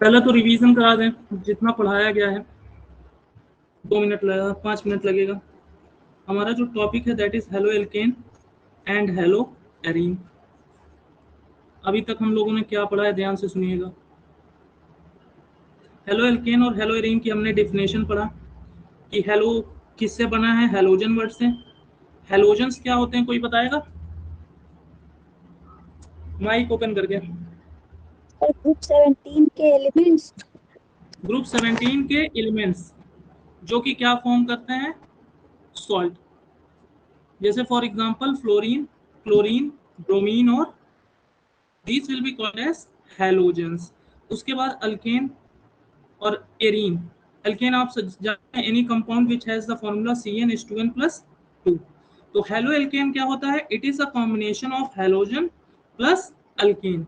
पहले तो रिवीजन करा दें जितना पढ़ाया गया है। 2 मिनट लगेगा, 5 मिनट लगेगा। हमारा जो टॉपिक है that is halo alkane and hello arene. अभी तक हम लोगों ने क्या पढ़ा है ध्यान से सुनिएगा। हेलो एल्केन और हेलो एरीन की हमने डेफिनेशन पढ़ा कि हेलो किससे बना है, हेलोजन वर्ड से। हेलोजन्स क्या होते हैं, कोई बताएगा? माइक ओपन करके। ग्रुप 17 के एलिमेंट्स। ग्रुप 17 के एलिमेंट्स जो कि क्या फॉर्म करते हैं, सॉल्ट। जैसे for example fluorine, chlorine, bromine और these will be called as halogens। उसके बाद अल्केन और एरीन। अल्केन आप जानते हैं any compound which has the formula CnH2n+2। तो हेलो एल्केन क्या होता है, it is a combination of halogen plus alkane.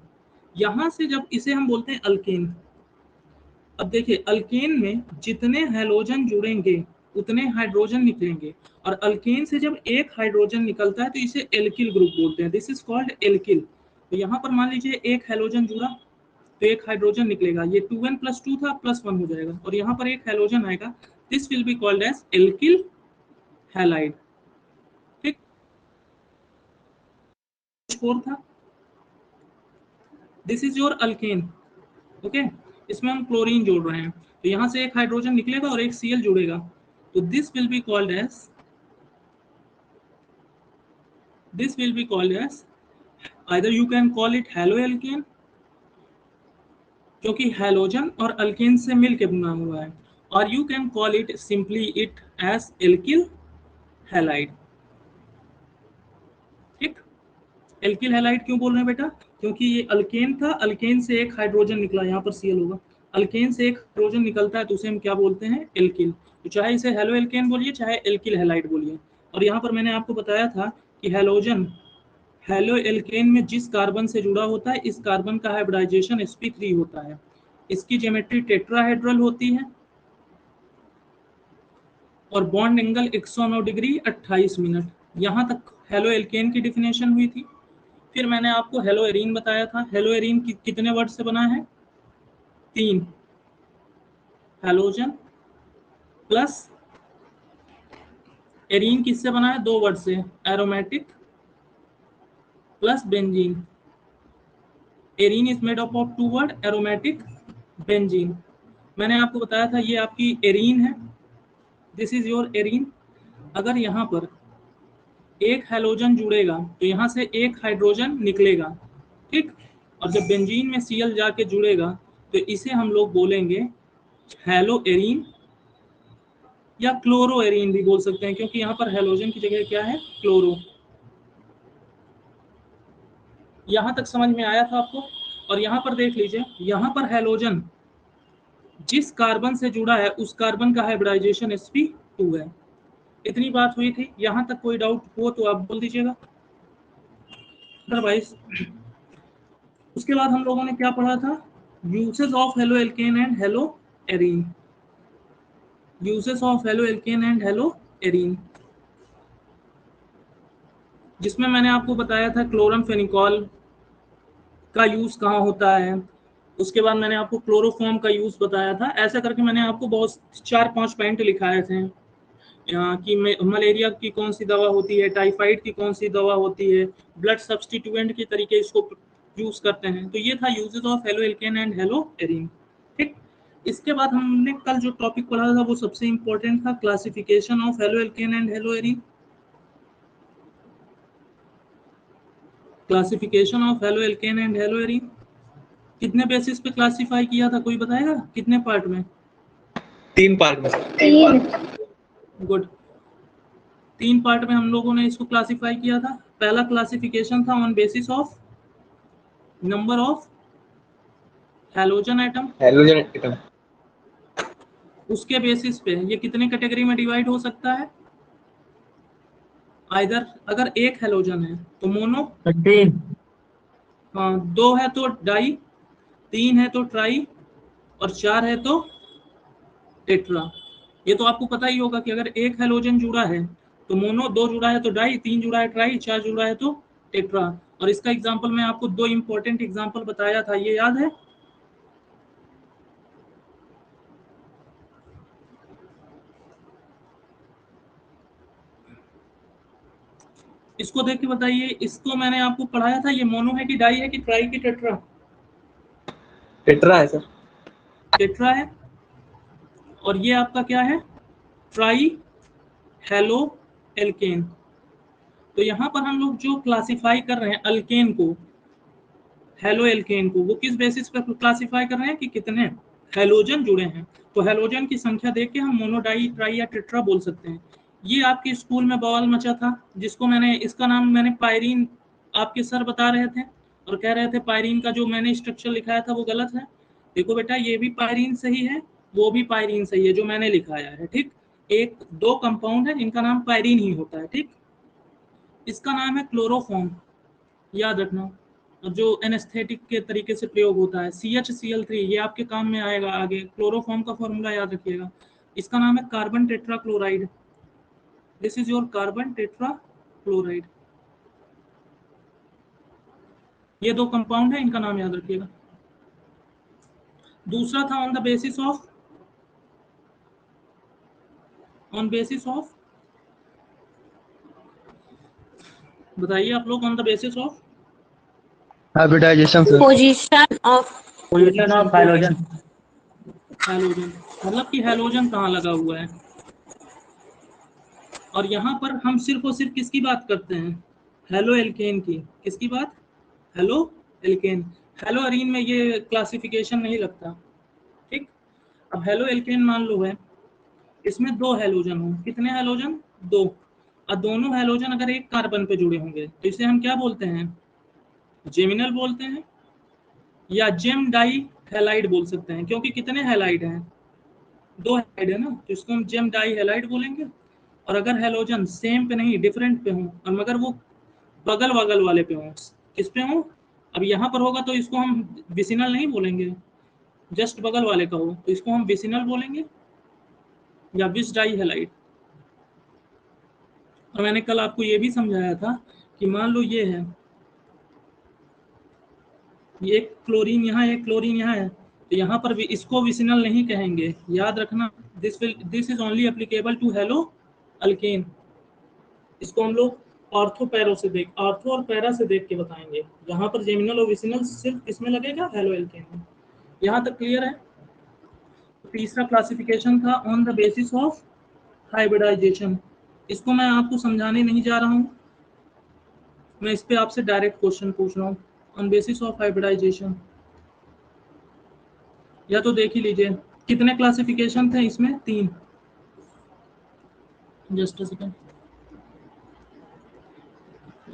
यहां से जब इसे हम बोलते हैं अल्केन, अब देखिए अल्केन में जितने हेलोजन जुड़ेंगे उतने हाइड्रोजन निकलेंगे, और अल्केन से जब एक हाइड्रोजन निकलता है तो इसे एल्किल ग्रुप बोलते हैं। This is called alkyl. तो यहाँ पर मान लीजिए एक हेलोजन जुड़ा तो एक हाइड्रोजन निकलेगा, ये 2n+2 था +1 हो जाएगा, और यहाँ पर एक हेलोजन आएगा। This will be called as alkyl halide. ठीक, 4 था। This is your alkane. Okay, इसमें हम क्लोरीन जोड़ रहे हैं तो यहाँ से एक हाइड्रोजन निकलेगा और एक Cl जुड़ेगा, तो this will be called as either you can call it haloalkane क्योंकि हेलोजन और अल्केन से मिलकर बना हुआ है, और you can call it simply it as alkyl halide. ठीक, एल्किल हैलाइड क्यों बोल रहे हैं बेटा, क्योंकि ये अल्केन था, अल्केन से एक हाइड्रोजन निकला, यहाँ पर Cl होगा, अल्केन से एक हाइड्रोजन निकलता है तो उसे हम क्या बोलते हैं, एल्किल। तो चाहे इसे हेलो एल्केन बोलिए चाहे एल्किल हैलाइड बोलिए। और यहाँ पर मैंने आपको बताया था कि हेलोजन हेलो एल्केन में जिस कार्बन से जुड़ा होता है इस कार्बन का हाइब्रिडाइजेशन sp3 होता है। इसकी ज्योमेट्री टेट्राहेड्रल होती है और बॉन्ड एंगल 109 डिग्री 28 मिनट। यहाँ तक हेलो एल्केन की डिफिनेशन हुई थी। फिर मैंने आपको हेलो एरीन बताया था। हेलो एरीन कितने वर्ड से बना है, 3। हेलोजन प्लस एरीन किससे बना है, 2 वर्ड से, aromatic plus benzene. Arene is made up of 2 word, aromatic, benzene. मैंने आपको बताया था ये आपकी एरीन है, दिस इज योर एरीन। अगर यहाँ पर एक हेलोजन जुड़ेगा तो यहाँ से एक हाइड्रोजन निकलेगा, ठीक, और जब बेंजीन में Cl जाके जुड़ेगा तो इसे हम लोग बोलेंगे हेलो एरीन या क्लोरो एरीन भी बोल सकते हैं, क्योंकि यहाँ पर हेलोजन की जगह क्या है, क्लोरो। यहाँ तक समझ में आया था आपको? और यहाँ पर देख लीजिए, यहाँ पर हेलोजन जिस कार्बन से जुड़ा है उस कार्बन का हाइब्रिडाइजेशन sp2 है। इतनी बात हुई थी, यहाँ तक कोई डाउट हो तो आप बोल दीजिएगा, अदरवाइज। उसके बाद हम लोगों ने क्या पढ़ा था, uses of halo alkene and hello arene. Uses of halo alkene and hello arene, जिसमें मैंने आपको बताया था क्लोरमफेनिकॉल का यूज कहाँ होता है। उसके बाद मैंने आपको क्लोरोफॉर्म का यूज बताया था। ऐसा करके मैंने आपको बहुत 4-5 पॉइंट लिखाए थे कि मलेरिया की कौन सी दवा होती है, टाइफाइड की कौन सी दवा होती है, ब्लड सब्सटीट्यूएंट के तरीके इसको यूज करते हैं। तो ये था uses of halo alkene and hello arene. ठीक, इसके बाद हमने कल जो टॉपिक पढ़ा था वो सबसे इंपॉर्टेंट था, classification of halo alkene and hello arene. Classification of halo alkene and hello arene कितने बेसिस पे क्लासिफाई किया था, कोई बताएगा कितने पार्ट में? 3 पार्ट में। 3। गुड, 3 पार्ट में हम लोगों ने इसको क्लासिफाई किया था। पहला क्लासिफिकेशन था on basis of number of halogen atom. Halogen atom. उसके बेसिस पे ये कितने कैटेगरी में डिवाइड हो सकता है, आइदर अगर एक हैलोजन है तो मोनो, 2 है तो डाई, 3 है तो ट्राई, और 4 है तो टेट्रा। ये तो आपको पता ही होगा कि अगर एक हैलोजन जुड़ा है तो मोनो, 2 जुड़ा है तो डाई, 3 जुड़ा है ट्राई, 4 जुड़ा है तो टेट्रा। और इसका एग्जांपल मैं आपको 2 इंपॉर्टेंट एग्जांपल बताया था, ये याद है? इसको देख के बताइए, इसको मैंने आपको पढ़ाया था, ये मोनो है कि डाई है कि ट्राई की टेट्रा? टेट्रा है सर। टेट्रा है। और ये आपका क्या है? Try halo alkane. तो यहाँ पर हम लोग जो क्लासिफाई कर रहे हैं अल्केन को, हेलो एल्केन को, वो किस बेसिस पर क्लासिफाई कर रहे हैं कि कितने हेलोजन जुड़े हैं। तो हेलोजन की संख्या देख के हम मोनो, डाई, ट्राई या टेट्रा बोल सकते हैं। ये आपके स्कूल में बवाल मचा था, जिसको मैंने, इसका नाम मैंने पायरीन, आपके सर बता रहे थे और कह रहे थे पायरीन का जो मैंने स्ट्रक्चर लिखाया था वो गलत है। देखो बेटा, ये भी पायरीन सही है, वो भी पायरीन सही है जो मैंने लिखाया है, ठीक। एक दो कंपाउंड है जिनका नाम पायरीन ही होता है, ठीक। इसका नाम है क्लोरोफॉर्म, याद रखना। और जो एनेस्थेटिक के तरीके से प्रयोग होता है, CHCl3, ये आपके काम में आएगा आगे। क्लोरोफॉर्म का फॉर्मूला याद रखिएगा। इसका नाम है carbon tetra chloride. This is your carbon tetra chloride. ये दो कंपाउंड है, इनका नाम याद रखिएगा। दूसरा था ऑन द बेसिस ऑफ, बताइए आप लोग, on the basis of hybridisation sir. Position of hydrogen. Halogen, मतलब कि हैलोजन कहाँ लगा हुआ है। और यहाँ पर हम सिर्फ और सिर्फ किसकी बात करते हैं? हेलो एल्केन की। किसकी बात? Halo alkane. हेलो अरीन में ये क्लासिफिकेशन नहीं लगता, ठीक। अब हेलो एल्केन मान लो है, इसमें दो हेलोजन हो। कितने हेलोजन? दो। और दोनों हेलोजन अगर एक कार्बन पे जुड़े होंगे तो इसे हम क्या बोलते हैं? जेमिनल बोलते हैं, या जेम डाई हेलाइड बोल सकते हैं, क्योंकि कितने हेलाइड हैं? दो हेलाइड है ना, तो इसको हम जेम डाई हेलाइड बोलेंगे। और अगर हेलोजन सेम पे नहीं, डिफरेंट पे हो, और मगर वो बगल बगल वाले पे हो, किस पे हो? अब यहाँ पर होगा तो इसको हम विसिनल नहीं बोलेंगे, जस्ट बगल वाले का हो तो इसको हम विसिनल बोलेंगे या विस डाई हेलाइड। और मैंने कल आपको ये भी समझाया था कि मान लो ये है, ये एक क्लोरीन यहाँ, एक क्लोरीन यहाँ है, तो यहाँ पर भी इसको विसिनल नहीं कहेंगे, याद रखना। This is only applicable to haloalkane. इसको हम लोग ऑर्थो और पैरा से देख के बताएंगे। यहाँ पर जेमिनल और विसिनल सिर्फ इसमें लगेगा, हेलो एल्केन में। यहाँ तक क्लियर है? तीसरा क्लासिफिकेशन था on the basis of hybridisation. इसको मैं आपको समझाने नहीं जा रहा हूँ, मैं इस पे आपसे डायरेक्ट क्वेश्चन पूछ रहा हूँ। ऑन बेसिस ऑफ हाइब्रिडाइजेशन, या तो देख ही लीजिए कितने क्लासिफिकेशन थे इसमें, 3। जस्ट अ सेकंड,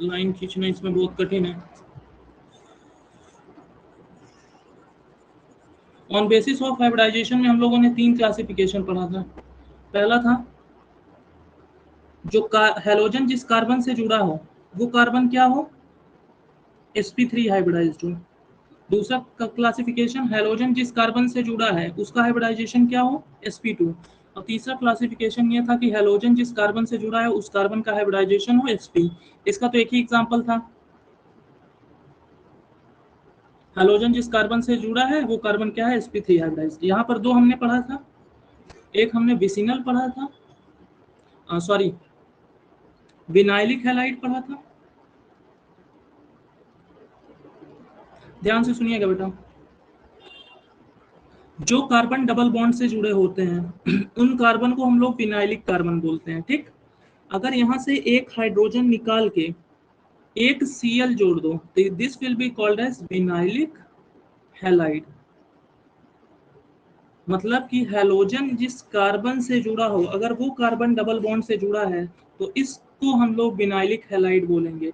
लाइन खींचना इसमें बहुत कठिन है। ऑन बेसिस ऑफ हाइब्रिडाइजेशन में हम लोगों ने 3 क्लासिफिकेशन पढ़ा था। पहला था जो हेलोजन जिस कार्बन से जुड़ा हो वो कार्बन क्या हो? sp3 हाइब्रिडाइज्ड हो। दूसरा क्लासिफिकेशन, हेलोजन जिस कार्बन से जुड़ा है उसका हाइब्रिडाइजेशन क्या हो? sp2। और तीसरा क्लासिफिकेशन ये था कि हेलोजन जिस कार्बन से जुड़ा है उस कार्बन का हाइब्रिडाइजेशन हो sp। इसका तो एक ही एग्जांपल था, हेलोजन जिस कार्बन से जुड़ा है वो कार्बन क्या है? sp3 hybridised. यहाँ पर दो हमने पढ़ा था, एक हमने विसिनल पढ़ा था, सॉरी विनाइलिक हैलाइड पढ़ा था। ध्यान से सुनिएगा बेटा, जो कार्बन डबल बॉन्ड से जुड़े होते हैं उन कार्बन को हम लोग विनाइलिक कार्बन बोलते हैं, ठीक। अगर यहाँ से एक हाइड्रोजन निकाल के एक Cl जोड़ दो तो this will be called as vinylic halide. मतलब कि हेलोजन जिस कार्बन से जुड़ा हो, अगर वो कार्बन डबल बॉन्ड से जुड़ा है तो इसको हम लोग विनाइलिक हैलाइड बोलेंगे।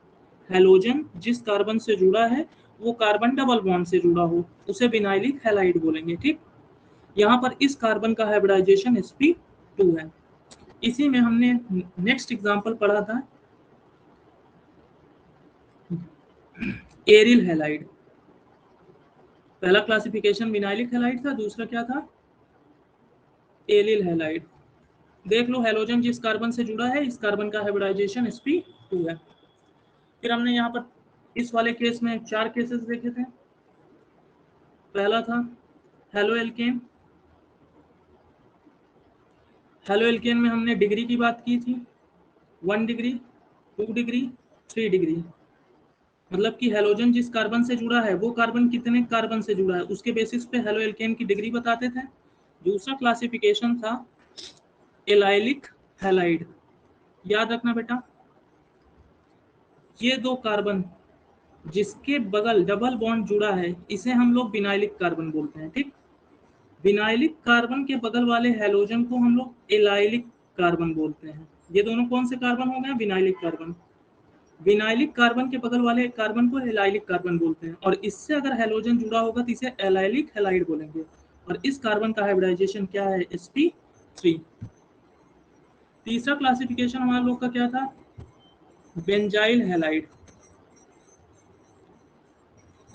हेलोजन जिस कार्बन से जुड़ा है वो कार्बन डबल बॉन्ड से जुड़ा हो, उसे विनाइलिक हैलाइड बोलेंगे, ठीक। यहाँ पर इस कार्बन का हाइब्रिडाइजेशन sp2 है। इसी में हमने नेक्स्ट एग्जांपल पढ़ा था एरिल हैलाइड। पहला क्लासिफिकेशन विनाइलिक हैलाइड था, दूसरा क्या था? Aryl halide. देख लो, हेलोजन जिस कार्बन से जुड़ा है इस कार्बन का हाइब्रिडाइजेशन sp2 है। फिर हमने यहाँ पर इस वाले केस में 4 केसेस देखे थे। पहला था हेलो एल्केन। हेलो एल्केन में हमने डिग्री की बात की थी, 1 डिग्री, 2 डिग्री 3 डिग्री। मतलब कि हेलोजन जिस कार्बन से जुड़ा है वो कार्बन कितने कार्बन से जुड़ा है उसके बेसिस पे हेलो एल्केन की डिग्री बताते थे। दूसरा क्लासिफिकेशन था एलाइलिक हैलाइड। याद रखना बेटा, ये दो कार्बन जिसके बगल डबल बॉन्ड जुड़ा है इसे हम लोग विनाइलिक कार्बन बोलते हैं। ठीक, विनाइलिक कार्बन के बगल वाले हैलोजन को हम लोग एलाइलिक कार्बन बोलते हैं। ये दोनों कौन से कार्बन हो गए? Vinylic carbon. विनाइलिक कार्बन के बगल वाले कार्बन को एलाइलिक कार्बन बोलते हैं, और इससे अगर हैलोजन जुड़ा होगा तो इसे एलाइलिक हैलाइड बोलेंगे। और इस कार्बन का हाइब्रिडाइजेशन क्या है? sp3। तीसरा क्लासिफिकेशन हमारे लोग का क्या था? Benzyl halide.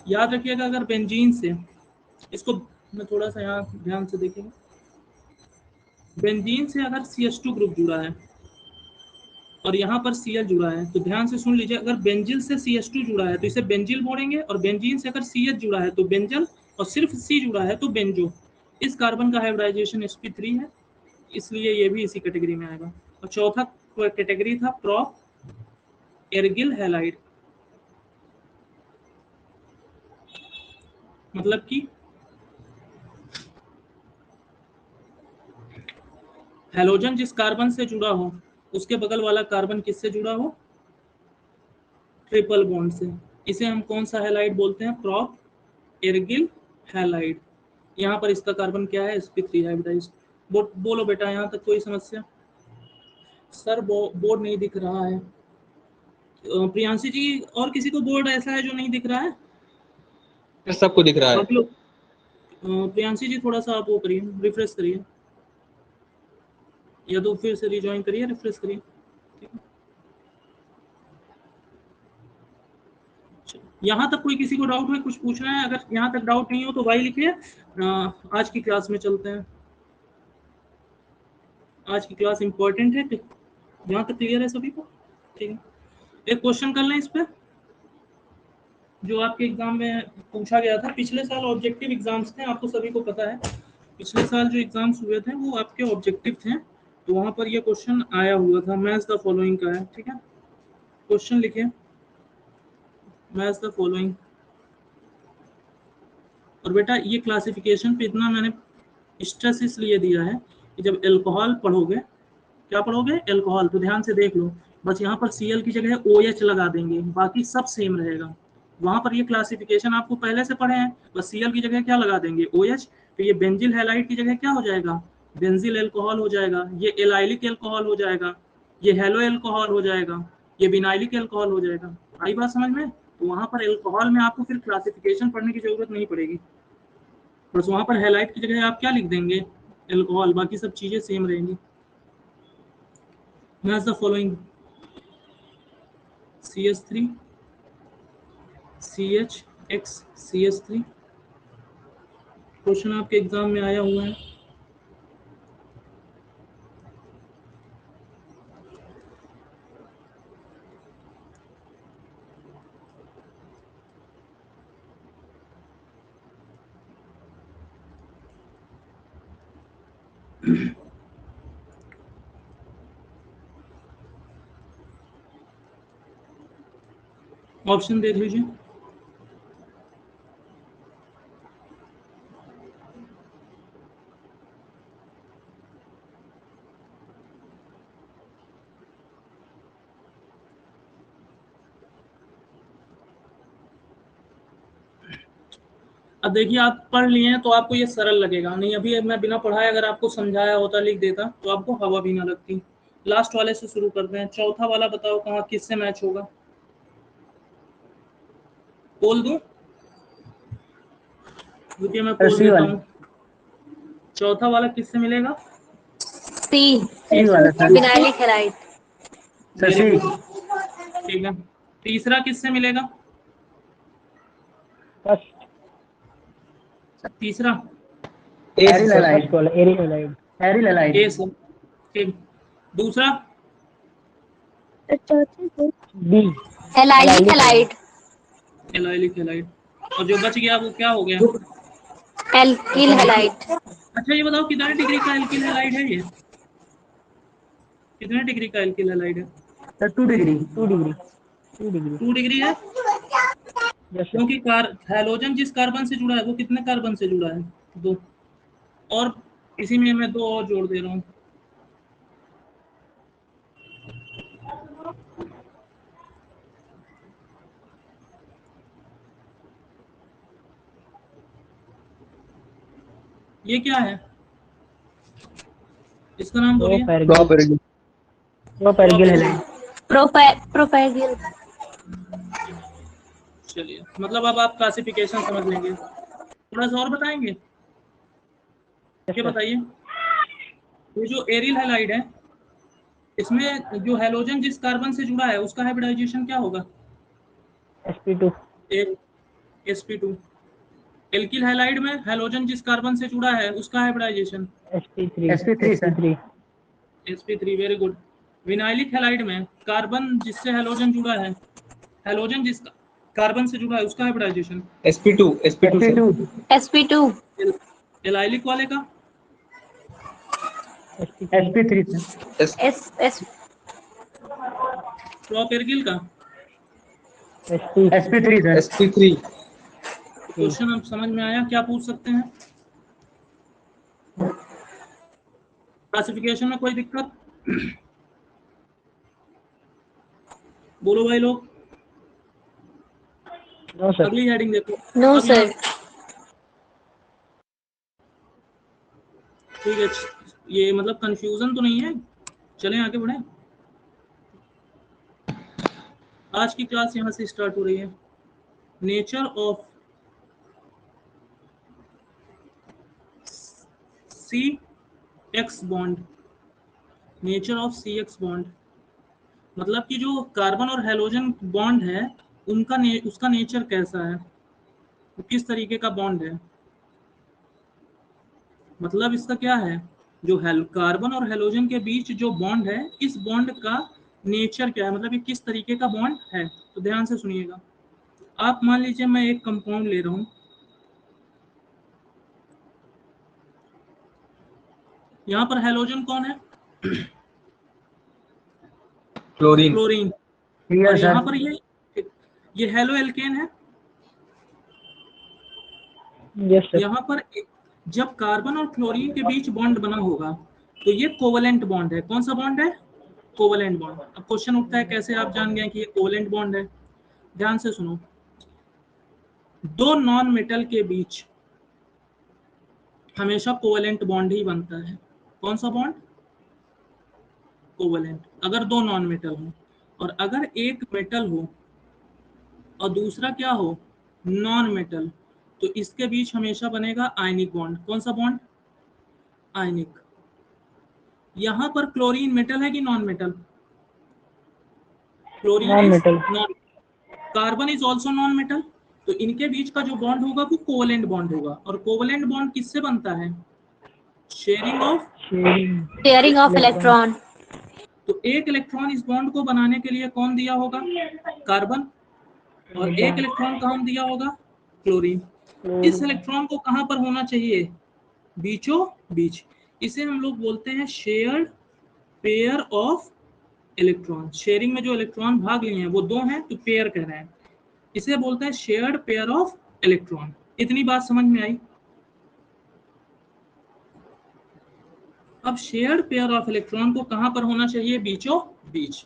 याद रखिएगा, अगर बेंजीन से, इसको मैं थोड़ा सा यहाँ ध्यान से देखिएगा, बेंजीन से अगर CH2 ग्रुप जुड़ा है और यहाँ पर Cl जुड़ा है तो ध्यान से सुन लीजिए, अगर बेंजिल से CH2 जुड़ा है तो इसे बेंजिल बोलेंगे, और बेंजीन से अगर CH जुड़ा है तो बेंजल, और सिर्फ C जुड़ा है तो बेंजो। इस कार्बन का हाइब्रिडाइजेशन sp3 है, इसलिए ये भी इसी कैटेगरी में आएगा। और चौथा कैटेगरी था प्रोप एर्गिल हैलाइड। मतलब कि हैलोजन जिस कार्बन से जुड़ा हो उसके बगल वाला कार्बन किससे जुड़ा हो? ट्रिपल बॉन्ड से। इसे हम कौन सा हैलाइड बोलते हैं? Propargyl halide. यहाँ पर इसका कार्बन क्या है? sp3 hybridised. बोलो बेटा, यहाँ तक कोई समस्या? सर बोर्ड नहीं दिख रहा है। प्रियांशी जी, और किसी को बोर्ड ऐसा है जो नहीं दिख रहा है? सबको दिख रहा है। आप लोग प्रियांशी जी थोड़ा सा आप वो करिए, रिफ्रेश करिए, या तो फिर से रिज्वाइन करिए, रिफ्रेश करिए। ठीक है, यहाँ तक कोई किसी को डाउट है, कुछ पूछना है? अगर यहाँ तक डाउट नहीं हो तो भाई लिखिए। आज की क्लास में चलते हैं। आज की क्लास इंपॉर्टेंट है। यहाँ तक क्लियर है सभी को? ठीक है, एक क्वेश्चन कर लें इस पे जो आपके एग्जाम में पूछा गया था। पिछले साल ऑब्जेक्टिव एग्जाम्स थे, आपको सभी को पता है। पिछले साल जो एग्जाम्स हुए थे वो आपके ऑब्जेक्टिव थे, तो वहां पर ये क्वेश्चन आया हुआ था। मैच द फॉलोइंग का है। ठीक है, क्वेश्चन लिखिए, मैच द फॉलोइंग। और बेटा ये क्लासिफिकेशन पे इतना मैंने स्ट्रेस इसलिए दिया है कि जब एल्कोहल पढ़ोगे, क्या पढ़ोगे? एल्कोहल, तो ध्यान से देख लो, बस यहाँ पर Cl की जगह OH लगा देंगे, बाकी सब सेम रहेगा। वहां पर ये क्लासिफिकेशन आपको पहले से पढ़े हैं, बस Cl की जगह क्या लगा देंगे? OH। तो ये बेंजिल हैलाइड की जगह क्या हो जाएगा? बेंजिल एल्कोहल हो जाएगा। ये एलाइलिक एल्कोहल हो जाएगा, ये हेलो एल्कोहल हो जाएगा, ये विनाइलिक एल्कोहल हो जाएगा। आई बात समझ में? तो वहां पर एल्कोहल में आपको फिर क्लासिफिकेशन पढ़ने की जरूरत नहीं पड़ेगी, बस वहां पर हैलाइड की जगह आप क्या लिख देंगे? एल्कोहल, बाकी सब चीजें सेम रहेंगी। Match the following: CH3 CHX CH3। Question आपके एग्जाम में आया हुआ है। ऑप्शन देख लीजिए। अब देखिए, आप पढ़ लिए हैं तो आपको ये सरल लगेगा, नहीं अभी मैं बिना पढ़ाए अगर आपको समझाया होता, लिख देता, तो आपको हवा भी ना लगती। लास्ट वाले से शुरू करते हैं। चौथा वाला बताओ कहाँ किससे मैच होगा? बोल दूं? रुकिए मैं बोल देता हूँ। चौथा वाला किससे मिलेगा? सी विनाइलिक हैलाइड। ठीक है, तीसरा किससे मिलेगा? तीसरा ए से। ठीक, दूसरा एलाइलिक हैलाइड। Allylic halide. और जो बच गया वो क्या हो गया? Alkyl halide. अच्छा ये बताओ कितने डिग्री का एल्किल हैलाइड है? ये कितने डिग्री का एल्किल हैलाइड है? Sir 2 degree. 2 डिग्री है, क्योंकि हैलोजन जिस कार्बन से जुड़ा है वो कितने कार्बन से जुड़ा है? 2। और इसी में मैं 2 और जोड़ दे रहा हूँ। ये क्या है? इसका नाम बोलिए। प्रोपैगल हैलाइड। प्रोपैगल। चलिए, मतलब अब आप क्लासिफिकेशन समझ लेंगे। थोड़ा सा और बताएंगे? ये बताइए, ये जो एरिल हैलाइड है, इसमें जो हैलोजन जिस कार्बन से जुड़ा है उसका हाइब्रिडाइजेशन क्या होगा? sp2। एक sp2। एल्किल हैलाइड में हैलोजन जिस कार्बन से जुड़ा है उसका hybridisation sp3। sp3। Very good. Vinylic halide में कार्बन जिससे हैलोजन जुड़ा है, हैलोजन जिस कार्बन से जुड़ा है उसका हाइब्रिडाइजेशन sp2 sp2। एलाइलिक वाले का sp3 प्रोपेरगिल का sp3। क्वेश्चन अब समझ में आया? क्या पूछ सकते हैं? क्लासिफिकेशन में कोई दिक्कत? बोलो भाई लोग। No sir. अगली हेडिंग देखो। नो अब यहाँ- सर। ठीक है, ये मतलब कंफ्यूजन तो नहीं है? चलें आगे बढ़े। आज की क्लास यहाँ से स्टार्ट हो रही है। Nature of CX bond. Nature of CX bond मतलब कि जो कार्बन और हेलोजन बॉन्ड है उसका नेचर कैसा है, वो किस तरीके का बॉन्ड है। मतलब इसका क्या है, जो कार्बन और हेलोजन के बीच जो बॉन्ड है, इस बॉन्ड का नेचर क्या है, मतलब ये किस तरीके का बॉन्ड है। तो ध्यान से सुनिएगा। आप मान लीजिए मैं एक कंपाउंड ले रहा हूं, यहाँ पर हेलोजन कौन है? क्लोरीन। क्लोरीन। और यहाँ पर ये हेलो एल्केन है। Yes sir. यहाँ पर जब कार्बन और क्लोरीन के बीच बॉन्ड बना होगा तो ये कोवलेंट बॉन्ड है। कौन सा बॉन्ड है? Covalent bond. अब क्वेश्चन उठता है कैसे आप जान गए कि ये कोवलेंट बॉन्ड है। ध्यान से सुनो, दो नॉन मेटल के बीच हमेशा कोवलेंट बॉन्ड ही बनता है। कौन सा बॉन्ड? कोवलेंट। अगर दो नॉन मेटल हो, और अगर एक मेटल हो और दूसरा क्या हो, नॉन मेटल, तो इसके बीच हमेशा बनेगा आयनिक बॉन्ड। कौन सा बॉन्ड? आयनिक। यहाँ पर क्लोरीन मेटल है कि non metal? Chlorine non is metal. Non. Carbon is also known metal. तो इनके बीच का जो बॉन्ड होगा वो कोवलेंट बॉन्ड होगा। और कोवलेंट बॉन्ड किससे बनता है? Sharing of. Sharing of electron. तो एक इलेक्ट्रॉन इस बॉन्ड को बनाने के लिए कौन दिया होगा? कार्बन। और एक इलेक्ट्रॉन कहाँ दिया होगा? क्लोरीन। इस इलेक्ट्रॉन को कहाँ पर होना चाहिए? बीचों बीच। इसे हम लोग बोलते हैं shared pair of electron. Sharing में जो इलेक्ट्रॉन भाग लिए हैं वो दो हैं, तो पेयर कह रहे हैं, इसे बोलते हैं शेयर्ड पेयर ऑफ इलेक्ट्रॉन। इतनी बात समझ में आई? अब शेयर्ड पेयर ऑफ इलेक्ट्रॉन को कहां पर होना चाहिए? बीचों बीच।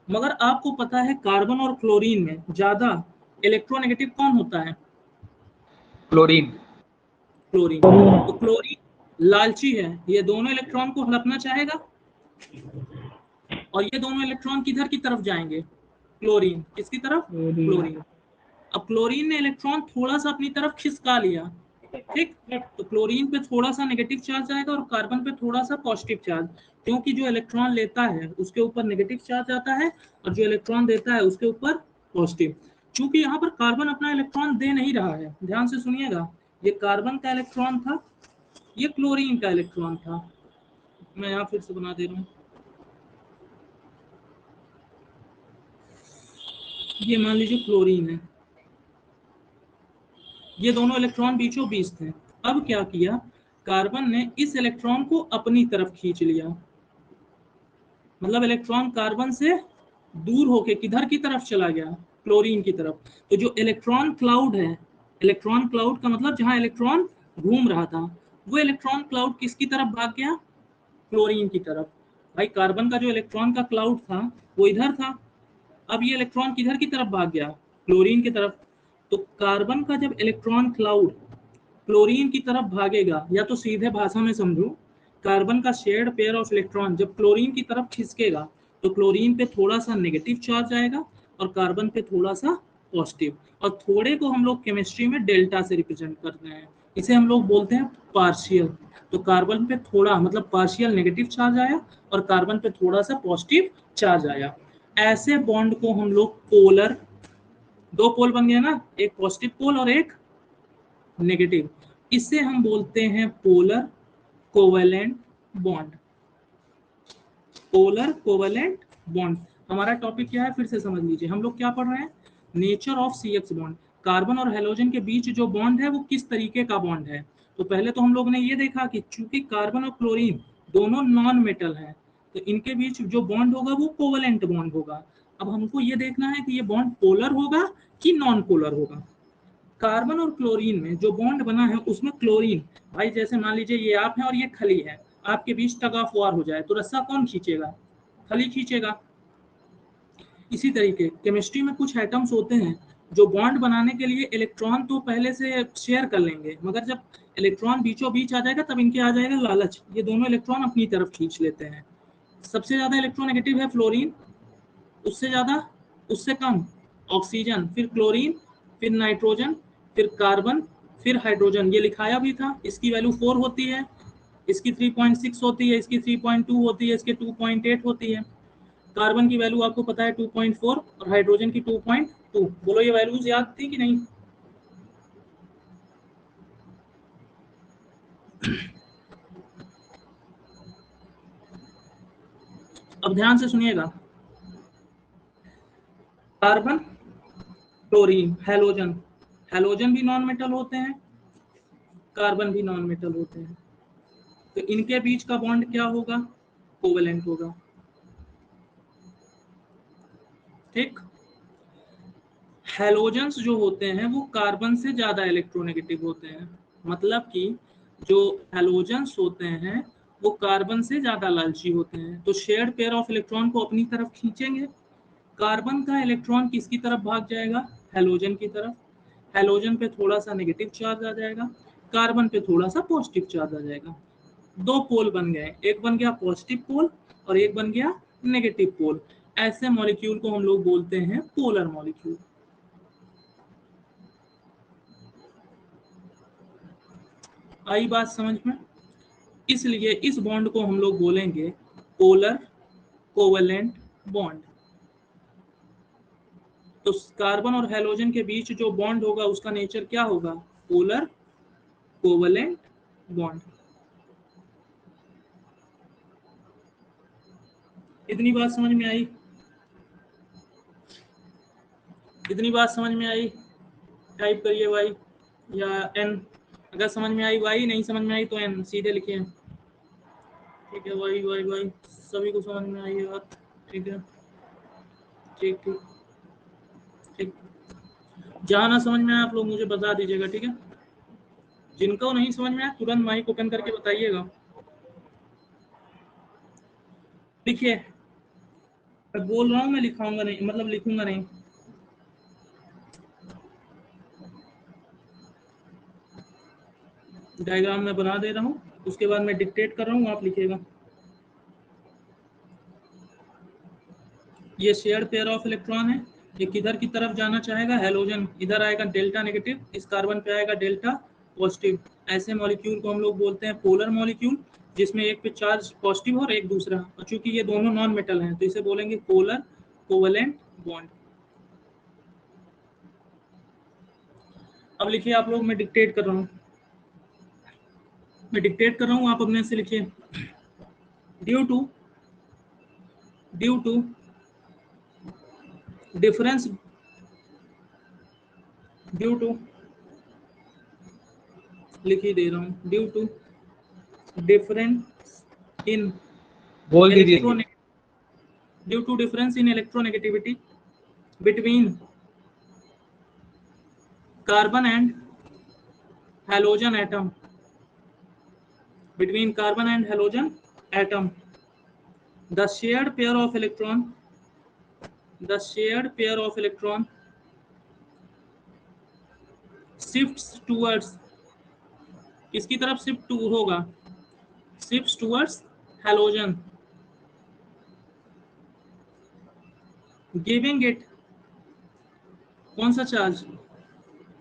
मगर आपको पता है कार्बन और क्लोरीन में ज्यादा इलेक्ट्रोनेगेटिव कौन होता है? क्लोरीन। क्लोरीन। तो क्लोरीन लालची है, ये दोनों इलेक्ट्रॉन को हड़पना चाहेगा, और ये दोनों इलेक्ट्रॉन किधर की तरफ जाएंगे? क्लोरीन। किसकी तरफ? क्लोरीन। अब क्लोरीन ने इलेक्ट्रॉन थोड़ा सा अपनी तरफ खिसका लिया, ठीक, तो क्लोरीन पे थोड़ा सा नेगेटिव चार्ज आएगा और कार्बन पे थोड़ा सा पॉजिटिव चार्ज, क्योंकि जो इलेक्ट्रॉन लेता है उसके ऊपर नेगेटिव चार्ज आता है और जो इलेक्ट्रॉन देता है उसके ऊपर पॉजिटिव। चूंकि यहाँ पर कार्बन अपना इलेक्ट्रॉन दे नहीं रहा है, ध्यान से सुनिएगा, ये कार्बन का इलेक्ट्रॉन था, ये क्लोरीन का इलेक्ट्रॉन था। मैं यहाँ फिर से बना दे रहा हूँ। ये मान लीजिए क्लोरीन है, ये दोनों इलेक्ट्रॉन बीचों बीच थे। अब क्या किया, कार्बन ने इस इलेक्ट्रॉन को अपनी तरफ खींच लिया, मतलब इलेक्ट्रॉन कार्बन से दूर होके किधर की तरफ चला गया, क्लोरीन की तरफ। तो जो इलेक्ट्रॉन क्लाउड है, इलेक्ट्रॉन क्लाउड का मतलब जहां इलेक्ट्रॉन घूम रहा था, वो इलेक्ट्रॉन क्लाउड किसकी तरफ भाग गया, क्लोरीन की तरफ। भाई कार्बन का जो इलेक्ट्रॉन का क्लाउड था वो इधर था, अब ये इलेक्ट्रॉन किधर की तरफ भाग गया, क्लोरीन की तरफ। तो कार्बन का जब इलेक्ट्रॉन क्लाउड क्लोरीन की तरफ भागेगा, या तो सीधे भाषा में समझो, कार्बन का शेयर्ड पेयर ऑफ इलेक्ट्रॉन जब क्लोरीन की तरफ खिसकेगा तो क्लोरीन पे थोड़ा सा नेगेटिव चार्ज आएगा और कार्बन पे थोड़ा सा पॉजिटिव। और थोड़े को हम लोग केमिस्ट्री में डेल्टा से रिप्रेजेंट करते हैं, इसे हम लोग बोलते हैं पार्शियल। तो कार्बन पे थोड़ा मतलब पार्शियल नेगेटिव चार्ज आया और कार्बन पे थोड़ा सा पॉजिटिव चार्ज आया। ऐसे बॉन्ड को हम लोग पोलर, दो पोल बन गया ना, एक पॉजिटिव पोल और एक नेगेटिव, इसे हम बोलते हैं polar covalent bond. Polar covalent bond. हमारा टॉपिक क्या है फिर से समझ लीजिए, हम लोग क्या पढ़ रहे हैं, nature of CH bond. Carbon और हेलोजन के बीच जो बॉन्ड है वो किस तरीके का बॉन्ड है। तो पहले तो हम लोग ने ये देखा कि चूंकि कार्बन और क्लोरीन दोनों नॉन मेटल हैं, तो इनके बीच जो बॉन्ड होगा वो कोवेलेंट बॉन्ड होगा। अब हमको ये देखना है कि ये बॉन्ड पोलर होगा कि नॉन पोलर होगा। कार्बन और क्लोरीन में जो बॉन्ड बना है उसमें क्लोरीन, भाई जैसे मान लीजिए ये आप है और ये खली है, आपके बीच टग ऑफ वार हो जाए तो रस्सा कौन खींचेगा, खली खींचेगा। इसी तरीके केमिस्ट्री में कुछ एटम्स होते हैं जो बॉन्ड बनाने के लिए इलेक्ट्रॉन तो पहले से शेयर कर लेंगे, मगर जब इलेक्ट्रॉन बीचों बीच आ जाएगा तब इनके आ जाएगा लालच, ये दोनों इलेक्ट्रॉन अपनी तरफ खींच लेते हैं। सबसे ज्यादा इलेक्ट्रोनेगेटिव है फ्लोरीन, उससे ज्यादा, उससे कम ऑक्सीजन, फिर क्लोरीन, फिर नाइट्रोजन, फिर कार्बन, फिर हाइड्रोजन। ये लिखाया भी था, इसकी वैल्यू 4 होती है, इसकी 3.6 होती है, इसकी 3.2 होती है, इसकी 2.8 होती है। कार्बन की वैल्यू आपको पता है 2.4 और हाइड्रोजन की 2.2। बोलो ये वैल्यूज याद थी कि नहीं। अब ध्यान से सुनिएगा, कार्बन, क्लोरीन, हैलोजन, हैलोजन भी नॉन मेटल होते हैं, कार्बन भी नॉन मेटल होते हैं, तो इनके बीच का बॉन्ड क्या होगा, कोवेलेंट होगा। ठीक। हैलोजेंस जो होते हैं वो कार्बन से ज्यादा इलेक्ट्रोनेगेटिव होते हैं, मतलब कि जो हैलोजेंस होते हैं वो कार्बन से ज्यादा लालची होते हैं, तो शेयर्ड पेयर ऑफ इलेक्ट्रॉन को अपनी तरफ खींचेंगे। कार्बन का इलेक्ट्रॉन किसकी तरफ भाग जाएगा, हैलोजन की तरफ। हैलोजन पे थोड़ा सा नेगेटिव चार्ज आ जाएगा, कार्बन पे थोड़ा सा पॉजिटिव चार्ज आ जाएगा। दो पोल बन गए, एक बन गया पॉजिटिव पोल और एक बन गया नेगेटिव पोल। ऐसे मॉलिक्यूल को हम लोग बोलते हैं पोलर मॉलिक्यूल। आई बात समझ में। इसलिए इस बॉन्ड को हम लोग बोलेंगे पोलर कोवेलेंट बॉन्ड। तो कार्बन और हैलोजन के बीच जो बॉन्ड होगा उसका नेचर क्या होगा, पोलर कोवेलेंट बॉन्ड। इतनी बात समझ में आई, इतनी बात समझ में आई। टाइप करिए वाई या एन, अगर समझ में आई वाई, नहीं समझ में आई तो एन सीधे लिखिए। ठीक है, वाई वाई वाई, सभी को समझ में आई है बात। ठीक है, ठीक ठीक ठीक। जहाँ ना समझ में आए आप लोग मुझे बता दीजिएगा, ठीक है। जिनको नहीं समझ में आए तुरंत माइक ओपन करके बताइएगा। लिखिए, मैं बोल रहा हूँ, मैं लिखाऊंगा नहीं, मतलब लिखूंगा नहीं। डायग्राम मैं बना दे रहा हूँ, उसके बाद मैं डिक्टेट कर रहा हूँ, आप लिखिएगा। ये शेयर्ड पेयर ऑफ इलेक्ट्रॉन है, ये किधर की तरफ जाना चाहेगा, हैलोजन इधर आएगा डेल्टा नेगेटिव, इस कार्बन पे आएगा डेल्टा पॉजिटिव। ऐसे मॉलिक्यूल को हम लोग बोलते हैं पोलर मॉलिक्यूल, जिसमें एक पे चार्ज पॉजिटिव और एक दूसरा, और चूंकि ये दोनों नॉन मेटल हैं तो इसे बोलेंगे पोलर कोवेलेंट बॉन्ड। अब लिखिए आप लोग, मैं डिक्टेट कर रहा हूँ, मैं डिक्टेट कर रहा हूँ, आप अपने से लिखिए। Due to difference, due to, लिख ही दे रहा हूँ, ड्यू टू डिफरेंस इन बोल दीजिए। Due to difference in electronegativity between carbon and halogen atom, between carbon and halogen atom, the shared pair of electron shifts towards, किसकी तरफ shift होगा, shifts towards halogen, giving it कौन सा charge,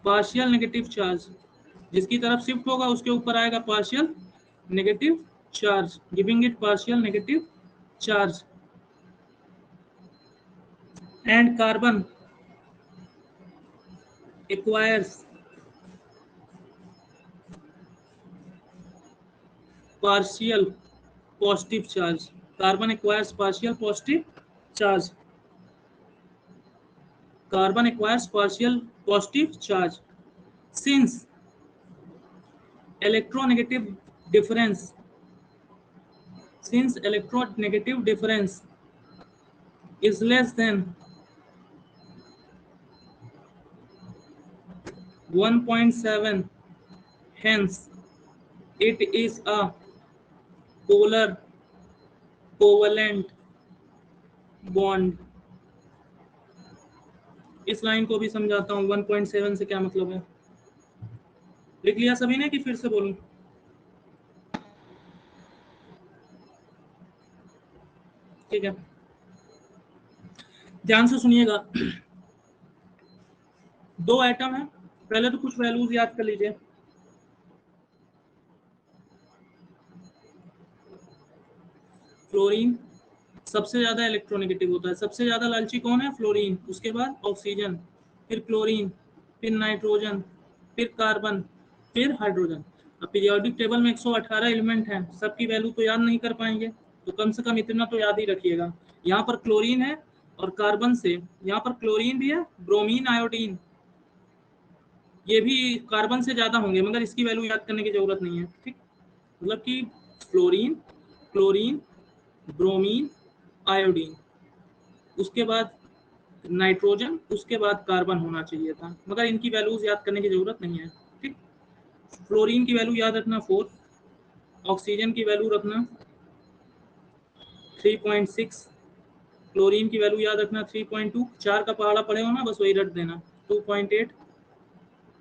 partial negative charge, जिसकी तरफ shift होगा उसके ऊपर आएगा partial negative charge, giving it partial negative charge, and carbon acquires partial positive charge, carbon acquires partial positive charge, carbon acquires partial positive charge, since electronegative difference is less than 1.7, hence it is a polar covalent bond. इस line को भी समझाता हूं, 1.7 से क्या मतलब है, लिख लिया सभी ने कि फिर से बोलूं? ठीक है, ध्यान से सुनिएगा। दो एटम है, पहले तो कुछ वैल्यूज याद कर लीजिए। फ्लोरीन सबसे ज्यादा इलेक्ट्रोनेगेटिव होता है, सबसे ज्यादा लालची कौन है, फ्लोरीन, उसके बाद ऑक्सीजन, फिर क्लोरीन, फिर नाइट्रोजन, फिर कार्बन, फिर हाइड्रोजन। अब पीरियोडिक टेबल में 118 एलिमेंट हैं, सबकी वैल्यू तो याद नहीं कर पाएंगे, तो कम से कम इतना तो याद ही रखिएगा। यहाँ पर क्लोरीन है और कार्बन से, यहाँ पर क्लोरीन भी है, ब्रोमीन, आयोडीन, ये भी कार्बन से ज्यादा होंगे, मगर इसकी वैल्यू याद करने की जरूरत नहीं है। ठीक, मतलब कि फ्लोरीन, क्लोरीन, ब्रोमीन, आयोडीन, उसके बाद नाइट्रोजन, उसके बाद कार्बन होना चाहिए था, मगर इनकी वैल्यूज याद करने की जरूरत नहीं है। ठीक, फ्लोरीन की वैल्यू याद रखना 4, ऑक्सीजन की वैल्यू रखना 3.6, क्लोरीन की वैल्यू याद रखना 3.2, 4 का पहाड़ा पड़े हो ना, बस वही रख देना, 2.8,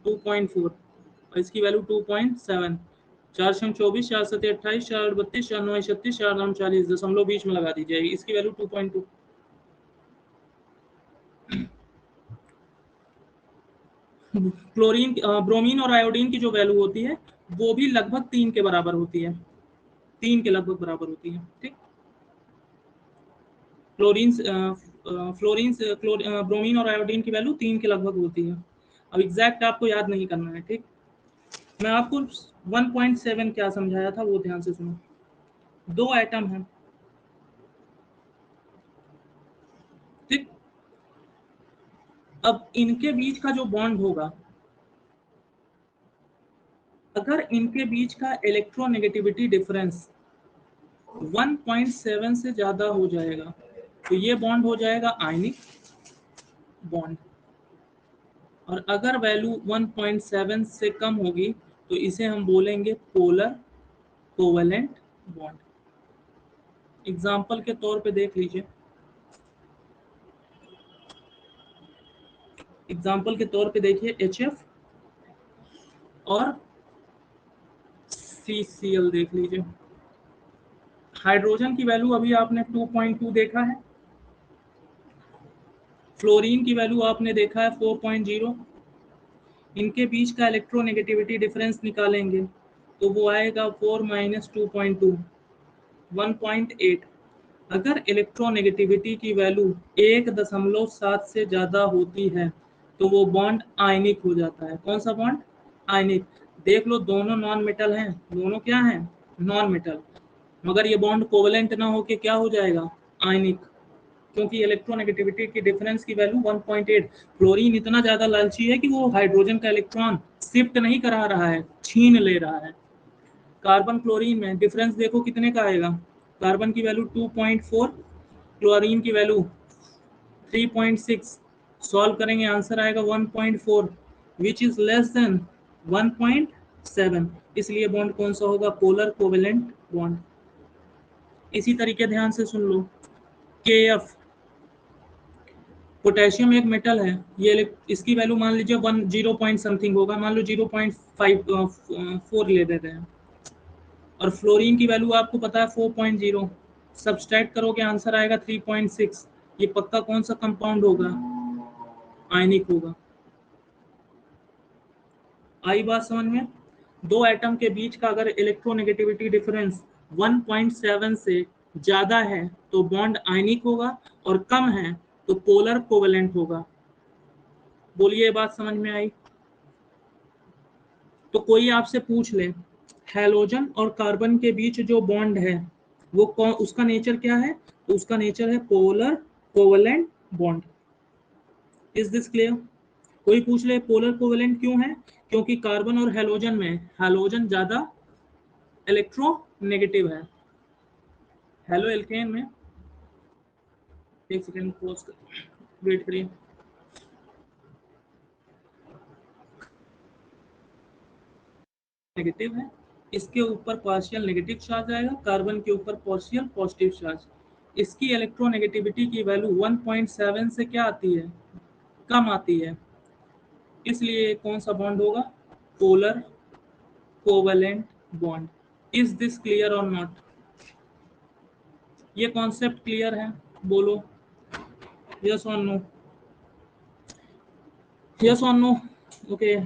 2.4, और इसकी वैल्यू 2.7, 4 से 24, 4 से 28, 4 32, 4 9 36, 4 9 40, दशमलव बीच में लगा दीजिए, इसकी वैल्यू 2.2। क्लोरीन, ब्रोमीन और आयोडीन की जो वैल्यू होती है वो भी लगभग 3 के बराबर होती है, 3 के लगभग बराबर होती है। ठीक, ब्रोमीन और आयोडीन की वैल्यू 3 के लगभग होती है। अब एग्जैक्ट आपको याद नहीं करना है। ठीक, मैं आपको 1.7 क्या समझाया था वो ध्यान से सुनो। दो एटम हैं, ठीक, अब इनके बीच का जो बॉन्ड होगा, अगर इनके बीच का इलेक्ट्रोनेगेटिविटी डिफरेंस 1.7 से ज्यादा हो जाएगा तो ये बॉन्ड हो जाएगा आयनिक बॉन्ड, और अगर वैल्यू 1.7 से कम होगी तो इसे हम बोलेंगे पोलर कोवेलेंट बॉन्ड। एग्जाम्पल के तौर पे देख लीजिए, एग्जाम्पल के तौर पे देखिए HF और CCl देख लीजिए। हाइड्रोजन की वैल्यू अभी आपने 2.2 देखा है, फ्लोरीन की वैल्यू आपने देखा है 4.0, इनके बीच का इलेक्ट्रोनेगेटिविटी डिफरेंस निकालेंगे तो वो आएगा 4 - 2.2, 1.8। अगर इलेक्ट्रोनेगेटिविटी की वैल्यू 1.7 से ज्यादा होती है तो वो बॉन्ड आयनिक हो जाता है। कौन सा बॉन्ड, आयनिक। देख लो दोनों नॉन मेटल हैं, दोनों क्या हैं, नॉन मेटल, मगर ये बॉन्ड कोवेलेंट ना होके क्या हो जाएगा, आयनिक, क्योंकि इलेक्ट्रोनेगेटिविटी की डिफरेंस की वैल्यू 1.8। फ्लोरीन इतना ज्यादा लालची है कि वो हाइड्रोजन का इलेक्ट्रॉन शिफ्ट नहीं करा रहा है, छीन ले रहा है। कार्बन क्लोरीन में डिफरेंस देखो कितने का आएगा, कार्बन की वैल्यू 2.4, क्लोरीन की वैल्यू 3.6, सॉल्व करेंगे आंसर आएगा 1.4 विच इज लेस देन 1.7, इसलिए बॉन्ड कौन सा होगा? Polar covalent bond. इसी तरीके ध्यान से सुन लो, KF, पोटेशियम एक मेटल है, ये इसकी वैल्यू मान लीजिए 0 पॉइंट समथिंग होगा, मान लो 0.54 ले देते हैं, और फ्लोरीन की वैल्यू आपको पता है 4.0, सब्सट्रैक्ट करोगे आंसर आएगा 3.6। ये पक्का कौन सा कंपाउंड होगा? आयनिक होगा। आई बात समझ में? दो एटम के बीच का अगर इलेक्ट्रोनेगेटिविटी डिफरेंस 1.7 से ज्यादा है तो बॉन्ड आयनिक होगा, और कम है तो पोलर कोवेलेंट होगा। बोलिए, ये बात समझ में आई? तो कोई आपसे पूछ ले हैलोजन और कार्बन के बीच जो बॉन्ड है वो कौन, उसका नेचर क्या है? तो उसका नेचर है polar covalent bond. Is this clear? कोई पूछ ले पोलर कोवेलेंट क्यों है? क्योंकि कार्बन और हैलोजन में हैलोजन ज्यादा इलेक्ट्रोनेगेटिव है। हेलो एल्केन में, एक सेकंड पॉज कर, वेट करिए। नेगेटिव है, इसके ऊपर पार्शियल नेगेटिव चार्ज आएगा, कार्बन के ऊपर पार्शियल पॉजिटिव चार्ज। इसकी इलेक्ट्रोनेगेटिविटी की वैल्यू 1.7 से क्या आती है? कम आती है, इसलिए कौन सा बॉन्ड होगा? Polar covalent bond. Is this clear और नॉट? ये कॉन्सेप्ट क्लियर है? बोलो यस और नो, यस और नो। ओके,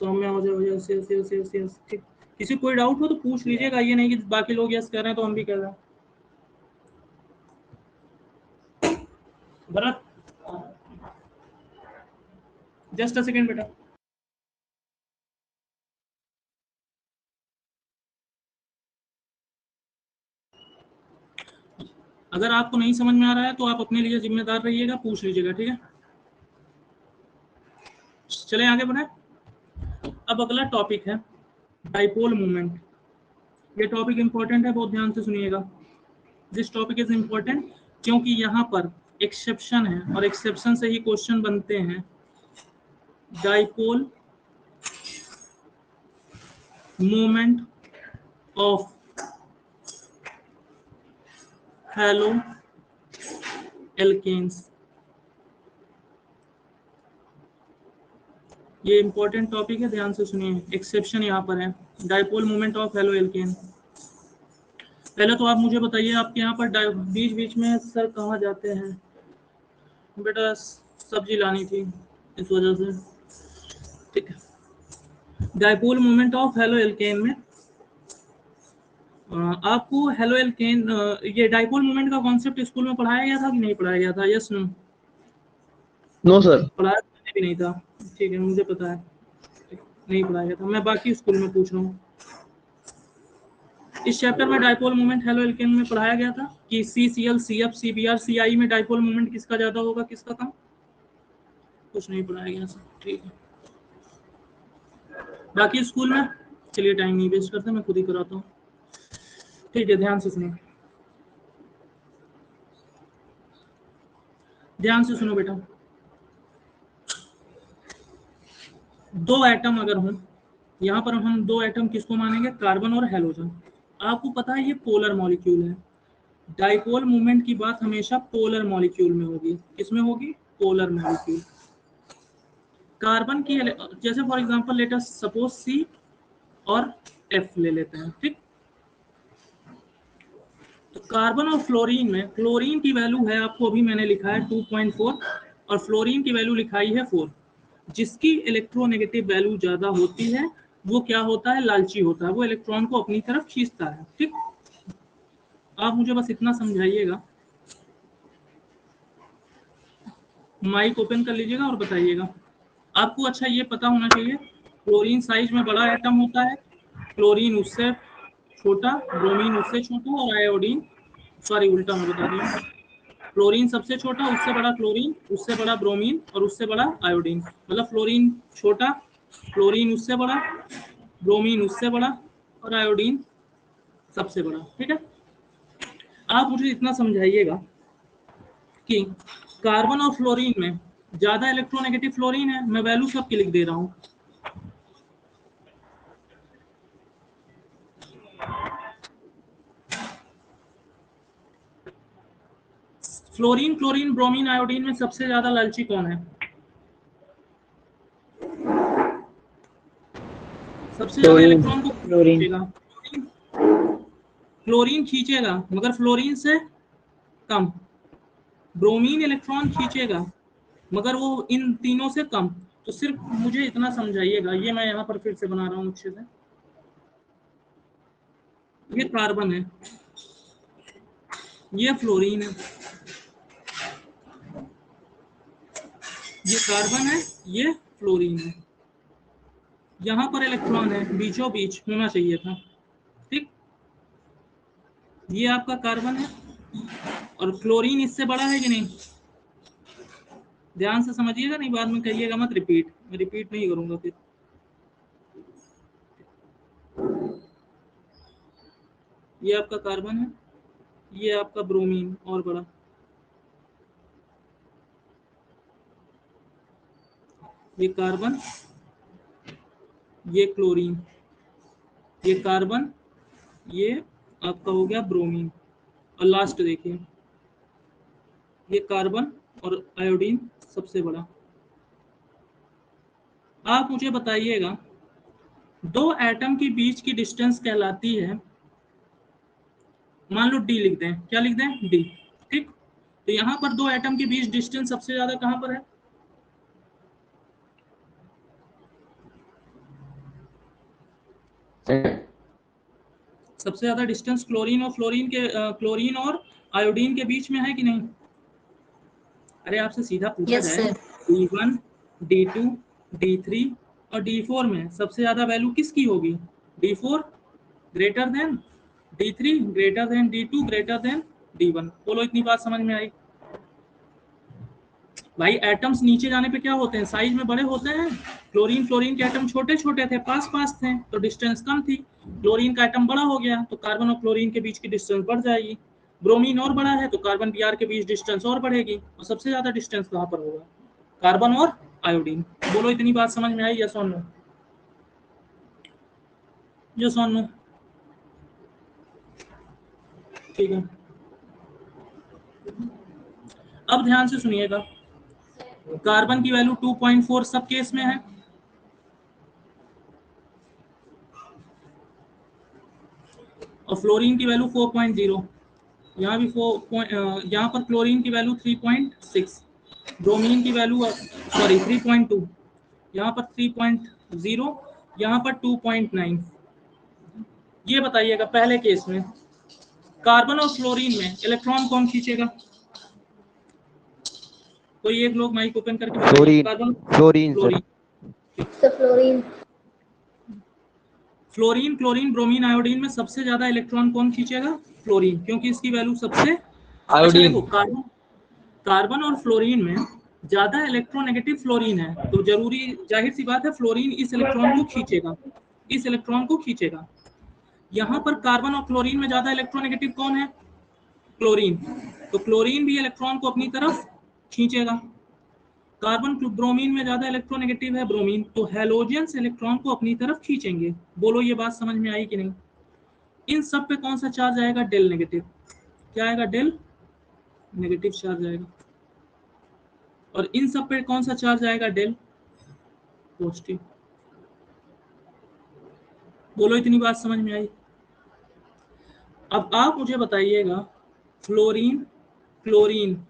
सौम्य हो जाए, yes yes yes yes yes, ठीक। किसी कोई डाउट हो तो पूछ लीजिएगा, ये नहीं कि बाकी लोग यस कर रहे हैं तो हम भी कर रहे हैं। भरत, जस्ट अ सेकंड बेटा। अगर आपको नहीं समझ में आ रहा है तो आप अपने लिए जिम्मेदार रहिएगा, पूछ लीजिएगा, ठीक है? चले आगे बढ़े। अब अगला टॉपिक है डाइपोल मूवमेंट। ये टॉपिक इंपॉर्टेंट है, बहुत ध्यान से सुनिएगा। दिस टॉपिक इज इंपॉर्टेंट क्योंकि यहाँ पर एक्सेप्शन है, और एक्सेप्शन से ही क्वेश्चन बनते हैं। Dipole movement of halo alkanes, ये इंपॉर्टेंट टॉपिक है, ध्यान से सुनिए। एक्सेप्शन यहाँ पर है, dipole movement of halo alkane. पहले तो आप मुझे बताइए, आपके यहाँ पर बीच बीच में सर कहाँ जाते हैं? बेटा सब्जी लानी थी, इस वजह से, ठीक है। Dipole movement of halo alkane में आपको हेलो एल्केन, ये डाइपोल मूवमेंट का कॉन्सेप्ट स्कूल में पढ़ाया गया था कि नहीं पढ़ाया गया था? Yes no? No sir. पढ़ाया भी नहीं था, ठीक है, मुझे पता है नहीं पढ़ाया गया था, मैं बाकी स्कूल में पूछ रहा हूँ। इस चैप्टर में डाइपोल मूवमेंट हेलो एल्केन में पढ़ाया गया था कि CCl, CF, CBr, CI में डाइपोल मूवमेंट किसका ज्यादा होगा, किसका कम? कुछ नहीं पढ़ाया गया सर, ठीक है। बाकी स्कूल में, चलिए टाइम नहीं वेस्ट करते, मैं खुद ही कराता हूँ, ठीक है। ध्यान से सुनो, ध्यान से सुनो बेटा। दो एटम अगर हों, यहाँ पर हम दो एटम किसको मानेंगे? कार्बन और हैलोजन। आपको पता है ये पोलर मॉलिक्यूल है। डाइपोल मूवमेंट की बात हमेशा पोलर मॉलिक्यूल में होगी। किसमें होगी? Polar molecule. कार्बन की, जैसे for example let us suppose C और F ले लेते हैं, ठीक। तो कार्बन और फ्लोरीन में, क्लोरीन की वैल्यू है, आपको अभी मैंने लिखा है 2.4, और फ्लोरीन की वैल्यू लिखाई है 4। जिसकी इलेक्ट्रोनेगेटिव वैल्यू ज्यादा होती है वो क्या होता है? लालची होता है, वो इलेक्ट्रॉन को अपनी तरफ खींचता है, ठीक। आप मुझे बस इतना समझाइएगा, माइक ओपन कर लीजिएगा और बताइएगा। आपको अच्छा ये पता होना चाहिए, क्लोरीन साइज में बड़ा एटम होता है, क्लोरीन उससे छोटा, ब्रोमीन उससे छोटा, और आयोडीन, सॉरी उल्टा मैं बता दिया, क्लोरीन सबसे छोटा, उससे बड़ा क्लोरीन, उससे बड़ा ब्रोमीन, और उससे बड़ा आयोडीन। मतलब फ्लोरीन छोटा, क्लोरीन उससे बड़ा, ब्रोमीन उससे बड़ा, और आयोडीन सबसे बड़ा, ठीक है। आप मुझे इतना समझाइएगा कि कार्बन और फ्लोरीन में ज्यादा इलेक्ट्रोनेगेटिव फ्लोरीन है, मैं वैल्यू सबकी लिख दे रहा हूं। फ्लोरीन, क्लोरीन, ब्रोमीन, आयोडीन में सबसे ज्यादा लालची कौन है? सबसे ज्यादा क्लोरीन। इलेक्ट्रॉन को क्लोरीन। खींचेगा? क्लोरीन खींचेगा मगर फ्लोरीन से कम। ब्रोमीन इलेक्ट्रॉन खींचेगा मगर वो इन तीनों से कम। तो सिर्फ मुझे इतना समझाइएगा, ये मैं यहाँ पर फिर से बना रहा हूँ अच्छे से। ये कार्बन है, ये फ्लोरीन है, ये कार्बन है, ये फ्लोरीन है। यहाँ पर इलेक्ट्रॉन है, बीचों बीच होना चाहिए था, ठीक। ये आपका कार्बन है और क्लोरीन इससे बड़ा है कि नहीं? ध्यान से समझिएगा, नहीं बाद में कहिएगा मत रिपीट, मैं रिपीट नहीं करूंगा फिर। ये आपका कार्बन है, ये आपका ब्रोमीन और बड़ा, ये कार्बन, ये क्लोरीन, ये कार्बन, ये आपका हो गया ब्रोमीन, और लास्ट देखिए ये कार्बन और आयोडीन सबसे बड़ा। आप मुझे बताइएगा, दो एटम के बीच की डिस्टेंस कहलाती है, मान लो डी लिख दें, क्या लिख दें? डी, ठीक। तो यहाँ पर दो एटम के बीच डिस्टेंस सबसे ज्यादा कहाँ पर है? सबसे ज्यादा डिस्टेंस क्लोरीन और फ्लोरीन के क्लोरीन और आयोडीन के बीच में है कि नहीं? अरे आपसे सीधा पूछा Yes, जाए, sir. D1, D2, D3 और D4 में सबसे ज्यादा वैल्यू किसकी होगी? D4 greater than D3 greater than D2 greater than D1। बोलो इतनी बात समझ में आई? भाई एटम्स नीचे जाने पे क्या होते हैं? साइज में बड़े होते हैं। क्लोरीन फ्लोरीन के एटम छोटे छोटे थे, पास पास थे, तो डिस्टेंस कम थी। क्लोरीन का एटम बड़ा हो गया तो कार्बन और क्लोरीन के बीच की डिस्टेंस बढ़ जाएगी। ब्रोमीन और बड़ा है तो कार्बन Br के बीच डिस्टेंस और बढ़ेगी। और सबसे ज्यादा डिस्टेंस कहाँ पर होगा? कार्बन और आयोडीन। बोलो इतनी बात समझ में आई? यस और नो? यस और नो? ठीक है, अब ध्यान से सुनिएगा। कार्बन की वैल्यू 2.4 सब केस में है, और फ्लोरीन की वैल्यू 4.0, यहाँ भी 4, यहाँ पर क्लोरीन की वैल्यू 3.6, ब्रोमीन की वैल्यू 3.2, यहाँ पर 3.0, यहाँ पर 2.9। ये बताइएगा पहले केस में कार्बन और फ्लोरीन में इलेक्ट्रॉन कौन खींचेगा? कोई एक लोग माइक ओपन करके बताइए। Fluorine. Carbon, fluorine sir. Fluorine. Fluorine, chlorine, bromine, iodine में सबसे ज्यादा इलेक्ट्रॉन कौन खींचेगा? फ्लोरीन, क्योंकि इसकी वैल्यू सबसे। अच्छा देखो, कार्बन और फ्लोरीन में ज्यादा इलेक्ट्रोनेगेटिव फ्लोरीन है, तो जरूरी जाहिर सी बात है फ्लोरीन इस इलेक्ट्रॉन को खींचेगा, इस इलेक्ट्रॉन को खींचेगा। यहाँ पर कार्बन और क्लोरीन में ज्यादा इलेक्ट्रोनेगेटिव कौन है? क्लोरीन, तो क्लोरीन भी इलेक्ट्रॉन को अपनी तरफ खींचेगा। कार्बन ब्रोमीन में ज्यादा इलेक्ट्रोनेगेटिव है ब्रोमीन, तो हैलोजेंस इलेक्ट्रॉन को अपनी तरफ खींचेंगे। बोलो ये बात समझ में आई कि नहीं? इन सब पे कौन सा चार्ज आएगा? Del negative. क्या आएगा? डेल नेगेटिव चार्ज आएगा। और इन सब पे कौन सा चार्ज आएगा? Del positive. बोलो इतनी बात समझ में आई? अब आप मुझे बताइएगा, फ्लोरीन, क्लोरीन,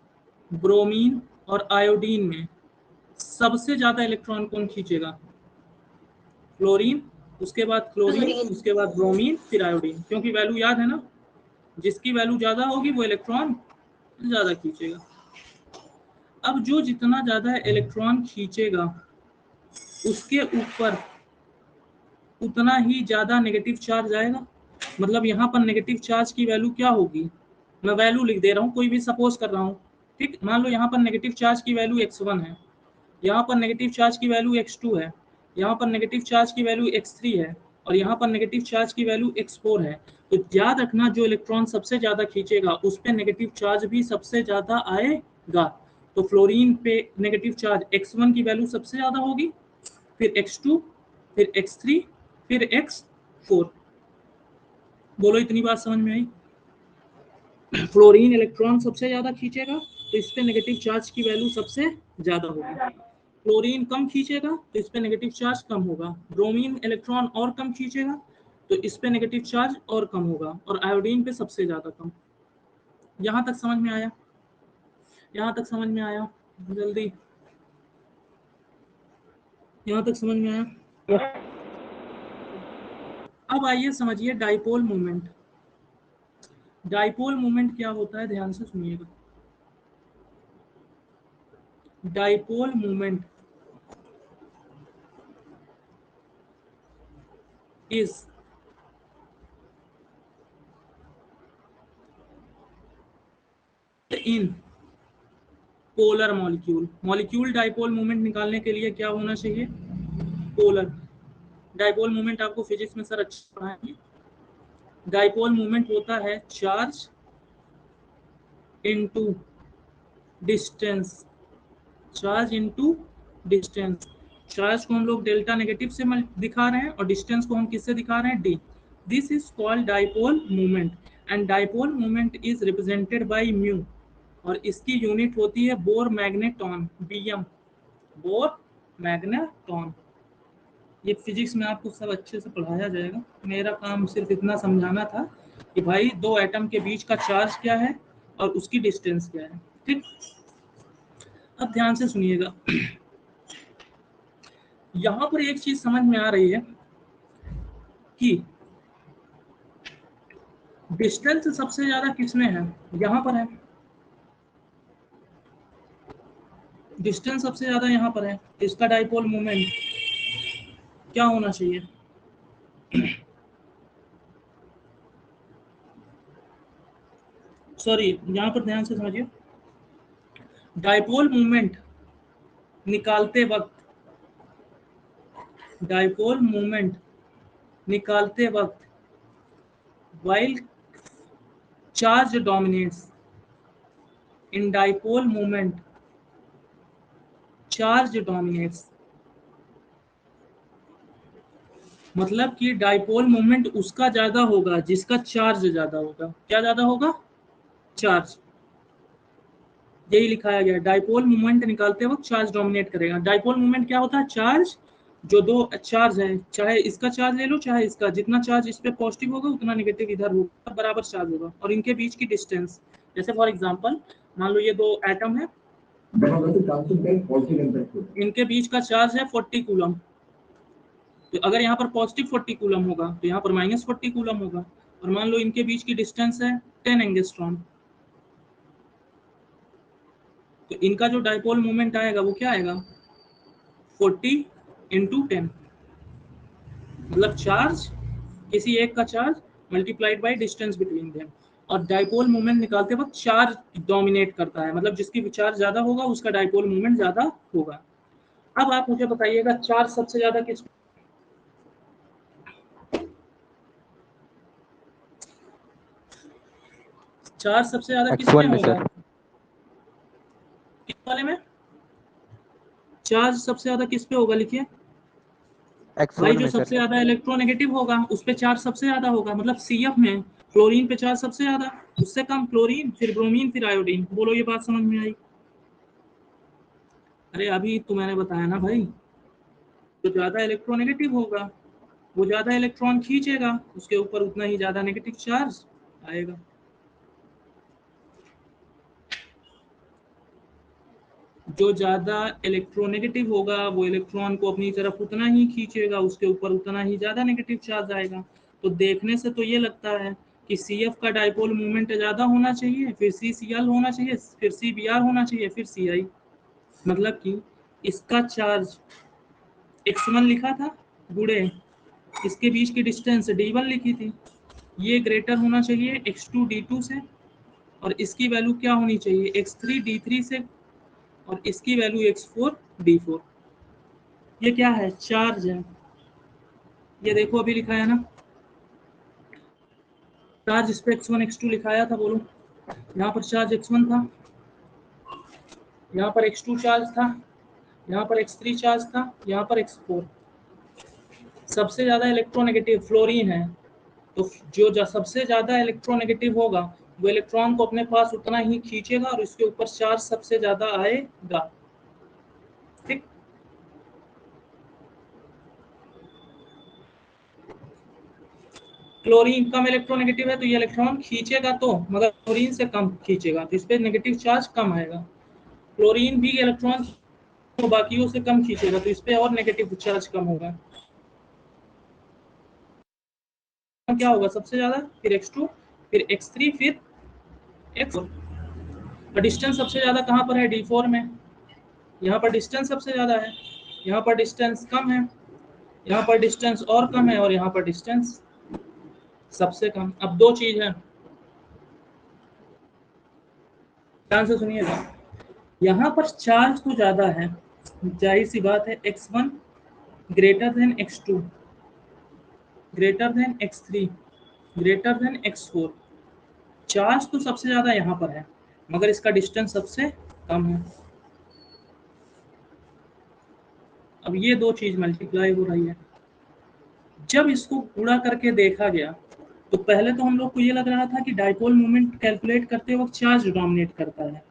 ब्रोमीन और आयोडीन में सबसे ज्यादा इलेक्ट्रॉन कौन खींचेगा? फ्लोरीन, उसके बाद क्लोरीन, उसके बाद ब्रोमीन, फिर आयोडीन, क्योंकि वैल्यू याद है ना, जिसकी वैल्यू ज्यादा होगी वो इलेक्ट्रॉन ज्यादा खींचेगा। अब जो जितना ज्यादा इलेक्ट्रॉन खींचेगा उसके ऊपर उतना ही ज्यादा नेगेटिव चार्ज आएगा। मतलब यहाँ पर नेगेटिव चार्ज की वैल्यू क्या होगी? मैं वैल्यू लिख दे रहा हूँ, कोई भी सपोज कर रहा हूँ, ठीक। मान लो यहाँ पर नेगेटिव चार्ज की वैल्यू x1 है, यहाँ पर नेगेटिव चार्ज की वैल्यू x2 है, यहाँ पर नेगेटिव चार्ज की वैल्यू x3 है, और यहाँ पर नेगेटिव चार्ज की वैल्यू x4 है। तो याद रखना, जो इलेक्ट्रॉन सबसे ज्यादा खींचेगा उस पर नेगेटिव चार्ज भी सबसे ज्यादा आएगा। गा। तो फ्लोरीन पे नेगेटिव चार्ज x1 की वैल्यू सबसे ज्यादा होगी, फिर x2, फिर x3, फिर x4। बोलो इतनी बात समझ में आई? फ्लोरीन इलेक्ट्रॉन सबसे ज्यादा खींचेगा तो इस पे नेगेटिव चार्ज की वैल्यू सबसे ज्यादा होगी। क्लोरीन कम खींचेगा तो इस पे नेगेटिव चार्ज कम होगा। ब्रोमीन इलेक्ट्रॉन और कम खींचेगा तो इस पे नेगेटिव चार्ज और कम होगा, और आयोडीन पे सबसे ज्यादा कम। यहां तक समझ में आया? यहां तक समझ में आया? जल्दी, यहां तक समझ में आया? Yes. अब आइए समझिए डाइपोल मोमेंट। डाइपोल मोमेंट क्या होता है, ध्यान से सुनिएगा। Dipole moment is in polar molecule. Molecule dipole moment निकालने के लिए क्या होना चाहिए? पोलर। डाइपोल मोमेंट आपको फिजिक्स में सर अच्छा पढ़ाएंगे। डाइपोल मोमेंट होता है charge into distance. Charge into distance. Charge को हम लोग डेल्टा नेगेटिव से दिखा रहे हैं और डिस्टेंस को हम किससे दिखा रहे हैं? D. This is called dipole moment and dipole moment is represented by mu, और इसकी यूनिट होती है Bohr magneton, BM. Bohr magneton. ये फिजिक्स में आपको सब अच्छे से पढ़ाया जाएगा। मेरा काम सिर्फ इतना समझाना था कि भाई दो एटम के बीच का चार्ज क्या है और उसकी डिस्टेंस क्या है। ठीक, अब ध्यान से सुनिएगा। यहां पर एक चीज समझ में आ रही है कि डिस्टेंस सबसे ज्यादा किसमें है? यहां पर है। डिस्टेंस सबसे ज्यादा यहां पर है। इसका डाइपोल मोमेंट क्या होना चाहिए? सॉरी, यहां पर ध्यान से समझिए। डाइपोल मोमेंट निकालते वक्त, डाइपोल मोमेंट निकालते वक्त while charge dominates, in dipole moment charge dominates। मतलब कि डाइपोल मोमेंट उसका ज्यादा होगा जिसका चार्ज ज्यादा होगा। क्या ज्यादा होगा? चार्ज। यही लिखाया गया है, डाइपोल मोमेंट निकालते वक्त चार्ज डोमिनेट करेगा। डाइपोल मोमेंट क्या होता है? चार्ज, जो दो चार्ज है, चाहे इसका चार्ज ले लो चाहे इसका, जितना चार्ज इस पे पॉजिटिव होगा उतना नेगेटिव इधर होगा, बराबर चार्ज होगा। और इनके बीच की डिस्टेंस, जैसे फॉर एग्जांपल मान लो ये दो एटम है, इनके बीच का चार्ज है 40 कूलम। तो अगर यहाँ पर पॉजिटिव 40 कूलम होगा तो यहाँ पर माइनस 40 कूलम होगा। और मान लो इनके बीच की डिस्टेंस है 10 एंगस्ट्रॉम, तो इनका जो डाइपोल मोमेंट आएगा वो क्या आएगा? 40 इंटू 10, मतलब चार्ज, किसी एक का charge multiplied by distance between them. और डाइपोल मोमेंट निकालते वक्त चार्ज डोमिनेट करता है, मतलब जिसकी चार्ज ज्यादा होगा उसका डाइपोल मोमेंट ज्यादा होगा। अब आप मुझे बताइएगा चार्ज सबसे ज्यादा किस, चार्ज सबसे ज्यादा किस X1 में में होगा? सर। किस वाले में? चार्ज सबसे ज्यादा किस पे होगा? लिखिए भाई, X1 जो में सर। सबसे ज्यादा इलेक्ट्रोनेगेटिव होगा उस पे चार्ज सबसे ज्यादा होगा। मतलब CF में क्लोरीन पे चार्ज सबसे ज्यादा, उससे कम क्लोरीन, फिर ब्रोमीन, फिर आयोडीन। बोलो ये बात समझ में आई? अरे अभी तो मैंने बताया ना भाई, जो ज्यादा इलेक्ट्रोनेगेटिव होगा वो ज्यादा इलेक्ट्रॉन खींचेगा, उसके ऊपर उतना ही ज्यादा नेगेटिव चार्ज आएगा। जो ज्यादा इलेक्ट्रोनेगेटिव होगा वो इलेक्ट्रॉन को अपनी तरफ उतना ही खींचेगा, उसके ऊपर उतना ही ज्यादा नेगेटिव चार्ज आएगा। तो देखने से तो ये लगता है कि CF का डाइपोल मोमेंट ज्यादा होना चाहिए, फिर CCl होना चाहिए, फिर CBr होना चाहिए, फिर Ci। मतलब कि इसका चार्ज x1 लिखा था, गुड़े इसके बीच की डिस्टेंस d1 लिखी थी, ये ग्रेटर होना चाहिए x2 d2 से, और इसकी वैल्यू क्या होनी चाहिए? x3 d3 से, और इसकी वैल्यू x4 d4। ये क्या है? चार्ज है। ये देखो अभी लिखा है ना, चार्ज इस पे x1 x2 लिखाया था। बोलो यहाँ पर चार्ज x1 था, यहाँ पर X2 चार्ज था, यहाँ पर X3 चार्ज था, यहाँ पर X4। सबसे ज्यादा इलेक्ट्रोनेगेटिव फ्लोरीन है, तो जो सबसे ज्यादा इलेक्ट्रोनेगेटिव होगा वो इलेक्ट्रॉन को अपने पास उतना ही खींचेगा और इसके ऊपर चार्ज सबसे ज्यादा आएगा। ठीक, क्लोरीन कम इलेक्ट्रोनेगेटिव है तो ये इलेक्ट्रॉन खींचेगा तो, मगर क्लोरीन से कम खींचेगा, तो इस पे नेगेटिव चार्ज कम आएगा। क्लोरीन भी इलेक्ट्रॉन तो बाकियों से कम खींचेगा, तो इस पे और नेगेटिव चार्ज कम होगा। क्या होगा सबसे ज्यादा, फिर X2, फिर X3, फिर X4। डिस्टेंस सबसे ज्यादा कहाँ पर है, D4 में। यहाँ पर डिस्टेंस सबसे ज्यादा है, यहाँ पर डिस्टेंस कम है, यहाँ पर डिस्टेंस और कम है, और यहाँ पर डिस्टेंस सबसे कम। अब दो चीज है, ध्यान से सुनिएगा। यहाँ पर चार्ज तो ज्यादा है, जाहिर सी बात है, X1 greater than X2 greater than X3 greater than X4। Charge तो सबसे ज्यादा यहाँ पर है, मगर इसका डिस्टेंस सबसे कम है। अब ये दो चीज मल्टीप्लाई हो रही है। जब इसको पूरा करके देखा गया तो पहले तो हम लोग को ये लग रहा था कि डाइपोल मोमेंट कैलकुलेट करते वक्त चार्ज डोमिनेट करता है।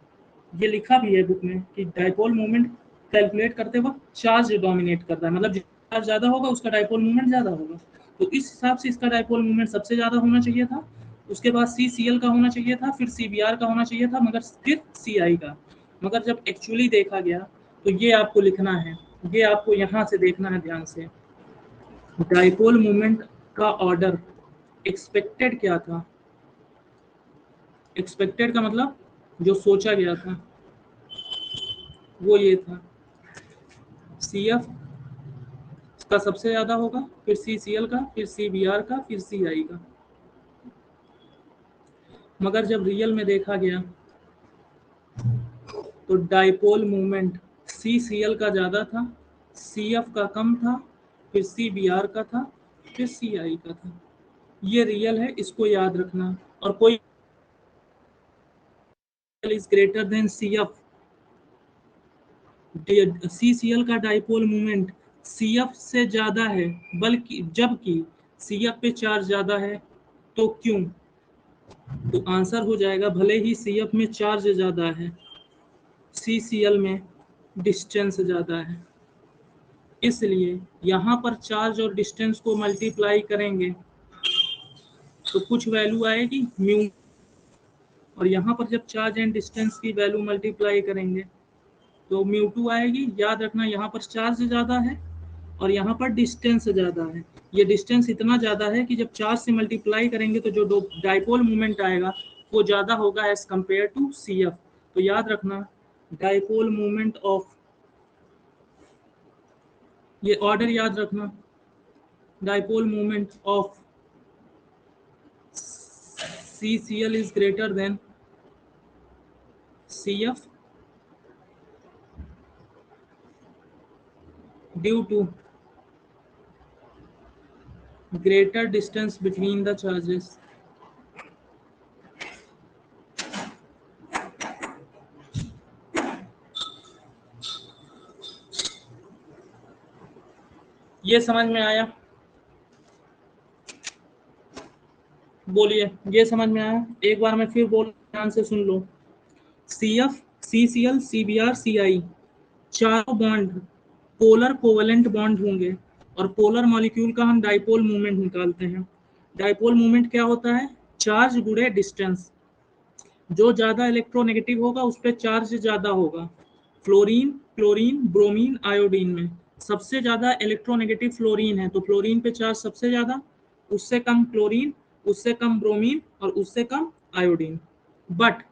ये लिखा भी है बुक में कि डाइपोल मोमेंट कैलकुलेट करते वक्त चार्ज डोमिनेट करता है, मतलब चार्ज ज्यादा होगा उसका डाइपोल मोमेंट ज्यादा होगा। तो इस हिसाब से इसका डाइपोल मोमेंट सबसे ज्यादा होना चाहिए था, उसके बाद CCl का होना चाहिए था, फिर CBr का होना चाहिए था, मगर फिर Ci का। मगर जब एक्चुअली देखा गया तो ये आपको लिखना है, ये आपको यहाँ से देखना है ध्यान से। डाइपोल मोमेंट का ऑर्डर एक्सपेक्टेड क्या था, एक्सपेक्टेड का मतलब जो सोचा गया था वो ये था, CF का सबसे ज्यादा होगा, फिर CCl का, फिर CBr का, फिर Ci का। मगर जब रियल में देखा गया तो डाइपोल मोमेंट CCl का ज्यादा था, CF का कम था, फिर CBr का था, फिर Ci का था। ये रियल है, इसको याद रखना। और कोई is greater than CF, CCl का डाइपोल मोमेंट CF से ज्यादा है, बल्कि जबकि CF पे चार्ज ज्यादा है, तो क्यों? तो आंसर हो जाएगा, भले ही CF में चार्ज ज्यादा है, CCl में डिस्टेंस ज्यादा है, इसलिए यहाँ पर चार्ज और डिस्टेंस को मल्टीप्लाई करेंगे तो कुछ वैल्यू आएगी म्यू, और यहाँ पर जब चार्ज एंड डिस्टेंस की वैल्यू मल्टीप्लाई करेंगे तो μ2 आएगी। याद रखना, यहाँ पर चार्ज ज्यादा है और यहाँ पर डिस्टेंस ज्यादा है। ये डिस्टेंस इतना ज्यादा है कि जब चार्ज से मल्टीप्लाई करेंगे तो जो डाइपोल मोमेंट आएगा वो ज्यादा होगा एज कंपेयर टू CF। तो याद रखना, डाइपोल मोमेंट ऑफ, ये ऑर्डर याद रखना, dipole moment of CCl is greater than CF due to greater distance between the charges. ये समझ में आया? बोलिए, ये समझ में आया? एक बार मैं फिर बोल, ध्यान से सुन लो। CF, CCl, CBr, Ci चारों बॉन्ड पोलर कोवेलेंट बॉन्ड होंगे, और पोलर मॉलिक्यूल का हम डाइपोल मोमेंट निकालते हैं। डाइपोल मोमेंट क्या होता है? चार्ज गुणे डिस्टेंस। जो ज्यादा इलेक्ट्रोनेगेटिव होगा उस पर चार्ज ज्यादा होगा। फ्लोरीन, क्लोरीन, ब्रोमीन, आयोडीन में सबसे ज्यादा इलेक्ट्रोनेगेटिव फ्लोरीन है, तो फ्लोरीन पे चार्ज सबसे ज्यादा, उससे कम क्लोरीन, उससे कम ब्रोमीन और उससे कम आयोडीन। बट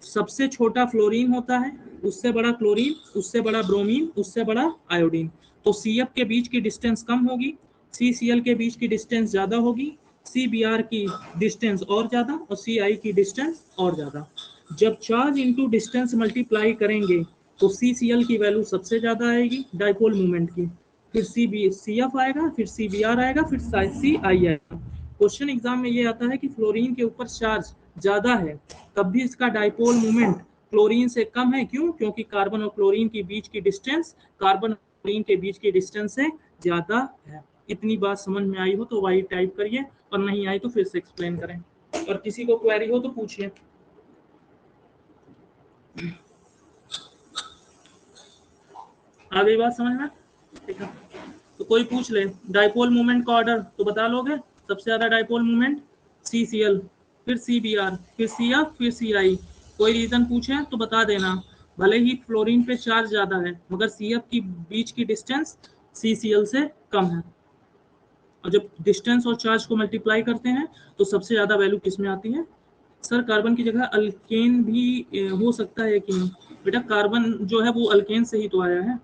सबसे छोटा फ्लोरीन होता है, उससे बड़ा क्लोरीन, उससे बड़ा ब्रोमीन, उससे बड़ा आयोडीन। तो CF के बीच की डिस्टेंस कम होगी, CCl के बीच की डिस्टेंस ज्यादा होगी, CBr की डिस्टेंस और ज्यादा, और Ci की डिस्टेंस और ज्यादा। जब चार्ज इनटू डिस्टेंस मल्टीप्लाई करेंगे तो CCl की वैल्यू सबसे ज्यादा आएगी डाइपोल मोमेंट की, फिर CF आएगा, फिर CBr आएगा, फिर Ci आएगा। क्वेश्चन एग्जाम में ये आता है कि फ्लोरीन के ऊपर चार्ज ज्यादा है, तब भी इसका डाइपोल मोमेंट क्लोरीन से कम है। क्यों? क्योंकि कार्बन और क्लोरीन के बीच की डिस्टेंस कार्बन और क्लोरीन के बीच की डिस्टेंस से ज्यादा है। इतनी बात समझ में आई हो तो वाई टाइप करिए, और नहीं आई तो फिर से एक्सप्लेन करें, और किसी को क्वेरी हो तो पूछिए। आ गई बात समझ में? ठीक है, तो कोई पूछ ले डाइपोल मोमेंट का ऑर्डर तो बता लोगे। सबसे ज्यादा डाइपोल मोमेंट CCl, फिर CBr, फिर CF, फिर CI। कोई रीजन पूछे तो बता देना। भले ही फ्लोरीन पे चार्ज ज्यादा है मगर CF की बीच की डिस्टेंस CCl से कम है। और जब डिस्टेंस और चार्ज को मल्टीप्लाई करते हैं तो सबसे ज्यादा वैल्यू किस में आती है? सर कार्बन की जगह अल्केन भी हो सकता है कि नहीं? बेटा कार्बन जो है वो अल्केन से ही तो आया है।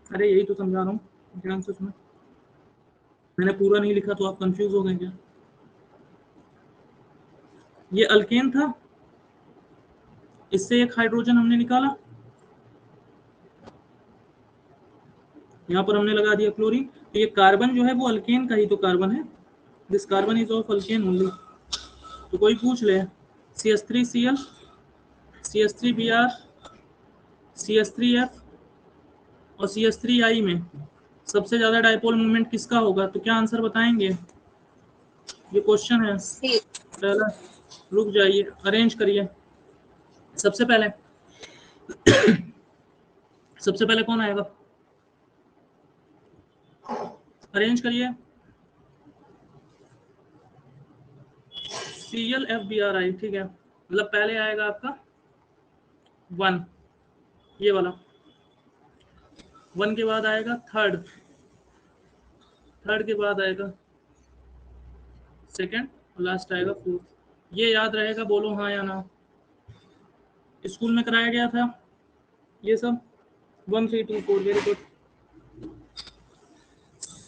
अरे यही तो समझा रहा हूँ, ध्यान से सुनो। मैंने पूरा नहीं लिखा तो आप कंफ्यूज हो गए क्या? ये अल्केन था, इससे एक हाइड्रोजन हमने निकाला, यहाँ पर हमने लगा दिया क्लोरीन। तो ये कार्बन जो है वो अल्केन का ही तो कार्बन है। This carbon is of alkane only. तो कोई पूछ ले CH3Cl, CH3Br, CH3F और CH3I में सबसे ज्यादा डाइपोल मोमेंट किसका होगा? तो क्या आंसर बताएंगे? ये क्वेश्चन है पहला। रुक जाइए, अरेंज करिए। सबसे पहले सबसे पहले कौन आएगा? अरेंज करिए। ClFBrI, ठीक है, मतलब पहले आएगा आपका 1, ये वाला 1 के बाद आएगा थर्ड के बाद आएगा सेकंड, और लास्ट आएगा फोर्थ। ये याद रहेगा, बोलो हाँ या ना। स्कूल में कराया गया था ये सब 1 3 2 4, very good.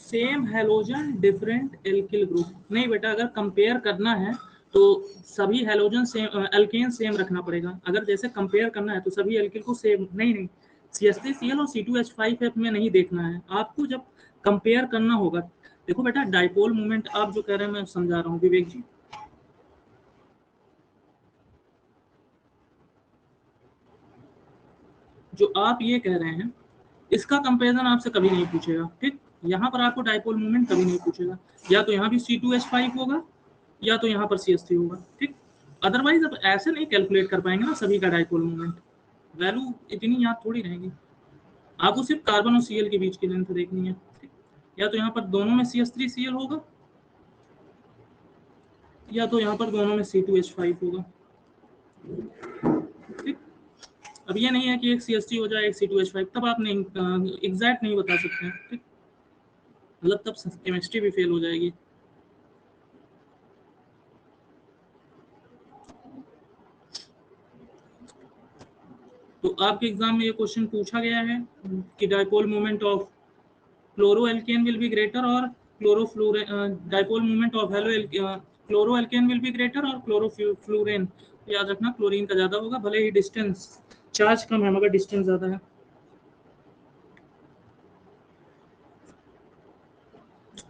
Same halogen different alkyl group, नहीं बेटा, अगर कंपेयर करना है तो सभी हैलोजन सेम, एल्केन सेम रखना पड़ेगा। अगर जैसे कंपेयर करना है तो सभी एल्किल को सेम नहीं CH3Cl और C2H5F में नहीं देखना है आपको। जब कंपेयर करना होगा, देखो बेटा डाइपोल मोमेंट आप जो कह रहे हैं मैं समझा रहा हूँ विवेक जी। जो आप ये कह रहे हैं इसका कंपैरिजन आपसे कभी नहीं पूछेगा, ठीक। यहाँ पर आपको डाइपोल मोमेंट कभी नहीं पूछेगा, या तो यहाँ भी C2H5 होगा या तो यहाँ पर CH3 होगा, ठीक। अदरवाइज अब ऐसे नहीं कैलकुलेट कर पाएंगे ना सभी का डाइपोल मोमेंट, वैल्यू इतनी याद थोड़ी रहेगी। आपको सिर्फ कार्बन और Cl के बीच की लेंथ देखनी है, ठीक? या तो यहाँ पर दोनों में CH3Cl होगा या तो यहाँ पर दोनों में C2H5 होगा, ठीक। अब ये नहीं है कि एक CH3 हो जाए एक C2H5, तब आप नहीं एग्जैक्ट नहीं बता सकते हैं, ठीक। मतलब तब केमिस्ट्री भी फेल हो जाएगी। तो आपके एग्जाम में ये क्वेश्चन पूछा गया है कि dipole moment of chloroalkane will be greater और chlorofluorene, dipole moment of chloroalkane will be greater और क्लोरोफ्लोरेन, याद रखना क्लोरीन का ज्यादा होगा, भले ही डिस्टेंस चार्ज कम है मगर डिस्टेंस ज्यादा है।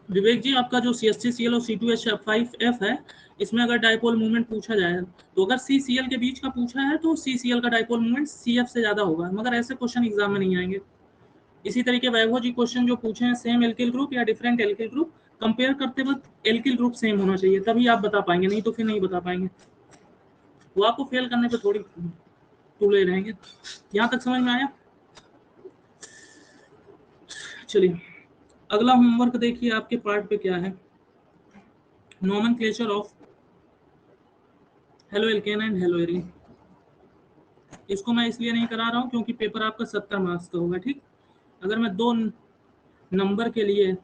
विवेक जी आपका जो CH3Cl और C2H5F है, इसमें अगर डाइपोल मोमेंट पूछा जाए तो अगर CCl के बीच का पूछा है तो CCl का डाइपोल मोमेंट CF से ज्यादा होगा, मगर ऐसे क्वेश्चन एग्जाम में नहीं आएंगे। इसी तरीके वैभव जी क्वेश्चन जो पूछे हैं सेम एल्किल ग्रुप या डिफरेंट एल्किल ग्रुप, कंपेयर करते वक्त एल्किल ग्रुप सेम होना चाहिए तभी आप बता पाएंगे, नहीं तो फिर नहीं बता पाएंगे। वो आपको फेल करने पे थोड़ी तुले रहेंगे। यहाँ तक समझ में आया? चलिए अगला होमवर्क देखिए आपके पार्ट पे क्या है। Nomenclature of haloalkane and haloarene. इसको मैं इसलिए नहीं करा रहा हूँ क्योंकि पेपर आपका 70 मार्क्स का होगा, ठीक। अगर मैं 2 नंबर के लिए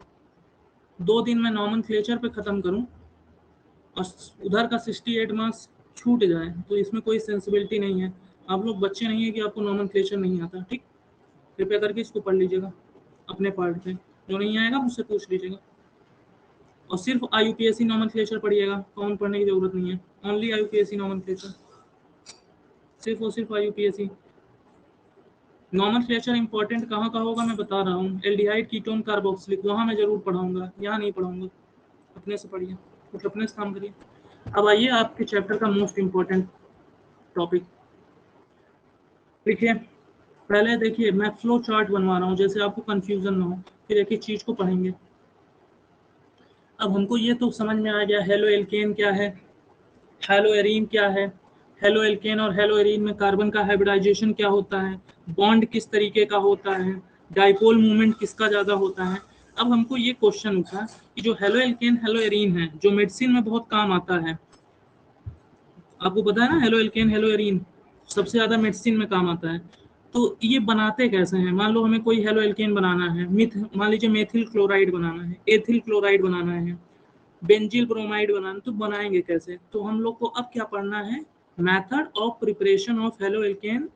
2 दिन में नोमेनक्लेचर पे खत्म करूँ और उधर का 68 मार्क्स छूट जाए तो इसमें कोई सेंसिबिलिटी नहीं है। आप लोग बच्चे नहीं है कि आपको नोमेनक्लेचर नहीं आता, ठीक। कृपया करके इसको पढ़ लीजिएगा अपने पार्ट पे, जो नहीं आएगा मुझसे पूछ लीजिएगा। और सिर्फ IUPAC नोमेनक्लेचर पढ़िएगा, कौन पढ़ने की जरूरत नहीं है, ओनली IUPAC नोमेनक्लेचर, सिर्फ और सिर्फ IUPAC। नोमेनक्लेचर इंपॉर्टेंट कहाँ का होगा मैं बता रहा हूँ, एल्डिहाइड कीटोन कार्बोक्सिलिक, वहाँ मैं जरूर पढ़ाऊंगा, यहाँ नहीं पढ़ाऊंगा। अपने से पढ़िए, कुछ अपने से काम करिए। अब आइए आपके चैप्टर का मोस्ट इम्पोर्टेंट टॉपिक, देखिए पहले देखिए मैं फ्लो चार्ट बनवा रहा हूँ, जैसे आपको कंफ्यूजन ना हो, फिर एक एक चीज को पढ़ेंगे। अब हमको ये तो समझ में आ गया हेलो एल्केन क्या है, हेलो एरीन क्या है, हेलो एल्केन और हेलो एरीन में कार्बन का हाइब्रिडाइजेशन क्या होता है, बॉन्ड किस तरीके का होता है, डाइपोल मूवमेंट किसका ज्यादा होता है। अब हमको ये क्वेश्चन उठा कि जो हेलो एल्केन हेलो एरीन है, जो मेडिसिन में बहुत काम आता है, आपको पता है ना हेलो एल्केन हेलो एरीन सबसे ज्यादा मेडिसिन में काम आता है। तो ये बनाते कैसे हैं, मान लो हमें कोई हेलो एल्केन बनाना है, मान लीजिए मेथिल क्लोराइड बनाना है, एथिल क्लोराइड बनाना है, बेंजील ब्रोमाइड बनाना, तो बनाएंगे कैसे। तो हम लोग को अब क्या पढ़ना है, method of preparation of halo alkene,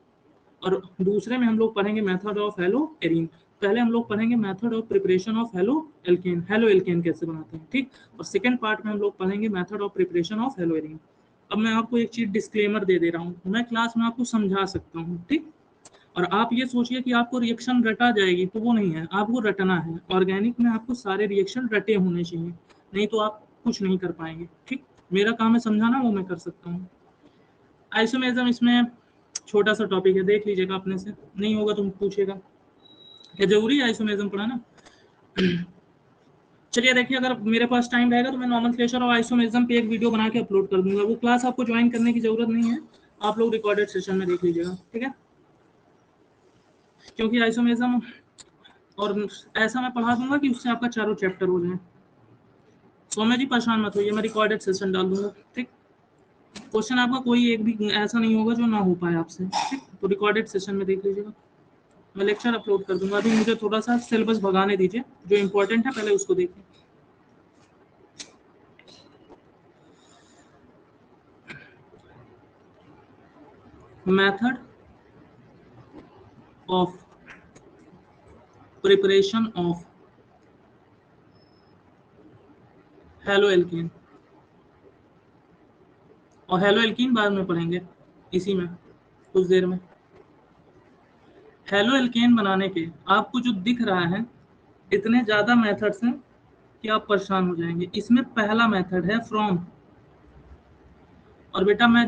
और दूसरे में हम लोग पढ़ेंगे मेथड ऑफ हेलो एरीन। पहले हम लोग पढ़ेंगे method of preparation of halo alkene कैसे बनाते हैं, ठीक। और सेकंड पार्ट में हम लोग पढ़ेंगे method of preparation of hello arene. अब मैं आपको एक चीज डिस्क्लेमर दे दे रहा हूँ, मैं क्लास में आपको समझा सकता हूँ, ठीक। और आप ये सोचिए कि आपको रिएक्शन रटा जाएगी, तो वो नहीं है, आपको रटना है। ऑर्गेनिक में आपको सारे रिएक्शन रटे होने चाहिए, नहीं तो आप कुछ नहीं कर पाएंगे, ठीक। मेरा काम है समझाना, वो मैं कर सकता हूँ। आइसोमेरिज्म इसमें छोटा सा टॉपिक है, देख लीजिएगा अपने से, नहीं होगा तो पूछेगा। क्या जरूरी है आइसोमेरिज्म पढ़ाना? चलिए देखिए, अगर मेरे पास टाइम रहेगा तो मैं नॉमेनक्लेचर और आइसोमेरिज्म पे एक वीडियो बना के अपलोड कर दूंगा। वो क्लास आपको ज्वाइन करने की जरूरत नहीं है, आप लोग रिकॉर्डेड सेशन में देख लीजिएगा, ठीक है। क्योंकि आइसोमेरिज्म और ऐसा मैं पढ़ा दूंगा कि उससे आपका चारों चैप्टर हो जाए। सौम्या जी परेशान मत होइए, मैं रिकॉर्डेड सेशन डाल दूंगा, ठीक। क्वेश्चन आपका कोई एक भी ऐसा नहीं होगा जो ना हो पाए आपसे, ठीक। तो रिकॉर्डेड सेशन में देख लीजिएगा, मैं लेक्चर अपलोड कर दूंगा। अभी मुझे थोड़ा सा सिलेबस भगाने दीजिए, जो इंपॉर्टेंट है पहले उसको देखिए। Method of preparation of halo alkene, और हेलो एल्कीन बाद में पढ़ेंगे इसी में कुछ देर में। हेलो एल्केन बनाने के आपको जो दिख रहा है, इतने ज्यादा मेथड्स हैं कि आप परेशान हो जाएंगे। इसमें पहला मेथड है फ्रॉम, और बेटा मैं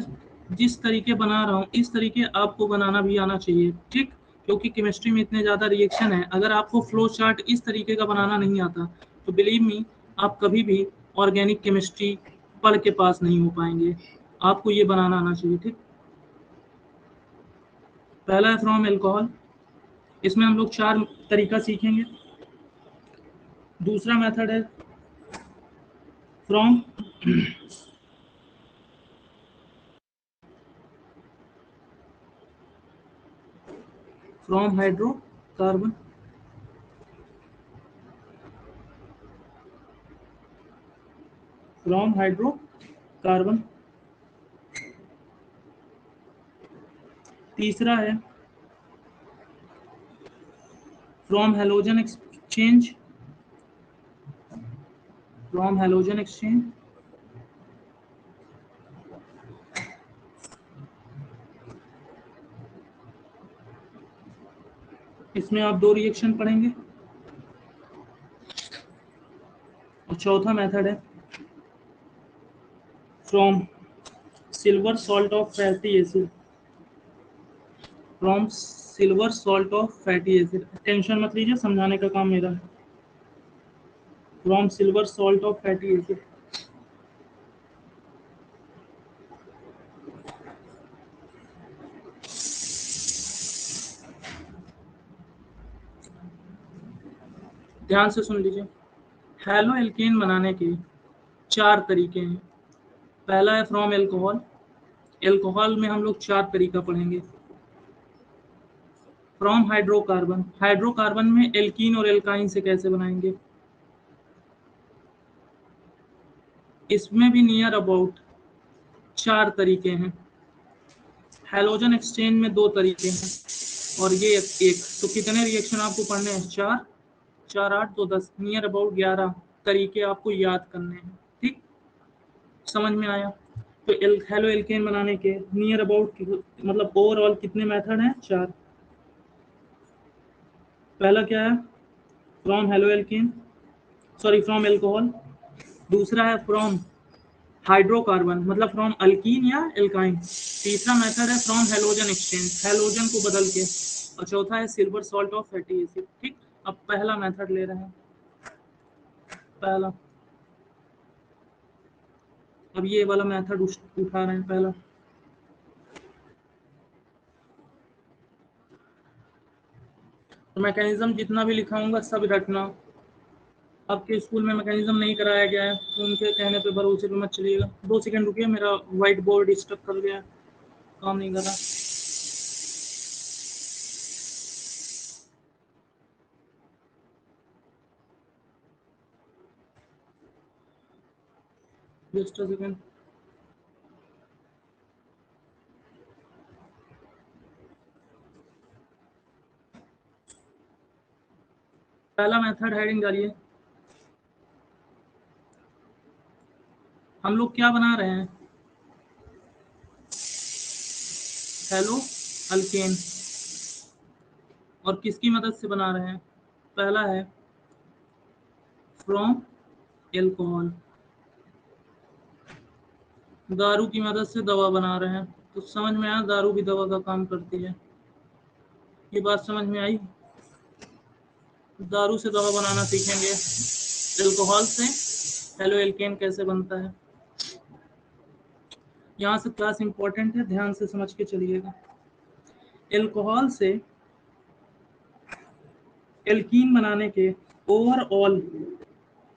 जिस तरीके बना रहा हूँ इस तरीके आपको बनाना भी आना चाहिए, ठीक। क्योंकि केमिस्ट्री में इतने ज़्यादा रिएक्शन है, अगर आपको फ्लो चार्ट इस तरीके का बनाना नहीं आता तो बिलीव मी आप कभी भी ऑर्गेनिक केमिस्ट्री पढ़ के पास नहीं हो पाएंगे। आपको ये बनाना आना चाहिए, ठीक। पहला है फ्रॉम एल्कोहल, इसमें हम लोग 4 तरीका सीखेंगे। दूसरा मेथड है फ्रॉम हाइड्रोकार्बन, फ्रॉम हाइड्रोकार्बन। तीसरा है from halogen exchange, from halogen exchange. इसमें आप 2 रिएक्शन पढ़ेंगे। और चौथा मेथड है from silver salt of fatty acid, from silver salt of fatty acid. Tension मत लीजिए, समझाने का काम मेरा है। From silver salt of fatty acid. ध्यान से सुन लीजिए, हेलो एल्केन बनाने के 4 तरीके हैं। पहला है फ्रॉम एल्कोहल, एल्कोहल में हम लोग 4 तरीका पढ़ेंगे। फ्रॉम हाइड्रोकार्बन, हाइड्रोकार्बन में एल्कीन और एल्काइन से कैसे बनाएंगे, इसमें भी नियर अबाउट 4 तरीके हैं। हेलोजन एक्सचेंज में 2 तरीके हैं, और ये एक। तो कितने रिएक्शन आपको पढ़ने हैं, 4, 4 8 2 10, नियर अबाउट 11 तरीके आपको याद करने हैं, ठीक। समझ में आया? तो हेलो एल्केन बनाने के नियर अबाउट मतलब ओवरऑल कितने मेथड हैं, 4। पहला क्या है, from halo alkane, sorry from alcohol. दूसरा है फ्रॉम हाइड्रोकार्बन मतलब फ्रॉम अल्कीन या एल्काइन। तीसरा मेथड है फ्रॉम हेलोजन एक्सचेंज, हेलोजन को बदल के। और चौथा है silver salt of fatty acid. ठीक, अब पहला मेथड ले रहे हैं। पहला, अब ये वाला मेथड उठा रहे हैं पहला। तो मैकेनिज्म जितना भी लिखाऊंगा सब रटना। आपके स्कूल में मैकेनिज्म नहीं कराया गया है तो उनके कहने पे भरोसे पे मत चलिएगा। 2 सेकंड रुकिए, मेरा व्हाइट बोर्ड स्टक कर गया है, काम नहीं कर रहा। Just a second. पहला मेथड हेडिंग डालिए। हम लोग क्या बना रहे हैं? Hello alkane. और किसकी मदद से बना रहे हैं? पहला है फ्रॉम एल्कोहल, दारू की मदद से दवा बना रहे हैं। तो समझ में आया दारू भी दवा का काम करती है। ये बात समझ में आई? दारू से दवा बनाना सीखेंगे। एल्कोहल से हेलो एल्केन कैसे बनता है। यहाँ से क्लास इंपॉर्टेंट है, ध्यान से समझ के चलिएगा। एल्कोहल से एल्कीन बनाने के ओवरऑल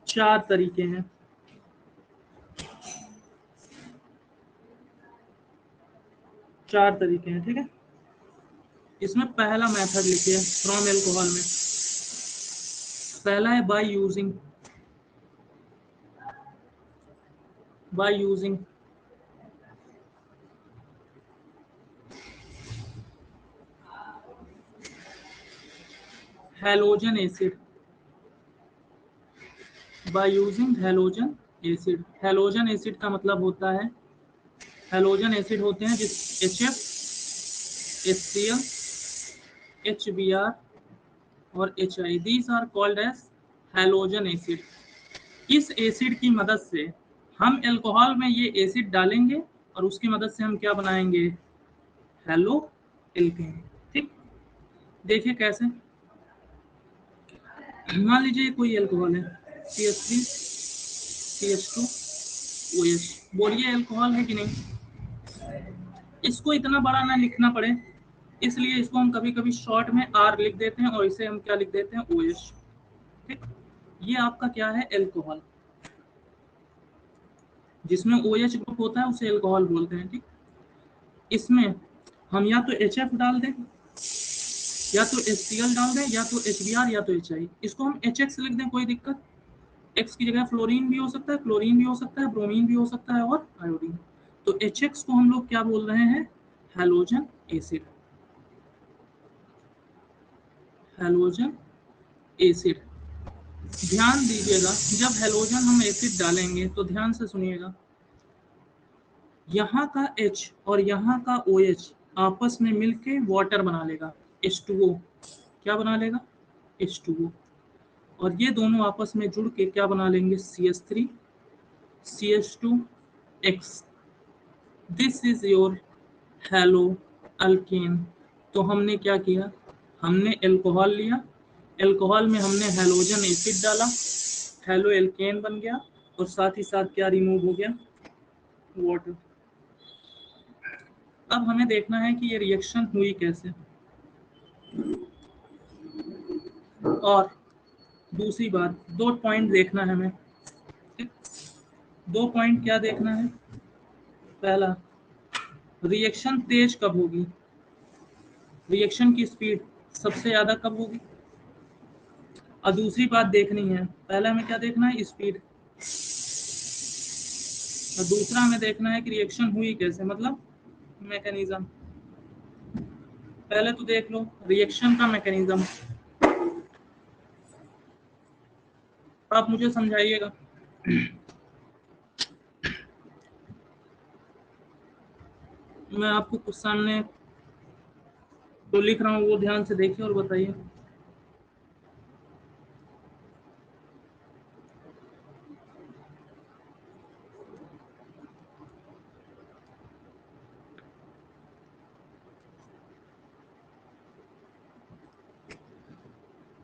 4 तरीके हैं। चार तरीके हैं, ठीक है। इसमें पहला मेथड लिखिए फ्रॉम एल्कोहल में। पहला है by using halogen acid. By using halogen acid. Halogen acid का मतलब होता है, हैलोजन एसिड होते हैं जिस HF, HCl, HBr और HI, these are called as halogen acid. इस एसिड की मदद से हम एल्कोहल में ये एसिड डालेंगे और उसकी मदद से हम क्या बनाएंगे? Halo alkane. ठीक, देखिए कैसे। मान लीजिए कोई एल्कोहल है CH3 CH2 OH। बोलिए एल्कोहल है कि नहीं? इसको इतना बड़ा ना लिखना पड़े, इसलिए इसको हम कभी कभी शॉर्ट में R लिख देते हैं और इसे हम क्या लिख देते हैं? OH। ठीक, ये आपका क्या है? एल्कोहल। जिसमें OH ग्रुप होता है उसे एल्कोहल बोलते हैं। ठीक, इसमें हम या तो HF डाल दें, या तो HCl डाल दें, या तो HBr, या तो HI। इसको हम HX लिख दें, कोई दिक्कत। X की जगह फ्लोरीन भी हो सकता है, क्लोरीन भी हो सकता है, ब्रोमीन भी हो सकता है और आयोडीन। तो HX को हम लोग क्या बोल रहे हैं? Halogen acid. Halogen acid. ध्यान दीजिएगा, जब हैलोजन हम एसिड डालेंगे तो ध्यान से सुनिएगा, यहाँ का H और यहाँ का OH आपस में मिलके वाटर बना लेगा, H2O। क्या बना लेगा? H2O। और ये दोनों आपस में जुड़ के क्या बना लेंगे? CH3 CH2X। This is your hello alkane. तो हमने क्या किया? हमने एल्कोहल लिया, एल्कोहल में हमने हैलोजन एसिड डाला, हेलो एल्केन बन गया, और साथ ही साथ क्या रिमूव हो गया? वाटर। अब हमें देखना है कि ये रिएक्शन हुई कैसे। और दूसरी बात, 2 पॉइंट देखना है हमें। 2 पॉइंट क्या देखना है? पहला, रिएक्शन तेज कब होगी? रिएक्शन की स्पीड सबसे ज्यादा कब होगी? और दूसरी बात देखनी है, पहला हमें क्या देखना है? स्पीड। और दूसरा हमें देखना है कि रिएक्शन हुई कैसे, मतलब मैकेनिज्म। पहले तो देख लो रिएक्शन का मैकेनिज्म, आप मुझे समझाइएगा। मैं आपको कुछ सामने जो लिख रहा हूँ वो ध्यान से देखिए और बताइए।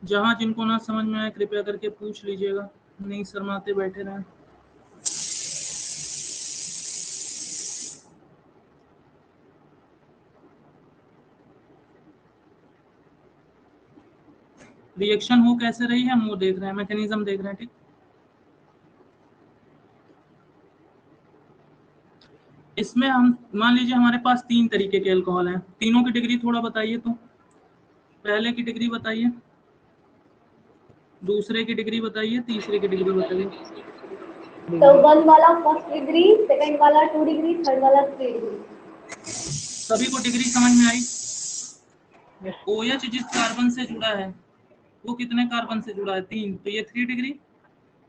जहां जिनको ना समझ में आए कृपया करके पूछ लीजिएगा, नहीं शर्माते बैठे रहें। रिएक्शन हो कैसे रही है हम वो देख रहे हैं, मैकेनिज्म देख रहे हैं। ठीक, इसमें हम मान लीजिए हमारे पास 3 तरीके के अल्कोहल हैं, तीनों की डिग्री थोड़ा बताइए। तो पहले की डिग्री बताइए, दूसरे की डिग्री बताइए, तीसरे की डिग्री बताइए। तो 1 वाला फर्स्ट डिग्री, सेकंड वाला 2 डिग्री, थर्ड वाला 3 डिग्री। सभी को डिग्री समझ में आई? OH जिस कार्बन से जुड़ा है वो कितने कार्बन से जुड़ा है? 3, तो ये 3 डिग्री।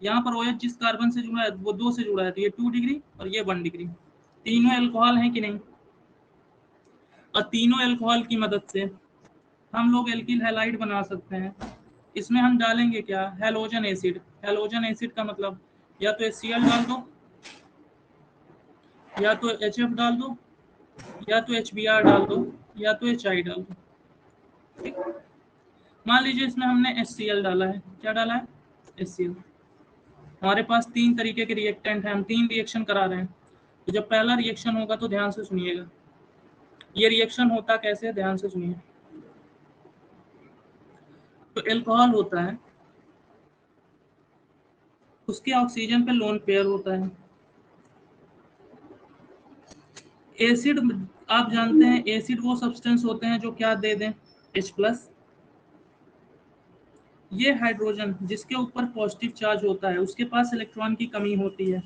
यहाँ पर OH जिस कार्बन से जुड़ा है वो 2 से जुड़ा है, तो ये 2 डिग्री और ये 1 डिग्री। तीनों अल्कोहल हैं कि नहीं? और तीनों अल्कोहल की मदद से हम लोग एल्किल हैलाइड बना सकते हैं। इसमें हम डालेंगे क्या? Halogen acid. हैलोजन एसिड का मतलब या तो HCl डाल दो, या तो HF डाल दो, या तो HBr डाल दो, या तो HI डाल दो। ठीक, मान लीजिए इसमें हमने HCl डाला है। क्या डाला है? HCl। हमारे पास 3 तरीके के रिएक्टेंट हैं, हम 3 रिएक्शन करा रहे हैं। तो जब पहला रिएक्शन होगा तो ध्यान से सुनिएगा, ये रिएक्शन होता कैसे है, ध्यान से सुनिए। तो अल्कोहल होता है, उसके ऑक्सीजन पे लोन पेयर होता है। एसिड, आप जानते हैं एसिड वो सब्सटेंस होते हैं जो क्या दे दें? H+। ये हाइड्रोजन जिसके ऊपर पॉजिटिव चार्ज होता है उसके पास इलेक्ट्रॉन की कमी होती है।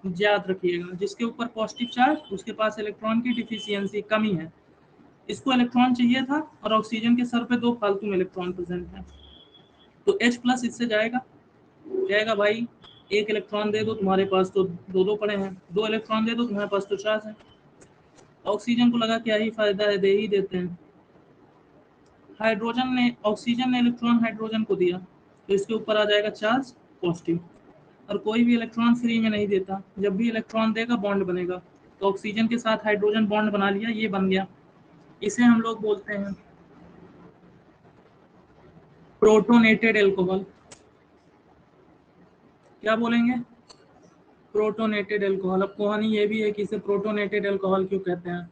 याद रखिएगा, जिसके ऊपर पॉजिटिव चार्ज उसके पास इलेक्ट्रॉन की डिफिशियंसी, कमी है। इसको इलेक्ट्रॉन चाहिए था और ऑक्सीजन के सर पे 2 फालतू में इलेक्ट्रॉन प्रेजेंट है, तो H+ इससे जाएगा, कहेगा भाई 1 इलेक्ट्रॉन दे दो, तुम्हारे पास तो 2 पड़े हैं, 2 इलेक्ट्रॉन दे दो, तुम्हारे पास तो 4 है। ऑक्सीजन को लगा क्या ही फायदा है, दे ही देते हैं। ऑक्सीजन ने इलेक्ट्रॉन हाइड्रोजन को दिया, तो इसके ऊपर आ जाएगा चार्ज पॉजिटिव। और कोई भी इलेक्ट्रॉन फ्री में नहीं देता, जब भी इलेक्ट्रॉन देगा बॉन्ड बनेगा। तो ऑक्सीजन के साथ हाइड्रोजन बॉन्ड बना लिया, ये बन गया। इसे हम लोग बोलते हैं प्रोटोनेटेड अल्कोहल। क्या बोलेंगे? Protonated alcohol. अब कहानी ये भी है कि इसे प्रोटोनेटेड अल्कोहल क्यों कहते हैं।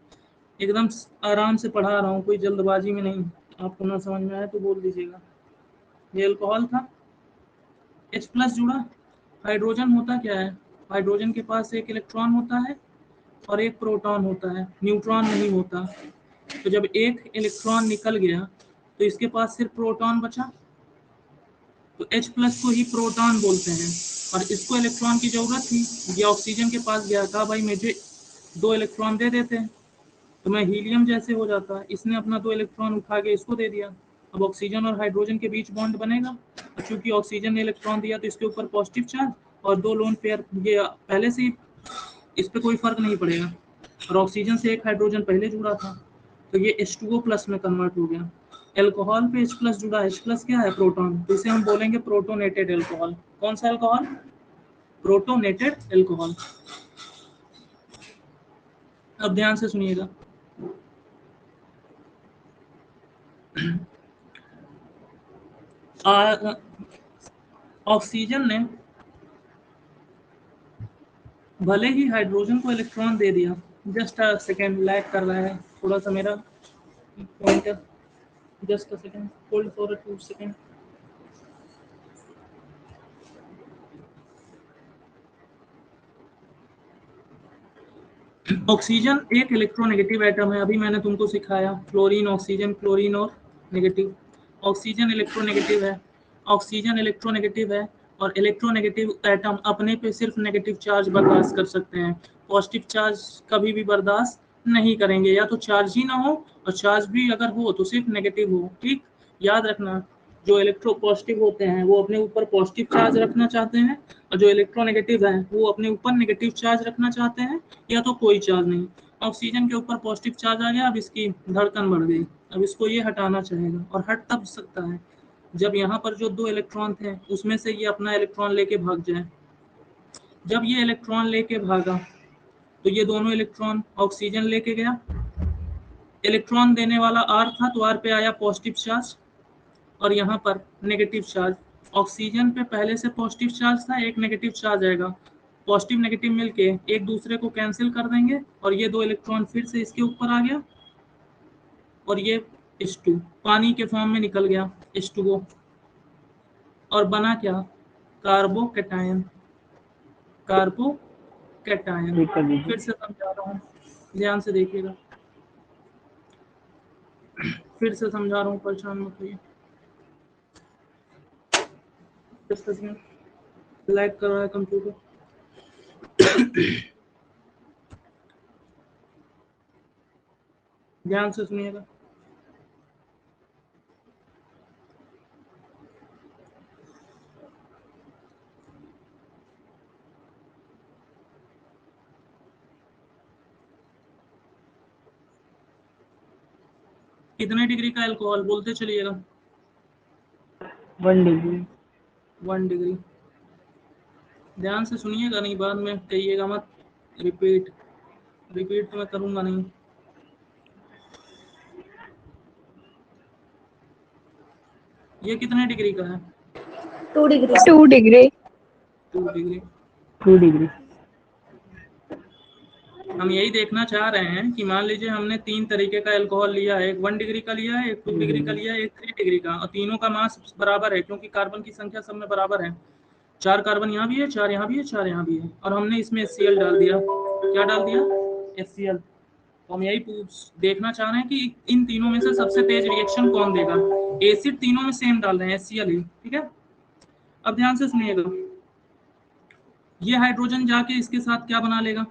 एकदम आराम से पढ़ा रहा हूँ, कोई जल्दबाजी में नहीं। आपको ना समझ में आए तो बोल दीजिएगा। ये अल्कोहल था, H+ जुड़ा, हाइड्रोजन होता क्या है? हाइड्रोजन के पास 1 इलेक्ट्रॉन होता है और 1 प्रोटॉन होता है, न्यूट्रॉन नहीं होता। तो जब 1 इलेक्ट्रॉन निकल गया तो इसके पास सिर्फ प्रोटॉन बचा, तो H+ को ही प्रोटॉन बोलते हैं। और इसको इलेक्ट्रॉन की जरूरत थी, ये ऑक्सीजन के पास गया, कहा भाई मुझे 2 इलेक्ट्रॉन दे देते हैं तो मैं हीलियम जैसे हो जाता। इसने अपना 2 इलेक्ट्रॉन उठा के इसको दे दिया। अब ऑक्सीजन और हाइड्रोजन के बीच बॉन्ड बनेगा, और चूंकि ऑक्सीजन ने इलेक्ट्रॉन दिया तो इसके ऊपर पॉजिटिव चार्ज और 2 लोन पेयर, ये पहले से ही इस पर कोई फर्क नहीं पड़ेगा। और ऑक्सीजन से 1 हाइड्रोजन पहले जुड़ा था, तो ये H2O+ में कन्वर्ट हो गया। एल्कोहल पे H+ जुड़ा, H+ क्या है? प्रोटॉन, तो इसे हम बोलेंगे प्रोटोनेटेड अल्कोहल। कौन सा अल्कोहल? Protonated alcohol. अब ध्यान से सुनिएगा, ऑक्सीजन ने भले ही हाइड्रोजन को इलेक्ट्रॉन दे दिया, जस्ट अ सेकेंड, लैग कर रहा है थोड़ा सा मेरा pointer, just a second, hold for 2 second. Oxygen एक इलेक्ट्रोनेगेटिव एटम है, अभी मैंने तुमको सिखाया फ्लोरीन, ऑक्सीजन, क्लोरीन और नेगेटिव। ऑक्सीजन इलेक्ट्रोनेगेटिव है, ऑक्सीजन इलेक्ट्रोनेगेटिव है, और इलेक्ट्रोनेगेटिव एटम अपने पे सिर्फ नेगेटिव चार्ज बर्दाश्त कर सकते हैं, पॉजिटिव चार्ज कभी भी बर्दाश्त नहीं करेंगे। या तो चार्ज ही ना हो, और चार्ज भी अगर हो तो सिर्फ नेगेटिव हो। ठीक, याद रखना, जो इलेक्ट्रो पॉजिटिव होते हैं वो अपने ऊपर पॉजिटिव चार्ज रखना चाहते हैं, और जो इलेक्ट्रोनेगेटिव है वो अपने ऊपर नेगेटिव चार्ज रखना चाहते हैं, या तो कोई चार्ज नहीं। ऑक्सीजन के ऊपर पॉजिटिव चार्ज आ गया, अब इसकी धड़कन बढ़ गई, अब इसको ये हटाना चाहेगा, और हट तब सकता है जब यहाँ पर जो 2 इलेक्ट्रॉन थे उसमें से ये अपना इलेक्ट्रॉन लेके भाग जाए। जब ये इलेक्ट्रॉन लेके भागा तो ये दोनों इलेक्ट्रॉन ऑक्सीजन लेके गया, इलेक्ट्रॉन देने वाला R था तो R पे आया पॉजिटिव चार्ज, और यहाँ पर नेगेटिव चार्ज। ऑक्सीजन पे पहले से पॉजिटिव चार्ज था, एक नेगेटिव चार्ज आएगा, पॉजिटिव नेगेटिव मिलके एक दूसरे को कैंसिल कर देंगे और ये 2 इलेक्ट्रॉन फिर से इसके ऊपर आ गया और ये H2 पानी के फॉर्म में निकल गया H2O और बना क्या, कार्बोकैटायन। कार्बोकैटायन फिर से समझा रहा हूँ, ध्यान से देखिएगा, फिर से समझा रहा हूँ, परेशान मत होइए। लैग कर रहा है कंप्यूटर। ध्यान से सुनिएगा। कितने डिग्री का अल्कोहल बोलते चलिएगा? 1 डिग्री। 1 डिग्री। ध्यान से सुनिएगा, नहीं बाद में कहिएगा मत रिपीट तो मैं करूंगा नहीं। ये कितने डिग्री का है? 2 डिग्री। 2 डिग्री। 2 डिग्री। 2 डिग्री। हम यही देखना चाह रहे हैं कि मान लीजिए हमने 3 तरीके का अल्कोहल लिया है, एक 1 डिग्री का लिया है, एक 2 डिग्री का लिया है, एक 3 डिग्री का, और तीनों का मास बराबर है क्योंकि कार्बन की संख्या सब में बराबर है। 4 कार्बन यहाँ भी है, 4 यहाँ भी है, 4 यहाँ भी है, और हमने इसमें HCl डाल दिया। क्या डाल दिया? HCl। तो हम यही देखना चाह रहे हैं कि इन तीनों में से सबसे तेज रिएक्शन कौन देगा। एसिड तीनों में सेम डाल रहे हैं, HCl ही, ठीक है। अब ध्यान से सुनिएगा, ये हाइड्रोजन जाके इसके साथ क्या बना लेगा,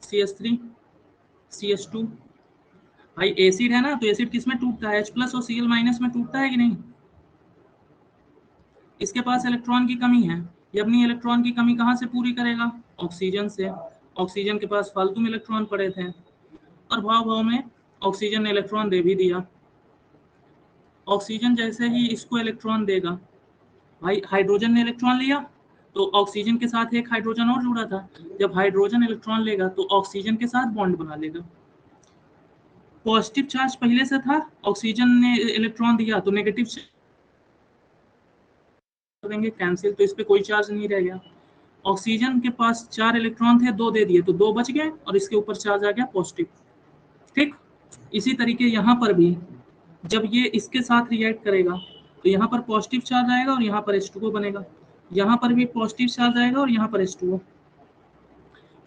CH3 CH2। भाई एसिड है ना, तो एसिड किस में टूटता है, H+ और Cl- में टूटता है कि नहीं। इसके पास इलेक्ट्रॉन की कमी है, ये अपनी इलेक्ट्रॉन की कमी कहाँ से पूरी करेगा, ऑक्सीजन से। ऑक्सीजन के पास फालतू में इलेक्ट्रॉन पड़े थे और भाव में ऑक्सीजन ने इलेक्ट्रॉन दे भी दिया। ऑक्सीजन जैसे ही इसको इलेक्ट्रॉन देगा, भाई हाइड्रोजन ने इलेक्ट्रॉन लिया तो ऑक्सीजन के साथ एक हाइड्रोजन और जुड़ा था, जब हाइड्रोजन इलेक्ट्रॉन लेगा तो ऑक्सीजन के साथ बॉन्ड बना लेगा। पॉजिटिव चार्ज पहले से था, ऑक्सीजन ने इलेक्ट्रॉन दिया तो नेगेटिव देंगे कैंसिल, तो इस पे कोई चार्ज नहीं रह गया। ऑक्सीजन के पास 4 इलेक्ट्रॉन थे, 2 दे दिए तो 2 बच गए और इसके ऊपर चार्ज आ गया पॉजिटिव, ठीक। इसी तरीके यहाँ पर भी जब ये इसके साथ रिएक्ट करेगा तो यहाँ पर पॉजिटिव चार्ज आएगा और यहाँ पर H2O बनेगा, यहाँ पर भी पॉजिटिव चार्ज आएगा और यहाँ पर H2O।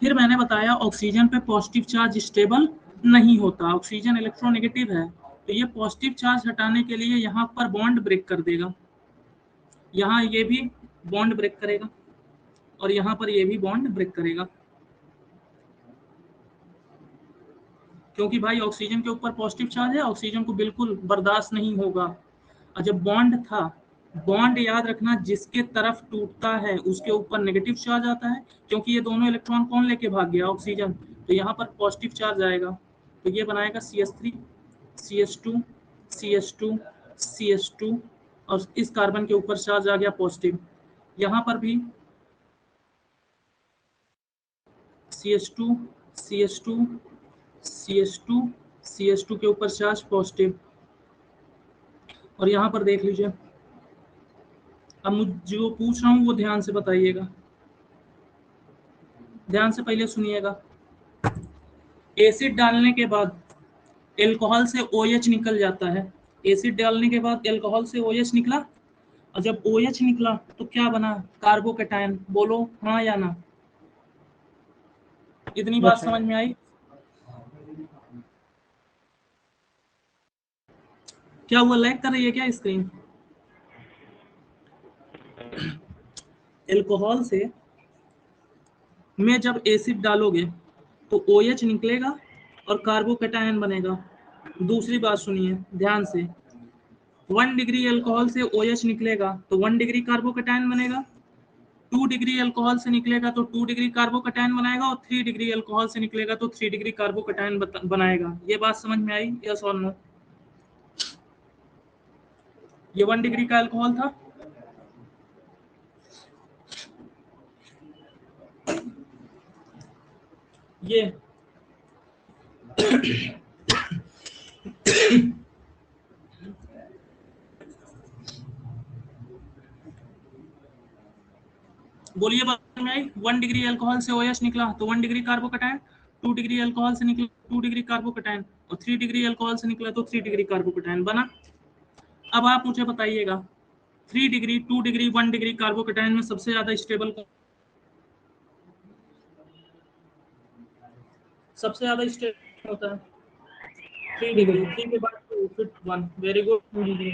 फिर मैंने बताया ऑक्सीजन पे पॉजिटिव चार्ज स्टेबल नहीं होता, ऑक्सीजन इलेक्ट्रोनेगेटिव है, तो ये पॉजिटिव चार्ज हटाने के लिए यहाँ पर बॉन्ड ब्रेक कर देगा, यहाँ ये भी बॉन्ड ब्रेक करेगा और यहाँ पर ये भी बॉन्ड ब्रेक करेगा, क्योंकि भाई ऑक्सीजन के ऊपर पॉजिटिव चार्ज है, ऑक्सीजन को बिल्कुल बर्दाश्त नहीं होगा। और जब बॉन्ड था, बॉन्ड याद रखना जिसके तरफ टूटता है उसके ऊपर नेगेटिव चार्ज आता है, क्योंकि ये दोनों इलेक्ट्रॉन कौन लेके भाग गया, ऑक्सीजन, तो यहाँ पर पॉजिटिव चार्ज आएगा, तो ये बनाएगा CH3 CH2 CH2 CH2 और इस कार्बन के ऊपर चार्ज आ गया पॉजिटिव, यहाँ पर भी CH2 CH2 CH2 CH2 के ऊपर चार्ज पॉजिटिव, और यहाँ पर देख लीजिए। अब मुझे जो पूछ रहा हूँ वो ध्यान से बताइएगा, ध्यान से पहले सुनिएगा। एसिड डालने के बाद अल्कोहल से OH निकल जाता है, एसिड डालने के बाद अल्कोहल से OH निकला, और जब OH निकला तो क्या बना, कार्बोकैटायन। बोलो हाँ या ना, इतनी बात समझ में आई? क्या हुआ, लैग कर रही है क्या स्क्रीन? अल्कोहल से में जब एसिड डालोगे तो OH निकलेगा और कार्बोकैटायन बनेगा। दूसरी बात सुनिए ध्यान से, 1 डिग्री अल्कोहल से OH निकलेगा तो 1 डिग्री कार्बोकैटायन बनेगा, 2 डिग्री अल्कोहल से निकलेगा तो 2 डिग्री कार्बोकैटायन बनाएगा, और 3 डिग्री अल्कोहल से निकलेगा तो 3 डिग्री कार्बोकैटायन बनाएगा। ये बात समझ में आई, यस और नो? ये 1 डिग्री का अल्कोहल था, ये बोलिए बात में आई। 1 डिग्री अल्कोहल से OH निकला तो 1 डिग्री कार्बोकैटायन, 2 डिग्री अल्कोहल से निकला 2 डिग्री कार्बोकैटायन, और 3 डिग्री अल्कोहल से निकला तो 3 डिग्री कार्बोकैटायन बना। अब आप मुझे बताइएगा 3 डिग्री, 2 डिग्री, 1 डिग्री कार्बोकैटायन में सबसे ज्यादा स्टेबल कौन, सबसे ज्यादा स्टेबल होता है? 3 डिग्री, 3 के बाद 2 फिर 1। वेरी गुड, 2 डिग्री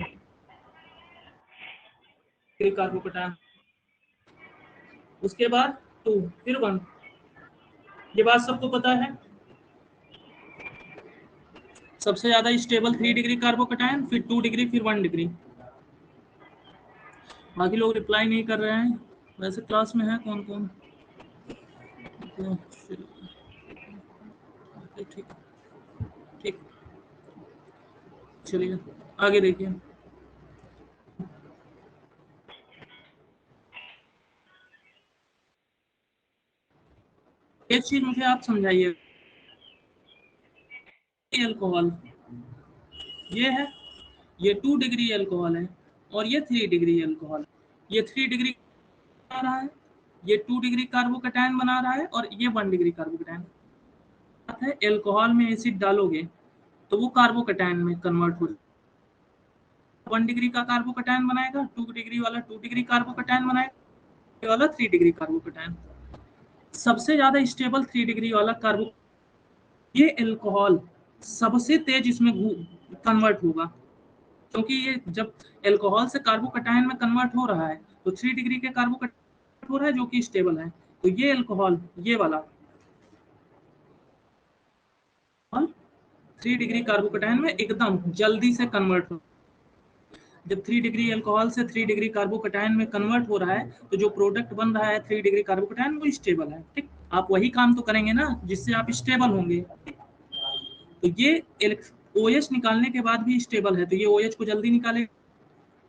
कार्बोकैटायन, उसके बाद 2 फिर 1। ये बात सबको पता है। सबसे ज्यादा स्टेबल 3 डिग्री कार्बोकैटायन, फिर 2 डिग्री, फिर 1 डिग्री। बाकी लोग रिप्लाई नहीं कर रहे हैं। वैसे क्लास में है कौन कौन? ठीक ठीक, चलिए आगे देखिए। एक चीज मुझे आप समझाइए, अल्कोहल ये है, ये 2 डिग्री अल्कोहल है, और ये 3 डिग्री अल्कोहल। ये 3 डिग्री बना रहा है, ये 2 डिग्री कार्बोकैटायन बना रहा है, और ये 1 डिग्री कार्बोकैटायन है। अल्कोहल में एसिड डालोगे तो वो कार्बोकैटायन में कन्वर्ट हो, 1 डिग्री का कार्बोकैटायन बनाएगा, 2 डिग्री वाला 2 डिग्री कार्बोकैटायन बनाएगा, ये वाला 3 डिग्री कार्बोकैटायन। सबसे ज्यादा स्टेबल 3 डिग्री वाला कार्बो, ये अल्कोहल सबसे तेज इसमें कन्वर्ट होगा, क्योंकि ये जब अल्कोहल से कार्बोकैटायन में कन्वर्ट हो रहा है तो 3 डिग्री के कार्बोकैटायन हो रहा है जो कि स्टेबल है। तो ये अल्कोहल, ये वाला 3 डिग्री कार्बोकैटायन में एकदम जल्दी से कन्वर्ट हो। जब 3 डिग्री अल्कोहल से 3 डिग्री कार्बोकैटायन में कन्वर्ट हो रहा है तो जो प्रोडक्ट बन रहा है 3 डिग्री कार्बोकैटायन वो स्टेबल है। ठीक, आप वही काम तो करेंगे ना जिससे आप स्टेबल होंगे। तो ये OH निकालने के बाद भी स्टेबल है, तो ये OH को जल्दी निकालेगा,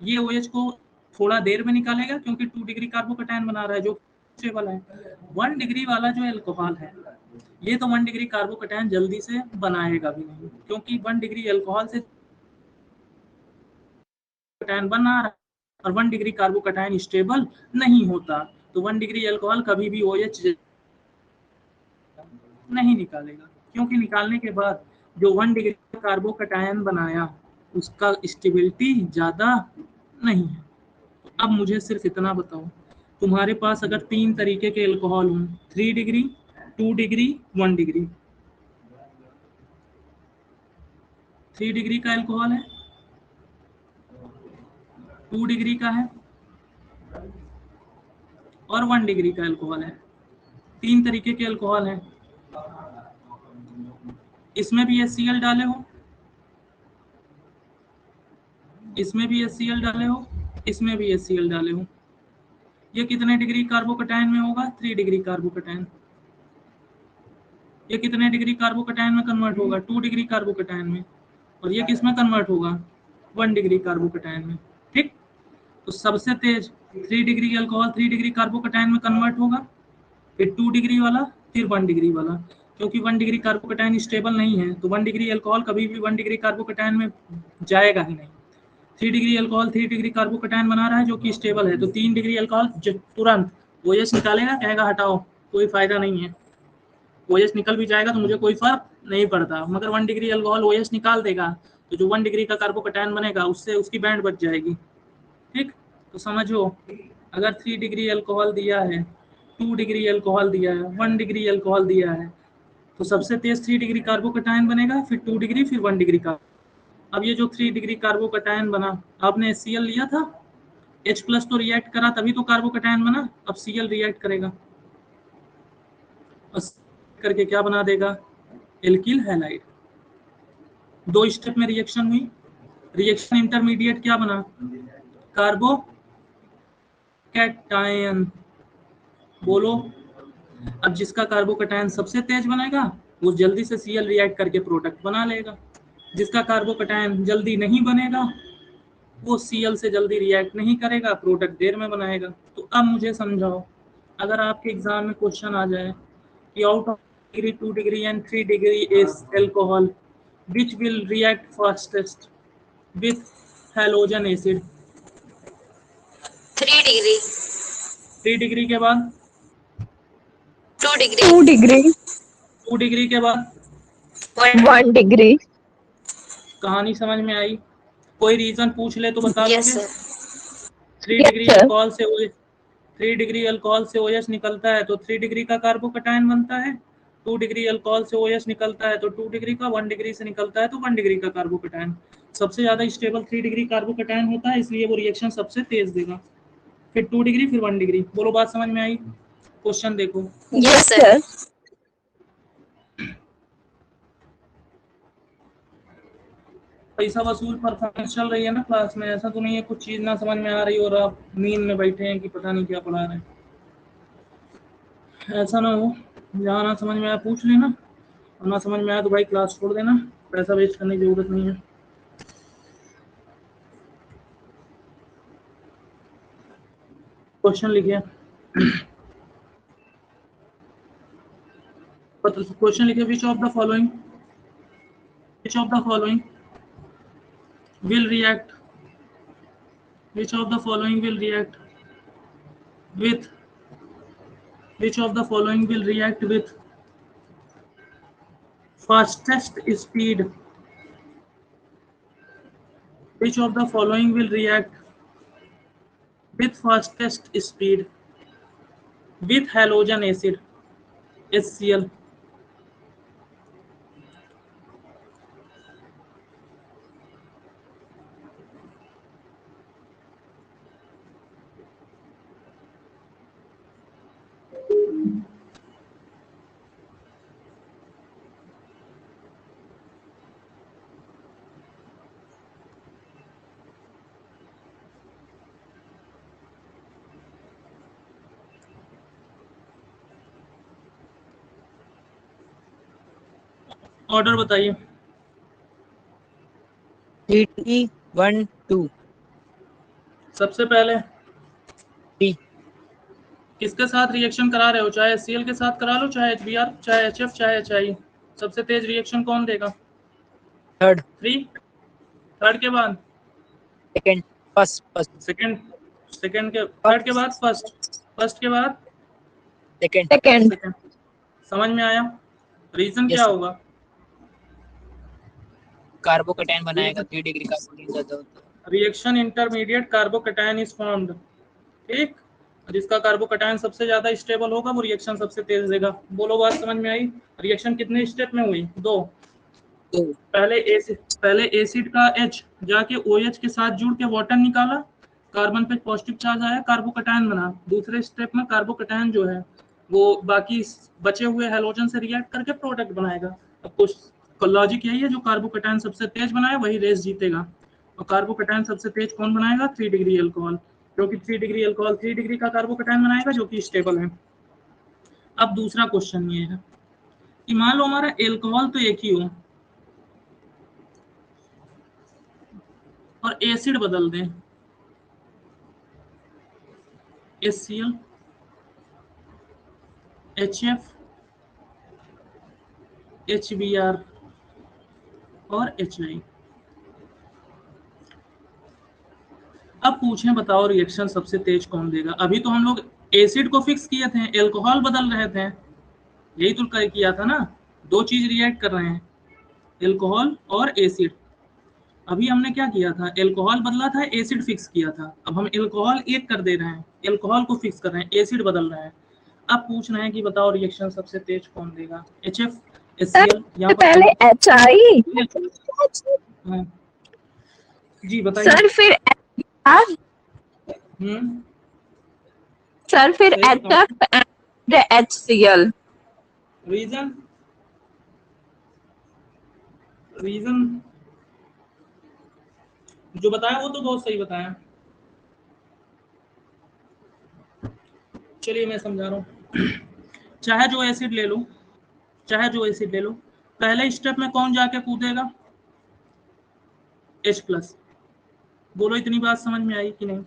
ये OH को थोड़ा देर में निकालेगा, क्योंकि 2 डिग्री कार्बोकैटायन बना रहा है जो स्टेबल है। 1 डिग्री वाला जो अल्कोहल है, ये तो 1 डिग्री कार्बोकैटायन जल्दी से बनाएगा भी नहीं, क्योंकि 1 डिग्री अल्कोहल से कार्बोकैटायन बना रहा है, और 1 डिग्री कार्बोकैटायन स्टेबल नहीं होता। तो 1 डिग्री अल्कोहल कभी भी OH नहीं निकालेगा, क्योंकि निकालने के बाद जो 1 डिग्री कार्बोकैटायन बनाया उसका स्टेबिलिटी ज्यादा नहीं है। अब मुझे सिर्फ इतना बताओ, तुम्हारे पास अगर 3 तरीके के अल्कोहल हों, 3 डिग्री, 2 डिग्री, 1 डिग्री, 3 डिग्री का अल्कोहल है, 2 डिग्री का है, और 1 डिग्री का अल्कोहल है। 3 तरीके के अल्कोहल हैं। इसमें भी HCl डाले हो, इसमें भी HCl डाले हो, इसमें भी HCl डाले हो। ये कितने डिग्री कार्बोकैटायन में होगा? 3 डिग्री कार्बोकैटायन। ये कितने डिग्री कार्बोकैटायन में कन्वर्ट होगा? 2 डिग्री कार्बोकैटायन में। और ये किस में कन्वर्ट होगा? 1 डिग्री कार्बोकैटायन में। ठीक, तो सबसे तेज 3 डिग्री अल्कोहल 3 डिग्री कार्बोकैटायन में कन्वर्ट होगा, फिर 2 डिग्री वाला, फिर 1 डिग्री वाला। क्योंकि 1 डिग्री कार्बोकैटायन स्टेबल नहीं है तो 1 डिग्री अल्कोहल कभी भी 1 डिग्री कार्बोकैटायन में जाएगा ही नहीं। 3 डिग्री अल्कोहल 3 डिग्री कार्बोकैटायन बना रहा है जो कि स्टेबल है, तो 3 डिग्री अल्कोहल तुरंत OH निकालेगा, कहेगा हटाओ कोई फायदा नहीं है। OH निकल भी जाएगा तो मुझे कोई फर्क नहीं पड़ता, मगर 1 डिग्री अल्कोहल OH निकाल देगा तो जो 1 डिग्री का कार्बोकैटायन बनेगा उससे उसकी बैंड बच जाएगी। ठीक, तो समझो, अगर 3 डिग्री अल्कोहल दिया है, 2 डिग्री अल्कोहल दिया है, 1 डिग्री अल्कोहल दिया है, तो सबसे तेज 3 डिग्री कार्बोकैटायन बनेगा, फिर 2 डिग्री, फिर 1 डिग्री का। अब ये जो 3 डिग्री कार्बोकैटायन बना, आपने HCl लिया था, H+ तो रिएक्ट करा तभी तो कार्बोकैटायन बना। अब Cl रिएक्ट करेगा और करके क्या बना देगा? Alkyl halide. 2 स्टेप में रिएक्शन हुई, रिएक्शन इंटरमीडिएट क्या बना? कार्बोकैटायन। बोलो, अब जिसका कार्बोकैटायन सबसे तेज बनेगा वो जल्दी से Cl रिएक्ट करके प्रोडक्ट बना लेगा, जिसका कार्बोकैटायन जल्दी नहीं बनेगा वो Cl से जल्दी रिएक्ट नहीं करेगा, प्रोडक्ट देर में बनाएगा। तो अब मुझे समझाओ, अगर आपके एग्जाम में क्वेश्चन आ जाए कि out of degree 2 degree and 3 degree is alcohol which will react fastest with halogen acid? 3 degree. 3 degree के बाद 2 degree, 2 degree, 2 डिग्री के बाद 1 degree. कहानी समझ में आई? कोई रीजन पूछ ले तो बता yes दोगे? sir, 3 Yes, degree sir. Alcohol से 3 डिग्री अल्कोहल से OH निकलता है तो 3 डिग्री का कार्बोकैटायन बनता है। 2 डिग्री अल्कोहल से OH निकलता है तो 2 डिग्री का, 1 डिग्री से निकलता है तो 1 डिग्री का कार्बोकैटायन। सबसे ज्यादा स्टेबल 3 डिग्री कार्बोकैटायन होता है, इसलिए वो रिएक्शन सबसे तेज देगा। फिर 2 डिग्री, फिर 1 डिग्री। बोलो बात समझ में आई? क्वेश्चन देखो। Yes, sir. पैसा वसूल परफॉर्मेंस चल रही है ना क्लास में, ऐसा तो नहीं है कुछ चीज ना समझ में आ रही और आप नींद में बैठे हैं कि पता नहीं क्या पढ़ा रहे हैं। ऐसा ना हो, जहाँ ना समझ में आया पूछ लेना, और ना समझ में आया तो भाई क्लास छोड़ देना, पैसा वेस्ट करने की जरूरत नहीं है। क्वेश्चन लिखिए। क्वेश्चन लिखिए, which of the following will react with which of the following will react with fastest speed? Which of the following will react with fastest speed with halogen acid HCl? Order बताइए। 3, 1, 2. सबसे पहले 3. किसके साथ reaction करा रहे हो? चाहे HCl के साथ करा लो, चाहे HBr, चाहे HF, चाहे HI। सबसे तेज रिएक्शन कौन देगा? 3rd, 3। थर्ड के बाद 2nd, 1st, सेकंड के, थर्ड के बाद फर्स्ट के बाद 2nd. Second. सेकंड। समझ में आया? रीजन Yes, क्या sir. होगा? कार्बोकैटायन बनाएगा 3 डिग्री कार्बोकैटायन ज्यादा होता है। Reaction intermediate carbocation is formed. ठीक, जिसका कार्बोकैटायन सबसे ज्यादा स्टेबल होगा वो रिएक्शन सबसे तेज देगा। बोलो बात समझ में आई? रिएक्शन कितने स्टेप में हुई? 2। तो पहले एसिड का H जाके OH के साथ जुड़ के वाटर निकाला, कार्बन पे पॉजिटिव चार्ज आया, कार्बोकैटायन बना। दूसरे स्टेप में कार्बोकैटायन जो है वो बाकी बचे हुए हैलोजन से रिएक्ट करके प्रोडक्ट बनाएगा। अब कुछ लॉजिक यही है, जो कार्बोकैटायन सबसे तेज बनाए वही रेस जीतेगा। और कार्बोकैटायन सबसे तेज कौन बनाएगा? 3 डिग्री अल्कोहल, क्योंकि 3 डिग्री अल्कोहल 3 डिग्री का कार्बोकैटायन बनाएगा जो कि स्टेबल है। अब दूसरा क्वेश्चन ये है कि मान लो हमारा एल्कोहल तो एक ही हो और एसिड बदल दें, HCl, HF, HBr और HI। अब पूछें बताओ रिएक्शन सबसे तेज कौन देगा? अभी तो हम लोग एसिड को फिक्स किए थे, एल्कोहल बदल रहे थे, यही तो किया था ना। 2 चीज रिएक्ट कर रहे हैं, एल्कोहल और एसिड। अभी हमने क्या किया था? एल्कोहल बदला था, एसिड फिक्स किया था। अब हम एल्कोहल एक कर दे रहे हैं, एल्कोहल को फिक्स कर रहे हैं, एसिड बदल रहे हैं। अब पूछ रहे हैं कि बताओ रिएक्शन सबसे तेज कौन देगा? HF, HCl? यहाँ पर पहले HI. हाँ। जी बताइए। सर फिर HBr. सर फिर HF and HCl. रीजन जो बताया वो तो बहुत सही बताया। चलिए मैं समझा रहा हूँ। चाहे जो एसिड ले लो, पहले स्टेप में कौन जाके कूदेगा? H+। बोलो इतनी बात समझ में आई कि नहीं?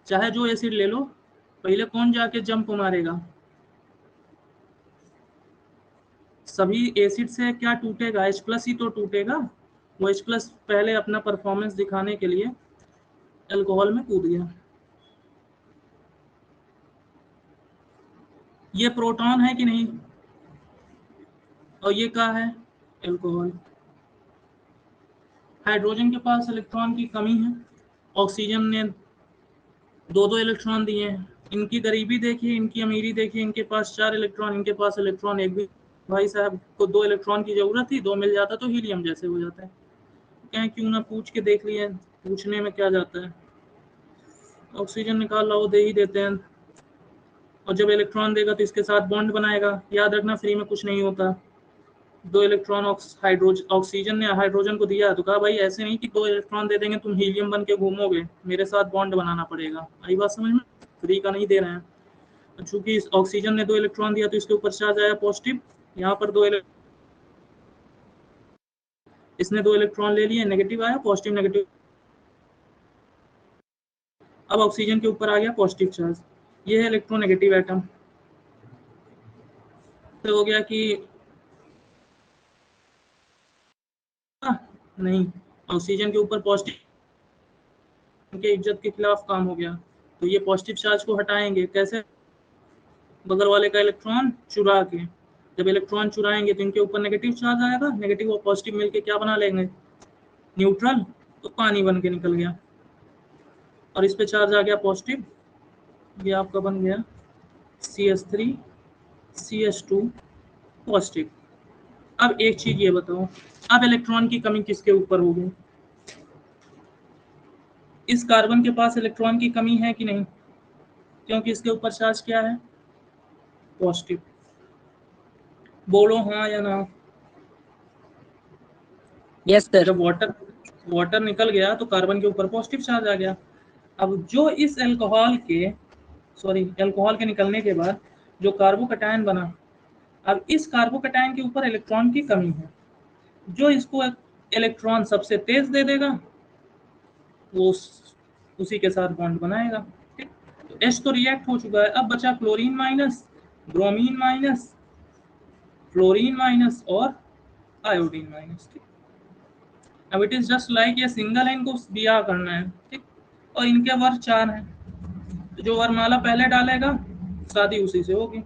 चाहे जो एसिड ले लो, पहले कौन जाके जंप मारेगा? सभी एसिड से क्या टूटेगा? H+ ही तो टूटेगा। वो H+ पहले अपना परफॉर्मेंस दिखाने के लिए अल्कोहल में कूद गया। ये प्रोटॉन है कि नहीं, और ये क्या है, एल्कोहल। हाइड्रोजन के पास इलेक्ट्रॉन की कमी है, ऑक्सीजन ने 2 इलेक्ट्रॉन दिए हैं। इनकी गरीबी देखिए, इनकी अमीरी देखिए, इनके पास 4 इलेक्ट्रॉन, इनके पास इलेक्ट्रॉन एक भी। भाई साहब को 2 इलेक्ट्रॉन की जरूरत थी, 2 मिल जाता तो हीलियम जैसे हो जाता है। क्या क्यों ना पूछ के देख लिए, पूछने में क्या जाता है। ऑक्सीजन निकाल लाओ, दे ही देते हैं। और जब इलेक्ट्रॉन देगा तो इसके साथ बॉन्ड बनाएगा। याद रखना, फ्री में कुछ नहीं होता। 2 इलेक्ट्रॉन ऑक्सीजन ने हाइड्रोजन को दिया तो कहा भाई ऐसे नहीं कि 2 इलेक्ट्रॉन दे देंगे तुम हीलियम बन के घूमोगे, मेरे साथ बॉन्ड बनाना पड़ेगा। आई बात समझ में, फ्री का नहीं दे रहे हैं। चूंकि इस ऑक्सीजन ने 2 इलेक्ट्रॉन दिया तो इसके ऊपर चार्ज आया पॉजिटिव, यहाँ पर इसने 2 इलेक्ट्रॉन ले लिए, नेगेटिव आया, पॉजिटिव नेगेटिव। अब ऑक्सीजन के ऊपर आ गया पॉजिटिव चार्ज, ये है इलेक्ट्रोनेगेटिव एटम। तो हो गया कि नहीं, ऑक्सीजन के ऊपर पॉजिटिव के इज्जत के खिलाफ काम हो गया। तो ये पॉजिटिव चार्ज को हटाएंगे कैसे, बगल वाले का इलेक्ट्रॉन चुरा के। जब इलेक्ट्रॉन चुराएंगे तो इनके ऊपर नेगेटिव चार्ज आएगा, नेगेटिव और पॉजिटिव मिलके क्या बना लेंगे, न्यूट्रल। तो पानी बन के निकल गया, और इस पे चार्ज आ गया पॉजिटिव, ये आपका बन गया CH3 CH2 पॉजिटिव। अब एक चीज ये बताओ, अब इलेक्ट्रॉन की कमी किसके ऊपर होगी, इस कार्बन के पास इलेक्ट्रॉन की कमी है कि नहीं, क्योंकि इसके ऊपर चार्ज क्या है, पॉजिटिव। बोलो हाँ या ना। Yes sir. जब वाटर निकल गया तो कार्बन के ऊपर पॉजिटिव चार्ज आ गया। अब जो इस अल्कोहल के निकलने के बाद जो कार्बोकैटायन बना, अब इस कार्बोकैटायन के ऊपर इलेक्ट्रॉन की कमी है। जो इसको इलेक्ट्रॉन सबसे तेज दे देगा वो उसी के साथ बॉन्ड बनाएगा। ठीक, तो H तो रिएक्ट हो चुका है, अब बचा chlorine minus, bromine minus, fluorine minus और आयोडीन माइनस। ठीक, अब इट इज जस्ट लाइक ये सिंगल है, इनको बिया करना है। ठीक, और इनके वर्ग 4 हैं, तो जो वरमाला पहले डालेगा शादी उसी से होगी।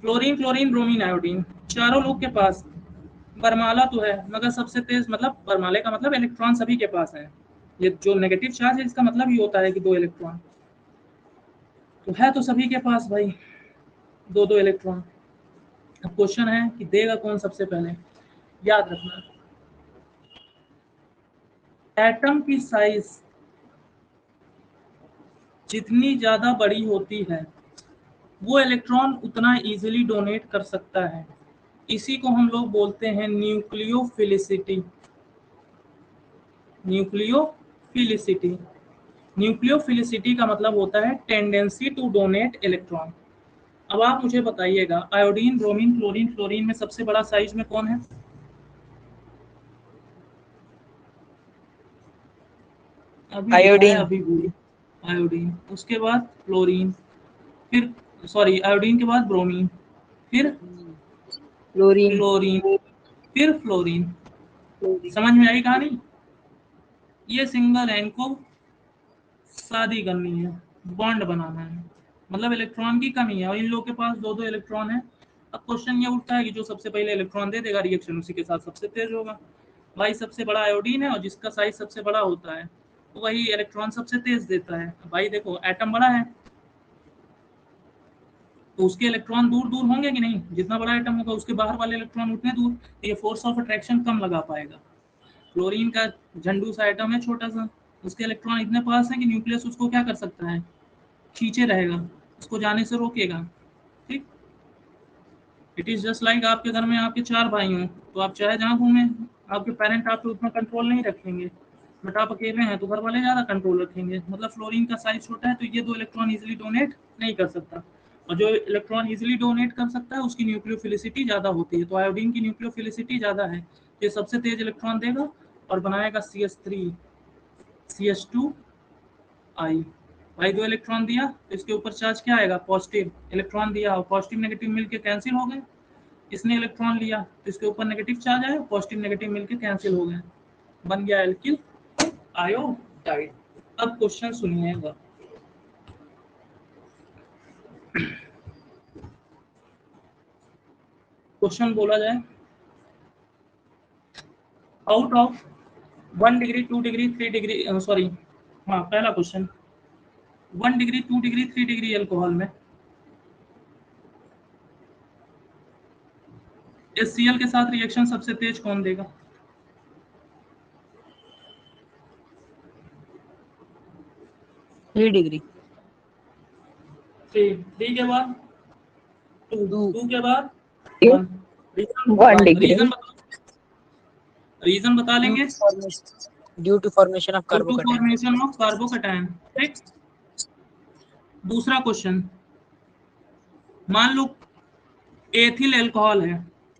फ्लोरीन फ्लोरीन ब्रोमीन आयोडीन, चारों लोग के पास वरमाला तो है, मगर सबसे तेज, मतलब वरमाले का मतलब इलेक्ट्रॉन सभी के पास है। ये जो नेगेटिव चार्ज है इसका मतलब ये होता है कि 2 इलेक्ट्रॉन तो है, तो सभी के पास भाई 2 इलेक्ट्रॉन। अब क्वेश्चन है कि देगा कौन सबसे पहले। याद रखना, एटम की साइज जितनी ज्यादा बड़ी होती है वो इलेक्ट्रॉन उतना इजीली डोनेट कर सकता है। इसी को हम लोग बोलते हैं न्यूक्लियोफिलिसिटी। न्यूक्लियोफिलिसिटी न्यूक्लियोफिलिसिटी का मतलब होता है टेंडेंसी टू डोनेट इलेक्ट्रॉन। अब आप मुझे बताइएगा, आयोडीन ब्रोमीन क्लोरीन फ्लोरीन में सबसे बड़ा साइज में कौन है, अभी आयोडीन। अभी बोली आयोडीन, उसके बाद फ्लोरीन, फिर आयोडीन के बाद ब्रोमीन, फिर क्लोरीन। क्लोरीन, फिर फ्लोरीन। समझ में आई कहानी। ये सिंगल है, इनको शादी करनी है, बॉन्ड बनाना है, मतलब इलेक्ट्रॉन की कमी है और इन लोगों के पास 2 इलेक्ट्रॉन है। अब क्वेश्चन ये उठता है कि जो सबसे पहले इलेक्ट्रॉन दे देगा रिएक्शन उसी के साथ सबसे तेज होगा। भाई सबसे बड़ा आयोडीन है और जिसका साइज सबसे बड़ा होता है वही इलेक्ट्रॉन सबसे तेज देता है। भाई देखो एटम बड़ा है तो उसके इलेक्ट्रॉन दूर दूर होंगे कि नहीं, जितना बड़ा एटम होगा उसके बाहर वाले इलेक्ट्रॉन उतने दूर, तो ये फोर्स ऑफ अट्रैक्शन कम लगा पाएगा। क्लोरीन का झंडू सा एटम है छोटा सा, उसके इलेक्ट्रॉन इतने पास है कि न्यूक्लियस उसको क्या कर सकता है, खींचे रहेगा, उसको जाने से रोकेगा। ठीक, इट इज जस्ट लाइक आपके घर में आपके 4 भाई हों तो आप चाहे जहाँ घूमें, आपके पेरेंट आप पे उतना कंट्रोल नहीं रखेंगे, बट आप अकेले हैं तो घर वाले ज़्यादा कंट्रोल रखेंगे। मतलब फ्लोरीन का साइज छोटा है तो ये 2 इलेक्ट्रॉन इजीली डोनेट नहीं कर सकता, और जो इलेक्ट्रॉन इजीली डोनेट कर सकता है उसकी न्यूक्लियोफिलिसिटी ज़्यादा होती है। तो आयोडीन की न्यूक्लियोफिलिसिटी ज़्यादा है, ये सबसे तेज इलेक्ट्रॉन देगा और बनाएगा CH3 CH2 आई। भाई 2 इलेक्ट्रॉन दिया तो इसके ऊपर चार्ज क्या आएगा, पॉजिटिव। इलेक्ट्रॉन दिया और पॉजिटिव नेगेटिव मिलके कैंसिल हो गए। इसने इलेक्ट्रॉन लिया तो इसके ऊपर नेगेटिव चार्ज आया, पॉजिटिव नेगेटिव मिलके कैंसिल हो गए, बन गया एल्किल आयोडाइड। अब क्वेश्चन सुनिएगा, क्वेश्चन बोला जाए, out of 1 degree 2 degree 3 degree, sorry हाँ पहला question, 1 degree 2 degree 3 degree alcohol में HCl के साथ रिएक्शन सबसे तेज कौन देगा? थ्री डिग्री 3 के बाद 2 के बाद 1 1 degree. रीजन बता लेंगे, due to formation of formation of carbocation. ठीक, दूसरा क्वेश्चन, मान लो एथिल एल्कोहल है,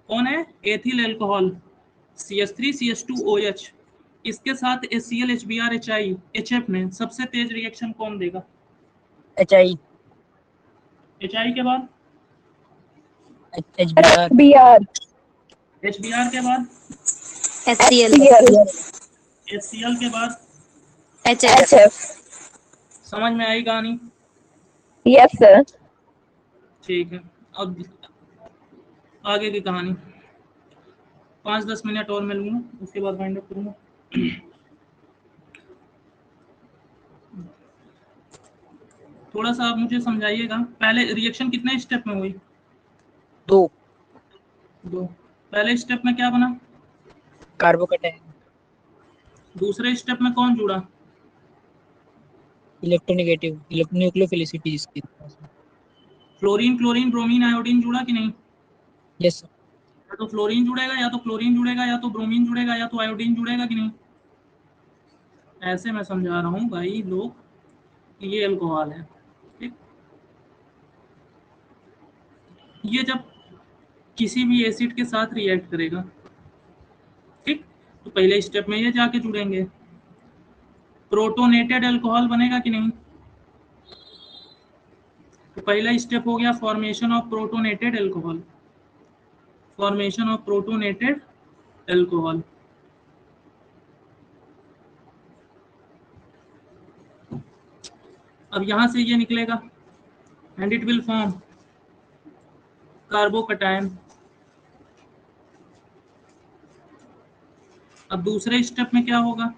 कौन है? एथिल एल्कोहल, CH3 CH2OH, इसके साथ HCl HBr HI HF में सबसे तेज रिएक्शन कौन देगा? HI HI के बाद HBr. HBr के बाद HCl, HCl के बाद HF, HF. समझ में आई कहानी? Yes sir. ठीक है, अब आगे की कहानी 5-10 मिनट और मैं लूंगा, उसके बाद वाइंड अप करूंगा। थोड़ा सा आप मुझे समझाइएगा, पहले रिएक्शन कितने स्टेप में हुई? 2 पहले स्टेप में क्या बना? कार्बोकैटायन, दूसरे स्टेप में कौन जुड़ा? इलेक्ट्रोनेगेटिव, न्यूक्लियोफिलिसिटी जिसकी। फ्लोरीन, क्लोरीन, ब्रोमीन, आयोडीन जुड़ा कि नहीं? Yes sir. या तो फ्लोरीन जुड़ेगा, या तो क्लोरीन जुड़ेगा, या तो ब्रोमीन जुड़ेगा, या तो आयोडीन जुड़ेगा कि नहीं? ऐसे मैं समझा रहा हूँ भाई लोग, ये अल्कोहल है। ठीक, ये जब किसी भी एसिड के साथ रिएक्ट करेगा, ठीक, तो पहले स्टेप में ये जाके जुड़ेंगे, प्रोटोनेटेड अल्कोहल बनेगा कि नहीं? तो पहला स्टेप हो गया formation of protonated alcohol, formation of protonated alcohol. अब यहां से ये निकलेगा and it will form carbocation. अब दूसरे स्टेप में क्या होगा?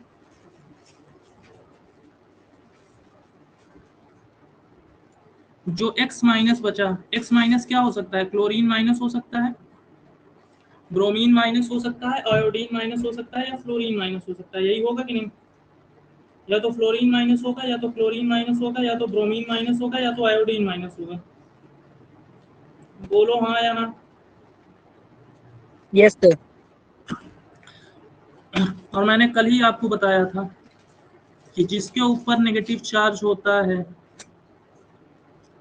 जो X माइनस बचा, X माइनस क्या हो सकता है? क्लोरीन माइनस हो सकता है, ब्रोमीन माइनस हो सकता है, आयोडीन माइनस हो सकता है, या फ्लोरीन माइनस हो सकता है। यही होगा कि नहीं? या तो फ्लोरीन माइनस होगा, या तो क्लोरीन माइनस होगा, या तो ब्रोमीन माइनस होगा, या तो आयोडीन माइनस होगा। बोलो हाँ या ना। Yes sir. और मैंने कल ही आपको बताया था कि जिसके ऊपर नेगेटिव चार्ज होता है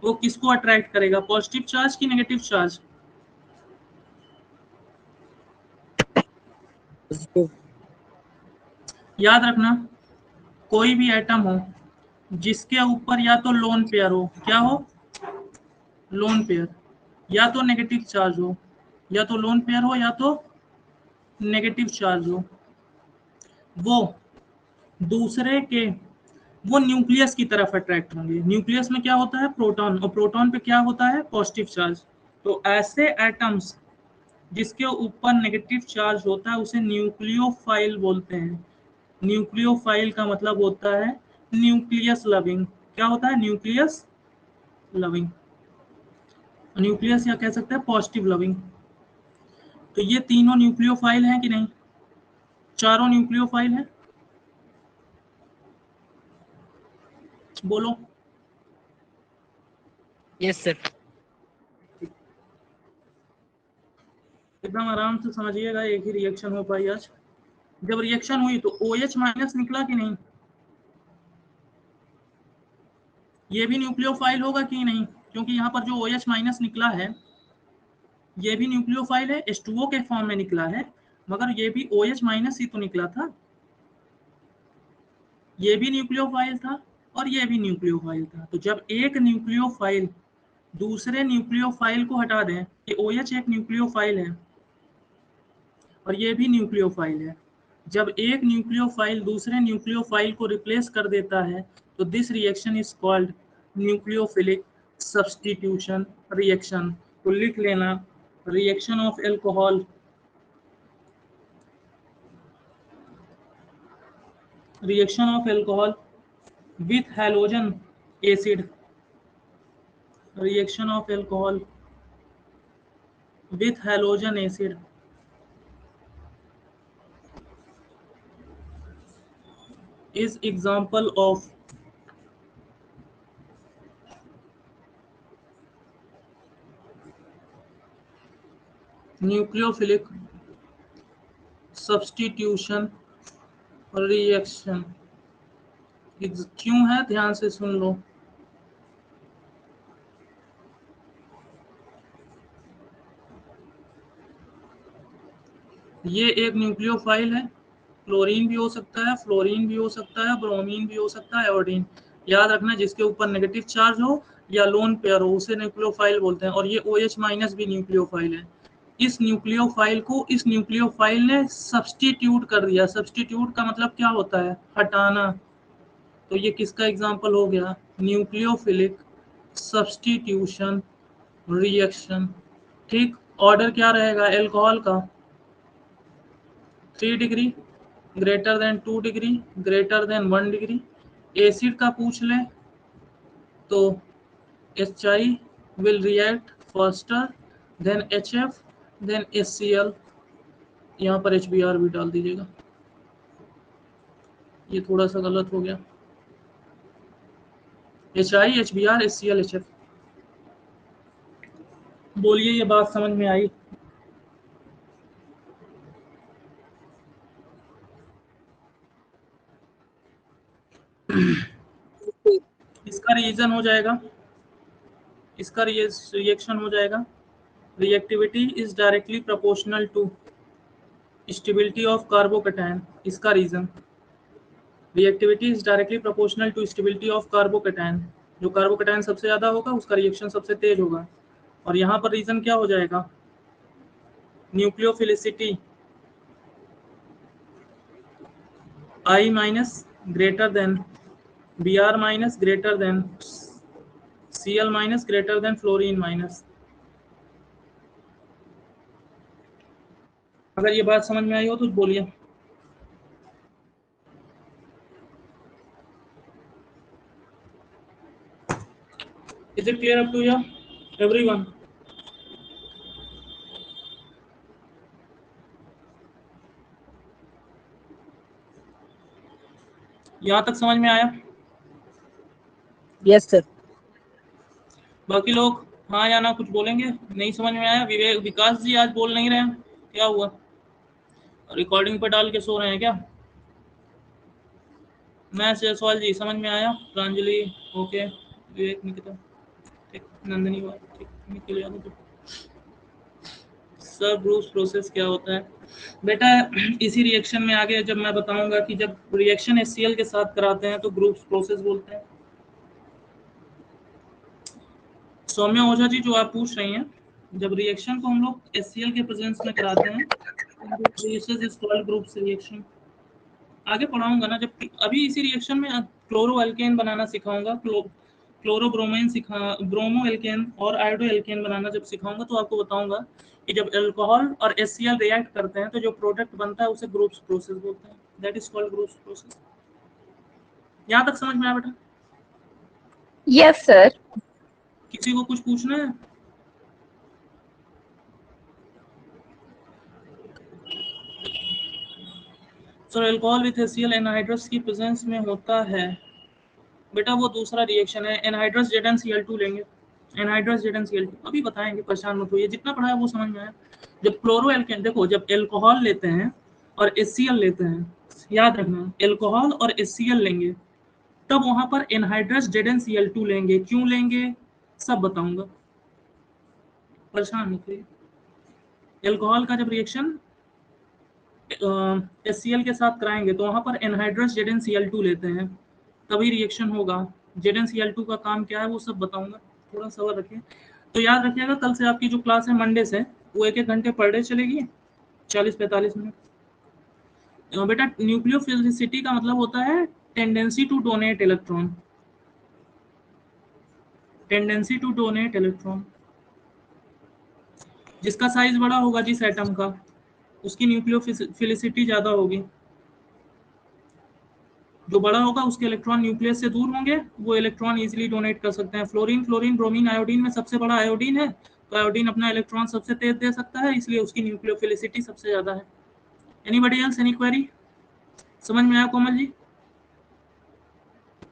वो किसको अट्रैक्ट करेगा? पॉजिटिव चार्ज की नेगेटिव चार्ज? याद रखना, कोई भी एटम हो जिसके ऊपर या तो लोन पेयर हो, क्या हो? लोन पेयर, या तो नेगेटिव चार्ज हो, या तो लोन पेयर हो, या तो नेगेटिव चार्ज हो, वो दूसरे के, वो न्यूक्लियस की तरफ अट्रैक्ट होंगे। न्यूक्लियस में क्या होता है? प्रोटॉन, और प्रोटॉन पे क्या होता है? Positive charge. तो ऐसे एटम्स जिसके ऊपर नेगेटिव चार्ज होता है उसे न्यूक्लियोफाइल बोलते हैं। न्यूक्लियोफाइल का मतलब होता है न्यूक्लियस लविंग। क्या होता है? न्यूक्लियस लविंग, न्यूक्लियस या कह सकते हैं पॉजिटिव लविंग। तो ये तीनों न्यूक्लियोफाइल हैं कि नहीं? चारों न्यूक्लियोफाइल हैं? बोलो। Yes sir. एकदम आराम से समझिएगा, एक ही रिएक्शन हो पाई आज। जब रिएक्शन हुई तो OH माइनस निकला कि नहीं? ये भी न्यूक्लियोफाइल होगा कि नहीं? क्योंकि यहाँ पर जो OH माइनस निकला है ये भी न्यूक्लियोफाइल है, H2O के फॉर्म में निकला है, मगर ये भी OH माइनस ही तो निकला था। ये भी न्यूक्लियोफाइल था और ये भी न्यूक्लियोफाइल था। तो जब एक न्यूक्लियोफाइल दूसरे न्यूक्लियोफाइल को हटा दें, ये OH एक न्यूक्लियोफाइल है और ये भी न्यूक्लियोफाइल है, जब एक न्यूक्लियोफाइल दूसरे न्यूक्लियोफाइल को रिप्लेस कर देता है तो this reaction is called nucleophilic substitution reaction. तो लिख लेना, Reaction of alcohol. Reaction of alcohol with halogen acid. Reaction of alcohol with halogen acid is example of nucleophilic substitution reaction. क्यों है, ध्यान से सुन लो। ये एक न्यूक्लियोफाइल है, क्लोरीन भी हो सकता है, फ्लोरीन भी हो सकता है, ब्रोमीन भी हो सकता है, आयोडीन। याद रखना, जिसके ऊपर नेगेटिव चार्ज हो या लोन पेयर हो उसे न्यूक्लियोफाइल बोलते हैं। और ये OH माइनस भी न्यूक्लियोफाइल है। इस न्यूक्लियोफाइल को इस न्यूक्लियोफाइल ने सब्स्टिट्यूट कर दिया। सब्स्टिट्यूट का मतलब क्या होता है, हटाना। तो ये किसका एग्जाम्पल हो गया, न्यूक्लियोफिलिक सब्स्टिट्यूशन रिएक्शन। ठीक, ऑर्डर क्या रहेगा एल्कोहल का, 3 degree, greater than 2 degree, greater than 1 degree. Acid का पूछ ले तो HI will react faster than HF then HCl। यहाँ पर HBr भी डाल दीजिएगा, ये थोड़ा सा गलत हो गया। HI HBr HCl HF। बोलिए, ये बात समझ में आई? इसका रीजन हो जाएगा, इसका रिएक्शन हो जाएगा, reactivity is directly proportional to stability of carbocation. इसका reason, reactivity is directly proportional to stability of carbocation. जो कार्बोकैटायन सबसे ज्यादा होगा उसका रिएक्शन सबसे तेज होगा। और यहाँ पर रीजन क्या हो जाएगा, nucleophilicity I minus greater than Br minus greater than Cl minus greater than fluorine minus. अगर ये बात समझ में आई हो तो बोलिए। Is it clear up to you, everyone? यहाँ तक समझ में आया? Yes sir. बाकी लोग हाँ या ना कुछ बोलेंगे? नहीं समझ में आया? विकास जी आज बोल नहीं रहे हैं, क्या हुआ? रिकॉर्डिंग पर डाल के सो रहे हैं क्या? मैं जायसवाल जी समझ में आया? प्रांजलि ओके, विवेक निकिता ठीक, नंदिनी ठीक, निकल यादव तो सब ग्रुप प्रोसेस क्या होता है बेटा? इसी रिएक्शन में आगे जब मैं बताऊंगा कि जब रिएक्शन HCl के साथ कराते हैं तो ग्रुप प्रोसेस बोलते हैं। सौम्या ओझा जी, जो आप पूछ रही हैं, जब रिएक्शन को हम लोग HCl के प्रेजेंस में कराते हैं ग्रुप रिएक्शन। आगे पढ़ाऊंगा ना, जब अभी इसी रिएक्शन में क्लोरो एल्केन बनाना सिखाऊंगा, क्लोरो ब्रोमीन ब्रोमो एल्केन और आयोडो एल्केन बनाना जब सिखाऊंगा तो आपको बताऊंगा कि जब अल्कोहल और HCl रिएक्ट करते हैं तो जो प्रोडक्ट बनता है उसे ग्रुप्स प्रोसेस बोलते हैं। That is called groups process. यहाँ तक समझ में आया बेटा? Yes sir. किसी को कुछ पूछना है? Sir alcohol with HCl anhydrous की प्रेजेंस में होता है बेटा, वो दूसरा रिएक्शन है। एनहाइड्रस ZnCl2 लेंगे, एनहाइड्रस ZnCl2 अभी बताएंगे, परेशान मत होइए, जितना पढ़ा है वो समझ में आया। जब क्लोरो एल्केन, देखो जब अल्कोहल लेते हैं और HCl लेते हैं, याद रखना अल्कोहल और HCl लेंगे तब वहां पर एनहाइड्रस ZnCl2 लेंगे। क्यों लेंगे सब बताऊंगा, परेशान मत होइए। अल्कोहल का जब रिएक्शन HCl के साथ कराएंगे तो वहां पर एनहाइड्रस ZnCl2 लेते हैं, तभी रिएक्शन होगा। ZnCl2 का काम क्या है वो सब बताऊंगा, थोड़ा सवाल रखिए। तो याद रखिएगा, कल से आपकी जो क्लास है मंडे से वो 1-1 घंटे पर डे चलेगी, 40-45 मिनट। बेटा न्यूक्लियोफिलिसिटी का मतलब होता है tendency to donate electron, tendency to donate electron. जिसका साइज बड़ा होगा जिस एटम का, उसकी न्यूक्लियोफिलिसिटी ज्यादा होगी। जो बड़ा होगा उसके इलेक्ट्रॉन न्यूक्लियस से दूर होंगे, वो इलेक्ट्रॉन इजीली डोनेट कर सकते हैं। फ्लोरीन, क्लोरीन, ब्रोमीन, आयोडीन में सबसे बड़ा आयोडीन है, तो आयोडीन अपना इलेक्ट्रॉन सबसे तेज दे सकता है, इसलिए उसकी न्यूक्लियोफिलिसिटी सबसे ज्यादा है। Anybody else, any query? समझ में आया Komal ji?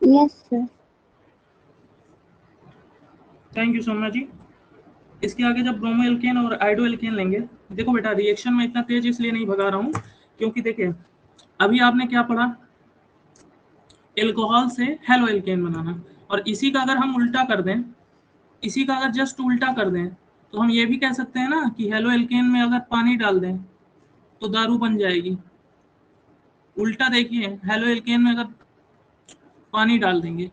Yes, sir. Thank you सोमना जी। इसके आगे जब ब्रोमो एल्केन और आइडो एल्केन लेंगे, देखो बेटा रिएक्शन में इतना तेज इसलिए नहीं भगा रहा हूँ क्योंकि देखिए अभी आपने क्या पढ़ा, एल्कोहल से हेलो एल्केन बनाना, और इसी का अगर हम उल्टा कर दें, इसी का अगर जस्ट उल्टा कर दें, तो हम ये भी कह सकते हैं ना कि हेलो एल्केन में अगर पानी डाल दें तो दारू बन जाएगी। उल्टा देखिए, हेलो एल्केन में अगर पानी डाल देंगे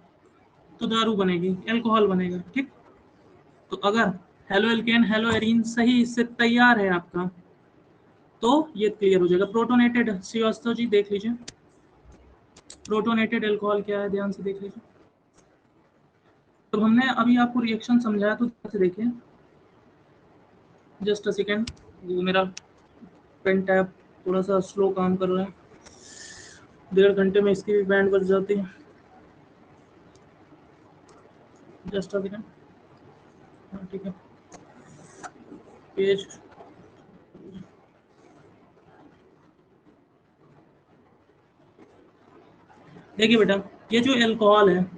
तो दारू बनेगी, अल्कोहल बनेगा। ठीक, तो अगर हेलो एल्केन हेलो एरीन सही इससे तैयार है आपका, तो ये क्लियर हो जाएगा। प्रोटोनेटेड, श्रीवास्तव जी देख लीजिए, प्रोटोनेटेड अल्कोहल क्या है, ध्यान से देख लीजिए। तो हमने अभी आपको रिएक्शन समझाया, तो ध्यान से देखिए, जस्ट अ सेकेंड, वो मेरा पेन टैब थोड़ा सा स्लो काम कर रहा है, 1.5 घंटे में इसकी भी बैंड बज जाती है। जस्ट अ सेकेंड, हाँ ठीक है, पेज देखिए बेटा, ये जो अल्कोहल है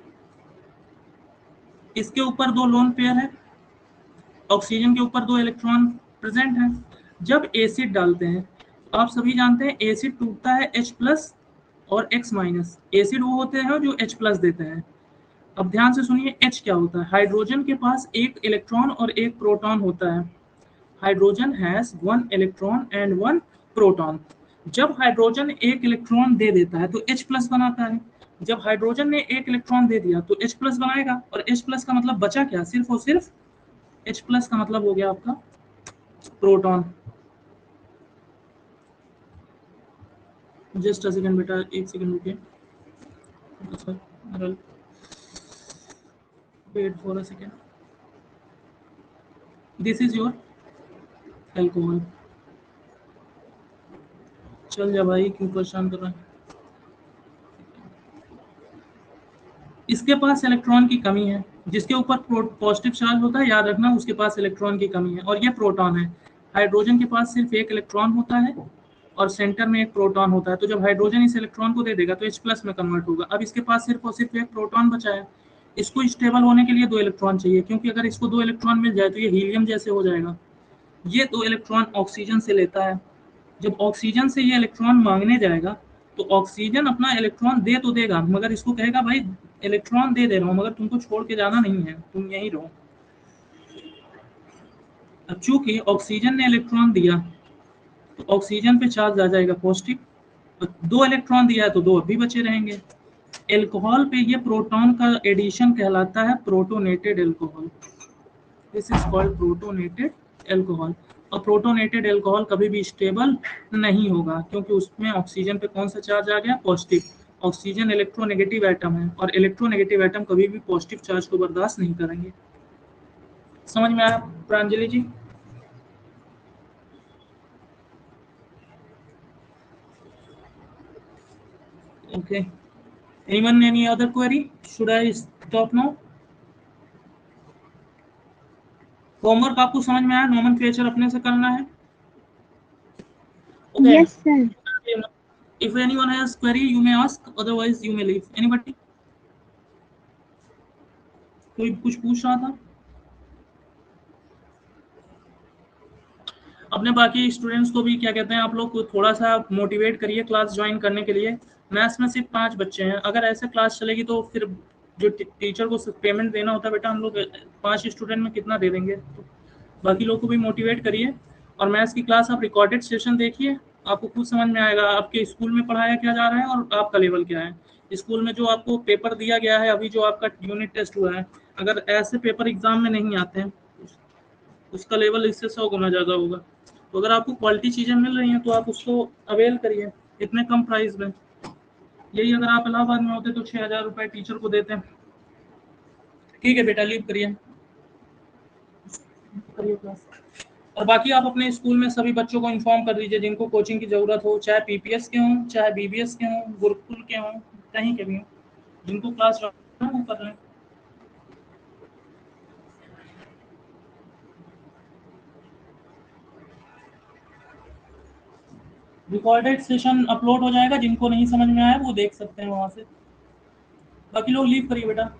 इसके ऊपर 2 लोन पेयर है, ऑक्सीजन के ऊपर 2 इलेक्ट्रॉन प्रेजेंट है। जब एसिड डालते हैं, आप सभी जानते हैं एसिड टूटता है H+ और X-। एसिड वो होते हैं जो H+ देते हैं। अब ध्यान से सुनिए, H क्या होता है, हाइड्रोजन के पास 1 इलेक्ट्रॉन और 1 प्रोटॉन होता है। Hydrogen has 1 electron and 1 proton. जब हाइड्रोजन 1 इलेक्ट्रॉन दे देता है तो H+ बनाता है। जब हाइड्रोजन ने 1 इलेक्ट्रॉन दे दिया तो H+ बनाएगा, और H+ का मतलब बचा क्या, सिर्फ और सिर्फ H+ का मतलब हो गया आपका प्रोटॉन। जस्ट अ सेकंड बेटा, 1 सेकंड रुकिए, wait for a second. This is your alcohol. चल जा भाई, क्यों परेशान कर रहा है। इसके पास इलेक्ट्रॉन की कमी है, जिसके ऊपर पॉजिटिव चार्ज होता है, याद रखना उसके पास इलेक्ट्रॉन की कमी है, और ये प्रोटॉन है। हाइड्रोजन के पास सिर्फ 1 इलेक्ट्रॉन होता है और सेंटर में 1 प्रोटॉन होता है। तो जब हाइड्रोजन इस इलेक्ट्रॉन को दे देगा तो H+ में कन्वर्ट होगा। अब इसके पास सिर्फ और सिर्फ 1 प्रोटॉन बचा है। इसको स्टेबल होने के लिए 2 इलेक्ट्रॉन चाहिए, क्योंकि अगर इसको 2 इलेक्ट्रॉन मिल जाए तो ये हीलियम जैसे हो जाएगा। ये 2 इलेक्ट्रॉन ऑक्सीजन से लेता है। जब ऑक्सीजन से ये इलेक्ट्रॉन मांगने जाएगा तो ऑक्सीजन अपना इलेक्ट्रॉन दे तो देगा, मगर इसको कहेगा भाई इलेक्ट्रॉन दे रहा हूँ मगर तुमको छोड़ के जाना नहीं है, तुम यहीं रहो। अब चूंकि ऑक्सीजन ने इलेक्ट्रॉन दिया तो ऑक्सीजन पे चार्ज आ जाएगा पॉजिटिव, और 2 इलेक्ट्रॉन दिया है तो 2 अभी बचे रहेंगे। एल्कोहल पे ये प्रोटॉन का एडिशन कहलाता है protonated alcohol. This is called protonated alcohol. और प्रोटोनेटेड एल्कोहल कभी भी स्टेबल नहीं होगा, क्योंकि उसमें ऑक्सीजन पे कौन सा चार्ज आ गया, पॉजिटिव। ऑक्सीजन इलेक्ट्रोनेगेटिव एटम है, और इलेक्ट्रोनेगेटिव एटम कभी भी पॉजिटिव चार्ज को बर्दाश्त नहीं करेंगे। समझ में आया Pranjali ji? Okay, anyone any other query? Should I stop now? Homework आपको समझ में आया? नोमेनक्लेचर अपने से करना है। Okay. Yes, sir. If anyone has query, you may ask. Otherwise, you may leave. Anybody? कोई कुछ पूछ रहा था? अपने बाकी स्टूडेंट्स को भी क्या कहते हैं, आप लोग को थोड़ा सा मोटिवेट करिए क्लास ज्वाइन करने के लिए। मैथ्स में सिर्फ 5 बच्चे हैं, अगर ऐसे क्लास चलेगी तो फिर जो टीचर को पेमेंट देना होता है बेटा, हम लोग 5 स्टूडेंट में कितना दे देंगे। तो बाकी लोग को भी मोटिवेट करिए, और मैथ्स की क्लास आप रिकॉर्डेड सेशन देखिए, आपको खुद समझ में आएगा आपके स्कूल में पढ़ाया क्या जा रहा है और आपका लेवल क्या है। स्कूल में जो आपको पेपर दिया गया है, अभी जो आपका यूनिट टेस्ट हुआ है, अगर ऐसे पेपर एग्जाम में नहीं आते हैं, उसका लेवल इससे 100 गुना ज़्यादा होगा। तो अगर आपको क्वालिटी चीज़ें मिल रही हैं तो आप उसको अवेल करिए इतने कम प्राइस में। यही अगर आप इलाहाबाद में होते तो 6,000 रुपये टीचर को देते हैं। ठीक है बेटा, लीव करिए क्लास। और बाकी आप अपने स्कूल में सभी बच्चों को इन्फॉर्म कर दीजिए जिनको कोचिंग की ज़रूरत हो, चाहे पीपीएस के हों, चाहे बीबीएस के हों, गुरुकुल के हों, कहीं के भी हों, जिनको क्लास वो कर लें। रिकॉर्डेड सेशन अपलोड हो जाएगा, जिनको नहीं समझ में आया वो देख सकते हैं वहाँ से। बाकी लोग लीव करिए बेटा।